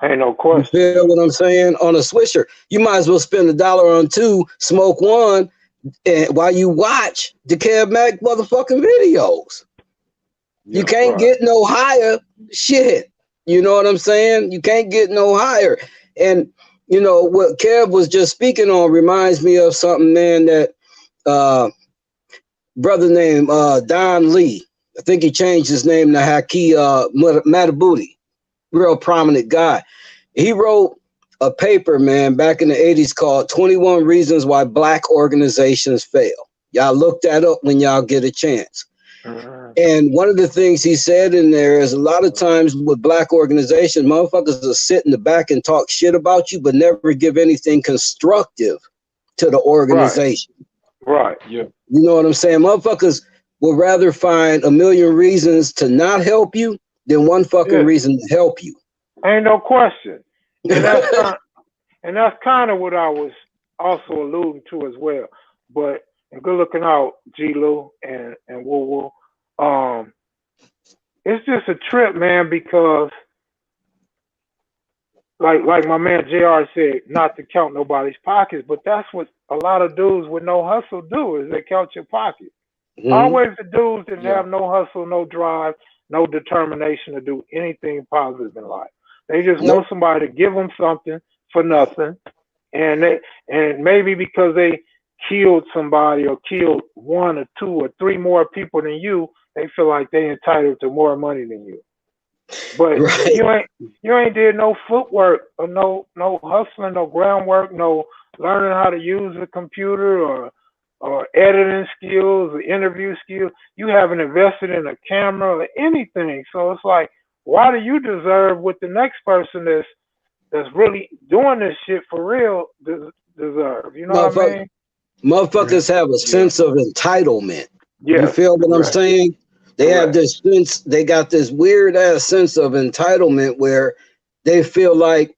Ain't no You question. feel what I'm saying? On a Swisher, you might as well spend $1 on 2, smoke 1, and while you watch the Kev Mac motherfucking videos. You can't get no higher. Shit. You know what I'm saying? You can't get no higher. And you know what Kev was just speaking on reminds me of something, man, that brother named Don Lee. I think he changed his name to Haki Matabuti. Real prominent guy. He wrote a paper, man, back in the 80s called 21 Reasons Why Black Organizations Fail. Y'all look that up when y'all get a chance. And one of the things he said in there is a lot of times with black organizations, motherfuckers will sit in the back and talk shit about you, but never give anything constructive to the organization. Right. Yeah. You know what I'm saying? Motherfuckers will rather find a million reasons to not help you than one fucking reason to help you. Ain't no question. And that's kind of what I was also alluding to as well. But and good looking out, G Lou and Woo Woo. It's just a trip, man, because like my man JR said, not to count nobody's pockets, but that's what a lot of dudes with no hustle do, is they count your pockets. Always the dudes that have no hustle, no drive, no determination to do anything positive in life. They just want somebody to give them something for nothing, and maybe because they killed somebody or killed 1 or 2 or 3 more people than you, they feel like they entitled to more money than you. But you ain't did no footwork or no hustling, no groundwork, no learning how to use a computer or editing skills or interview skills. You haven't invested in a camera or anything. So it's like, why do you deserve what the next person that's really doing this shit for real deserve? You know what I mean? Motherfuckers have a sense of entitlement. Yeah. You feel what I'm saying? They have this sense, they got this weird ass sense of entitlement where they feel like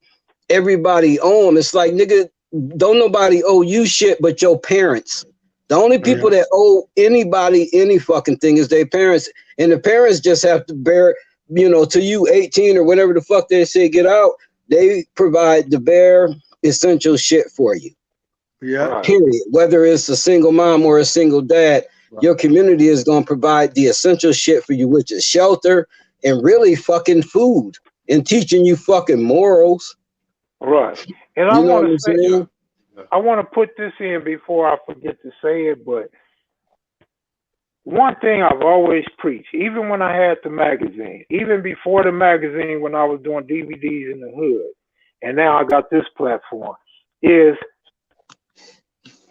everybody own. It's like, nigga, don't nobody owe you shit but your parents. The only people that owe anybody any fucking thing is their parents. And the parents just have to bear, you know, till you 18 or whenever the fuck they say get out, they provide the bare essential shit for you. Yeah. Period. Whether it's a single mom or a single dad, your community is going to provide the essential shit for you, which is shelter and really fucking food and teaching you fucking morals. Right. And I want to say, I want to put this in before I forget to say it, but one thing I've always preached, even when I had the magazine, even before the magazine, when I was doing DVDs in the hood, and now I got this platform, is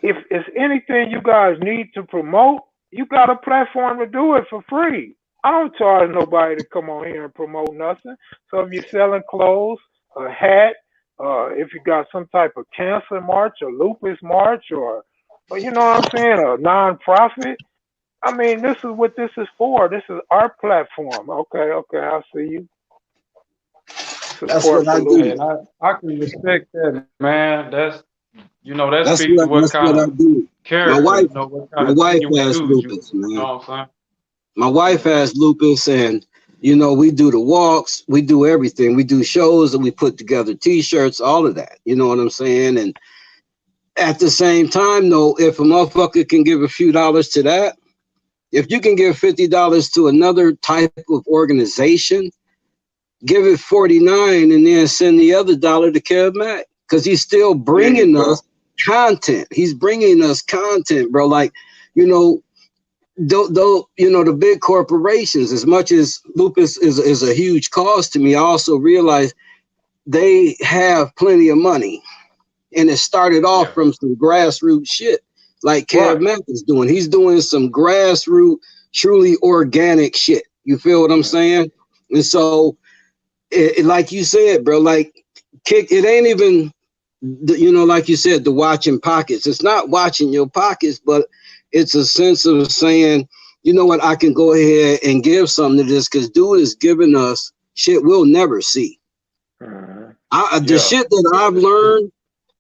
if it's anything you guys need to promote, you got a platform to do it for free. I don't charge nobody to come on here and promote nothing. So if you're selling clothes, a hat, if you got some type of cancer march or lupus march or you know what I'm saying, a non-profit, I mean, this is what this is for. This is our platform. Okay, I see you. That's what I do. And I can respect that, man. That's that That's speaks to what what kind I of do. character, My wife has lupus, man. You know what I'm saying? My wife has lupus, and you know, we do the walks, we do everything. We do shows and we put together t-shirts, all of that. You know what I'm saying? And at the same time, though, if a motherfucker can give a few dollars to that, if you can give $50 to another type of organization, give it 49 and then send the other dollar to Kev Mac, because he's still bringing us content. He's bringing us content, bro. Like, you know, the big corporations, as much as lupus is a huge cause to me, I also realize they have plenty of money, and it started off from some grassroots shit like Kev Mac is doing. He's doing some grassroots, truly organic shit. You feel what I'm saying? And so, like you said, bro, like it ain't even, like you said, the watching pockets. It's not watching your pockets, but it's a sense of saying, you know what, I can go ahead and give something to this, because dude is giving us shit we'll never see. The shit that I've learned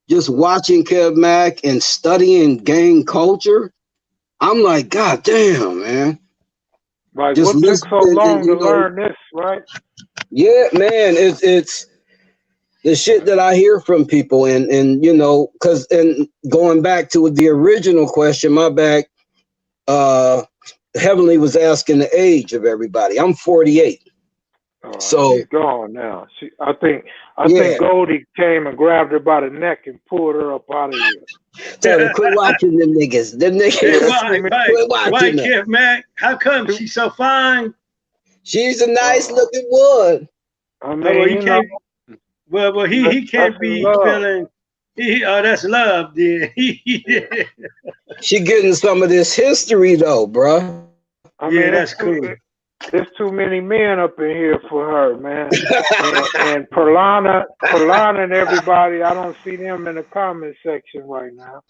just watching Kev Mac and studying gang culture, I'm like, God damn, man. Like, just what took so listening long and, to you know, learn this, right? yeah, man, it's the shit that I hear from people, and you know, because and going back to the original question, my bad. Heavenly was asking the age of everybody. I'm 48, so She's gone now. I think yeah. Goldie came and grabbed her by the neck and pulled her up out of here. Tell them quit watching them niggas. Them niggas. Yeah, that's Why, Quit why, watching them. Kid Mac? How come Too- she's so fine? She's a nice looking one. I mean, Well, you you know, can't. Well, he can't that's be love. feeling. Oh, that's love, then. She getting some of this history though, bruh. I Yeah, mean, that's cool. There's too many men up in here for her, man. and Perlana and everybody, I don't see them in the comment section right now.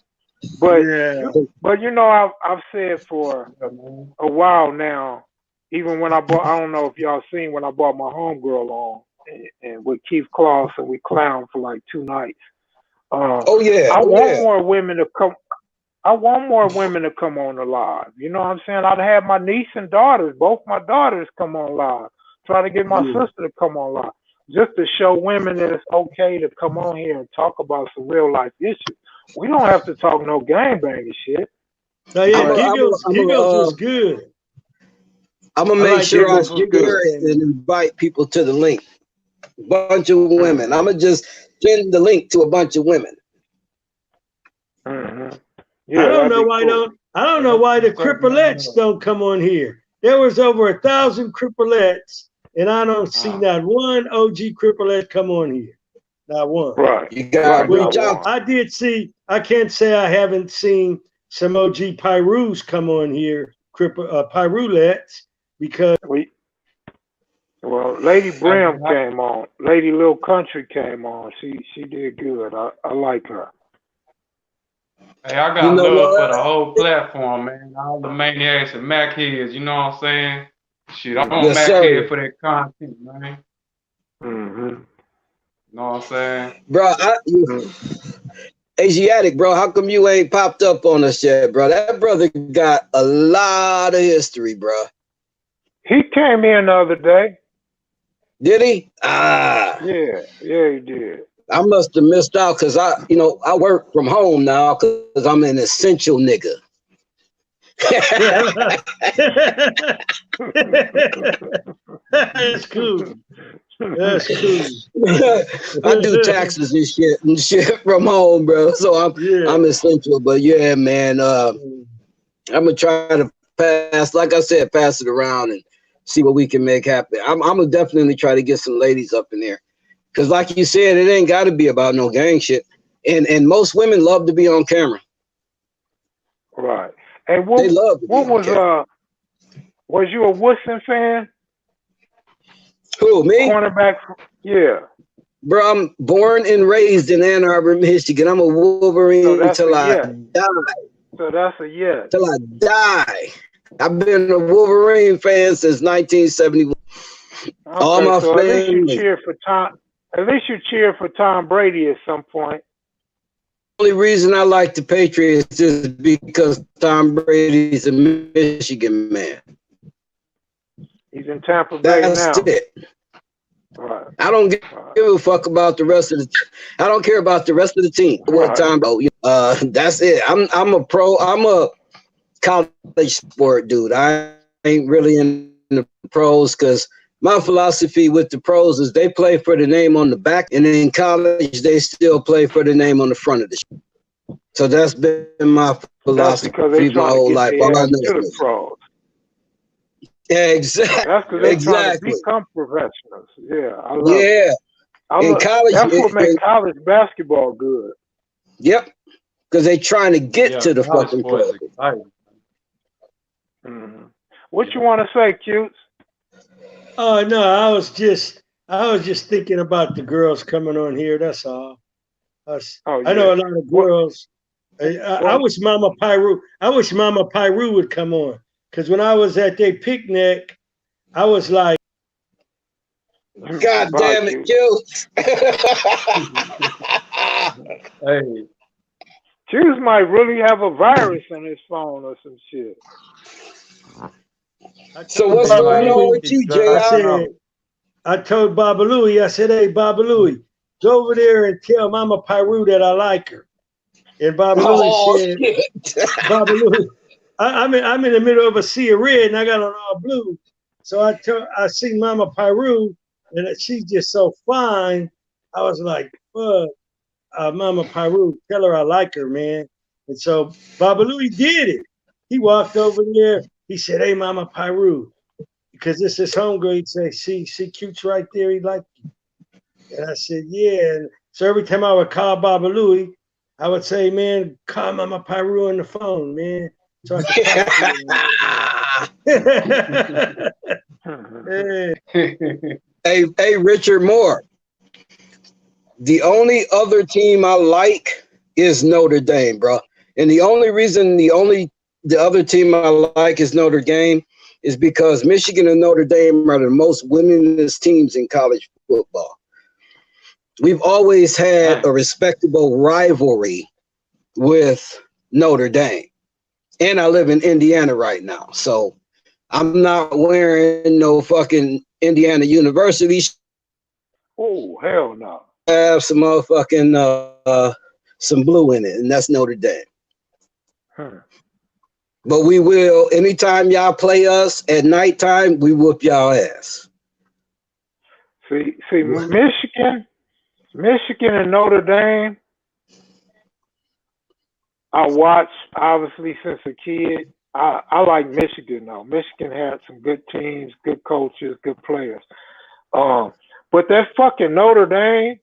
But Yeah. but you know, I've said for a while now, even when I don't know if y'all seen when I bought my homegirl on and with Keith Kloss and we clowned for like 2 nights. Oh yeah. I want more women to come. I want more women to come on the live. You know what I'm saying? I'd have my niece and daughters, both my daughters, come on live. Try to get my sister to come on live, just to show women that it's okay to come on here and talk about some real life issues. We don't have to talk no gangbanging shit. No, yeah, Giggles was good. I'm gonna make sure I share it and invite people to the link. Bunch of women. I'm gonna just send the link to a bunch of women. Yeah, I don't know why cool. I don't know why the Cripplettes don't come on here. There was over 1,000 Cripplettes, and I don't see not one OG Cripplet come on here. Not one. Right. You gotta reach out. I did see. I can't say I haven't seen some OG Pyrus come on here, Pyrulettes, because well, Lady Brim came on. Lady Lil Country came on. She did good. I like her. Hey, I got love for the whole platform, man. All the maniacs and Mac heads, you know what I'm saying? Shit, I'm on Mac head for that content, man. You know what I'm saying? Bro, Asiatic, bro, how come you ain't popped up on us yet, bro? That brother got a lot of history, bro. He came in the other day. Did he? Yeah, he did. I must have missed out because I work from home now because I'm an essential nigga. That's cool. That's cool. I do taxes and shit from home, bro. So I'm essential. But yeah, man, I'm gonna try to pass it around and see what we can make happen. I'm gonna definitely try to get some ladies up in there. Cause like you said, it ain't gotta be about no gang shit. And most women love to be on camera. Right. And what, they love to be on camera. Was you a Woodson fan? Who, me? Cornerback, yeah. Bro, I'm born and raised in Ann Arbor, Michigan. I'm a Wolverine until I die. So that's a yes. Till I die. I've been a Wolverine fan since 1971. Okay, All my so family. At least you cheer for Tom Brady at some point. The only reason I like the Patriots is because Tom Brady's a Michigan man. He's in Tampa Bay now. That's it. Right. I don't give a fuck about the rest of the. I don't care about the rest of the team. What time? That's it. I'm a pro. I'm a college sport dude. I ain't really in the pros because my philosophy with the pros is they play for the name on the back, and in college they still play for the name on the front of the shit. So that's been my philosophy my whole life. All I know is pros. Yeah, exactly. That's because they're trying to become professionals. Yeah, I love it. In college, that's what makes college basketball good. Yep, because they're trying to get to the fucking pros. What you want to say, Cutes? Oh no, I was just thinking about the girls coming on here. That's all. I know a lot of girls. I wish Mama Pyru would come on. Because when I was at their picnic, I was like, God damn it, Juice. Hey. Juice might really have a virus on his phone or some shit. I So told what's Baba going on Louie, with you, I JR? said, I told Baba Louie, I said, hey, Baba Louie, go over there and tell Mama Pyru that I like her. And Baba Louie Oh said, shit! Baba Louie, I'm in the middle of a sea of red and I got on all blue. So I see Mama Pyru and she's just so fine. I was like, fuck, Mama Pyru, tell her I like her, man. And so Baba Louie did it. He walked over there. He said, hey, Mama Pyru, because this is homegirl. He'd say, see cute's right there. He like you. And I said, yeah. And so every time I would call Baba Louie, I would say, man, call Mama Pyru on the phone, man. So I could talk to her. Hey, Richard Moore. The only other team I like is Notre Dame, bro. And the only reason the other team I like is Notre Dame is because Michigan and Notre Dame are the most winningest teams in college football. We've always had a respectable rivalry with Notre Dame. And I live in Indiana right now. So I'm not wearing no fucking Indiana University. Oh, hell no. Have some motherfucking some blue in it, and that's Notre Dame. But we will, anytime y'all play us at nighttime, we whoop y'all ass. See, Michigan and Notre Dame, I watched obviously since a kid. I like Michigan though. Michigan had some good teams, good coaches, good players. But that fucking Notre Dame,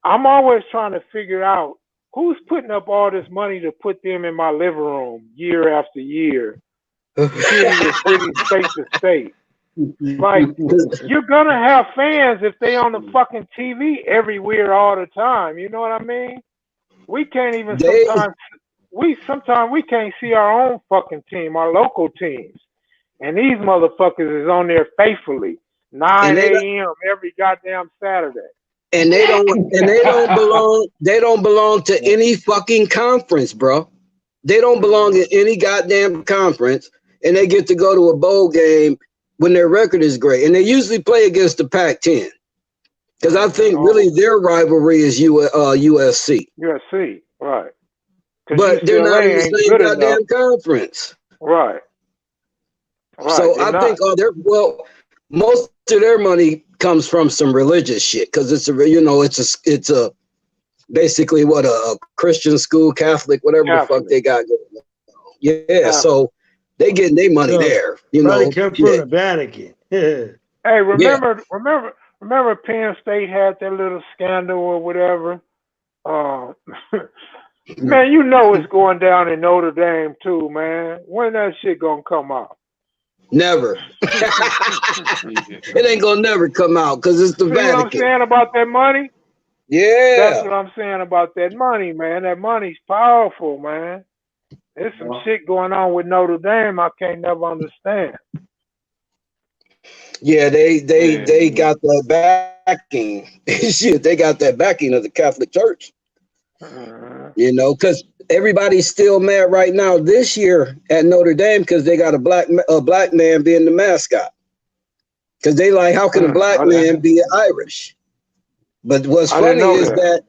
I'm always trying to figure out who's putting up all this money to put them in my living room year after year, city to city, state to state. Like, you're gonna have fans if they on the fucking TV everywhere all the time. You know what I mean? We can't even sometimes we can't see our own fucking team, our local teams. And these motherfuckers is on there faithfully, 9 a.m. every goddamn Saturday. And they don't belong to any fucking conference, bro. They don't belong in any goddamn conference, and they get to go to a bowl game when their record is great. And they usually play against the Pac-10. Because I think really their rivalry is USC. USC, right. But they're not in the same goddamn conference. Right. So I think most of their money comes from some religious shit because it's a basically what a Christian school, Catholic, whatever the fuck they got going on. Yeah, so they getting their money there. Money come from the Vatican. Hey, remember Penn State had that little scandal or whatever? Man, you know it's going down in Notre Dame too, man. When that shit gonna come out? Never. It ain't gonna never come out because it's the Vatican. See what I'm saying about that money? Yeah. That's what I'm saying about that money, man. That money's powerful, man. There's some shit going on with Notre Dame I can't never understand. Yeah, they got the backing. Shit, they got that backing of the Catholic Church. Because everybody's still mad right now this year at Notre Dame because they got a black man being the mascot. Because they like, how can a black man be Irish? But what's funny is that,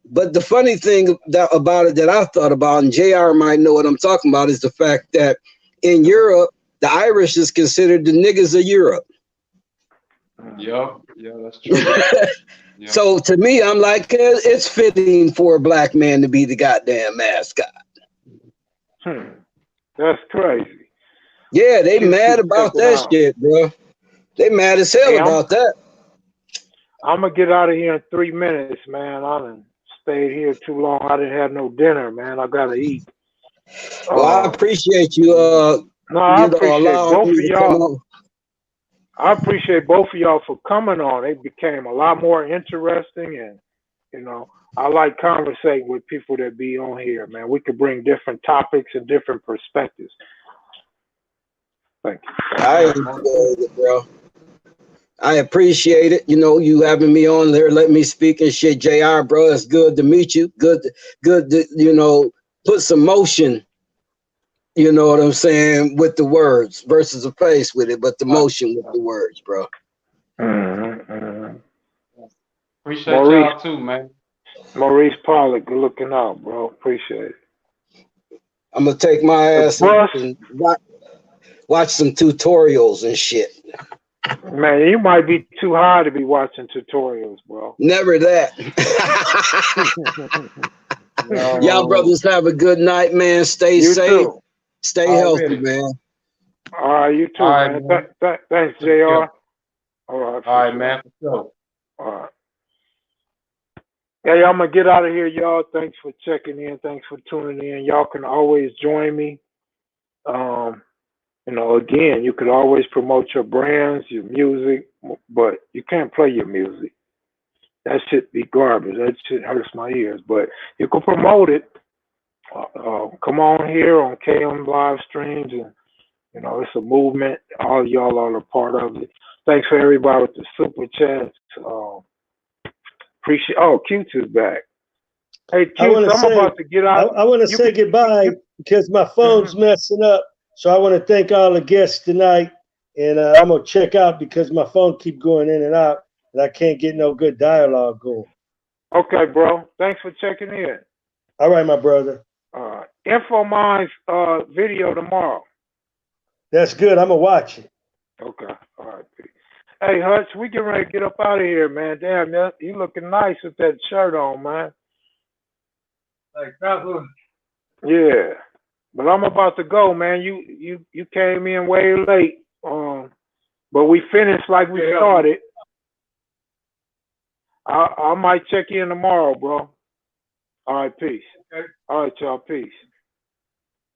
but the funny thing about it that I thought about, and JR might know what I'm talking about, is the fact that in Europe, the Irish is considered the niggas of Europe. Yeah, that's true. Yeah. So to me, I'm like, it's fitting for a black man to be the goddamn mascot. That's crazy. Yeah, they mad about that shit, bro. They mad as hell about that. I'm gonna get out of here in 3 minutes, man. I done stayed here too long. I didn't have no dinner, man. I gotta eat. Well, I appreciate you. I appreciate both of y'all. I appreciate both of y'all for coming on. It became a lot more interesting, and I like conversating with people that be on here, man. We could bring different topics and different perspectives. Thank you. I enjoyed it, bro. I appreciate it. You having me on there, let me speak and shit. JR, bro, it's good to meet you. Good to, put some motion You know what I'm saying? With the words versus a face with it, but the motion with the words, bro. Appreciate Maurice, y'all too, man. Maurice Pollock, good looking out, bro. Appreciate it. I'm gonna take my ass Bus, and watch some tutorials and shit. man, you might be too high to be watching tutorials, bro. Never that. Y'all No. brothers have a good night, man. Stay You safe. too. Stay healthy, Already. man. All right, you too, All right, man. man. Thanks, JR. Yeah. All right, All right, sure. man. For sure. All right. Hey, I'm gonna get out of here, y'all. Thanks for checking in. Thanks for tuning in. Y'all can always join me. You know, again, you could always promote your brands, your music, but you can't play your music. That shit be garbage. That shit hurts my ears. But you can promote it. Come on here on KM live streams, and you know it's a movement. All y'all are a part of it. Thanks for everybody with the super chats. Appreciate. Oh, Q2's back. Hey, Q, I'm about to get out. I want to say goodbye because my phone's messing up. So I want to thank all the guests tonight, and I'm gonna check out because my phone keep going in and out, and I can't get no good dialogue going. Okay, bro. Thanks for checking in. All right, my brother. InfoMind's video tomorrow. That's good. I'm gonna watch it. Okay. All right. Hey, Hutch, we getting ready to get up out of here, man. Damn, you looking nice with that shirt on, man. Like that. Yeah. But I'm about to go, man. You came in way late. But we finished like we started. I might check in tomorrow, bro. All right, peace. Okay. All right, y'all, peace.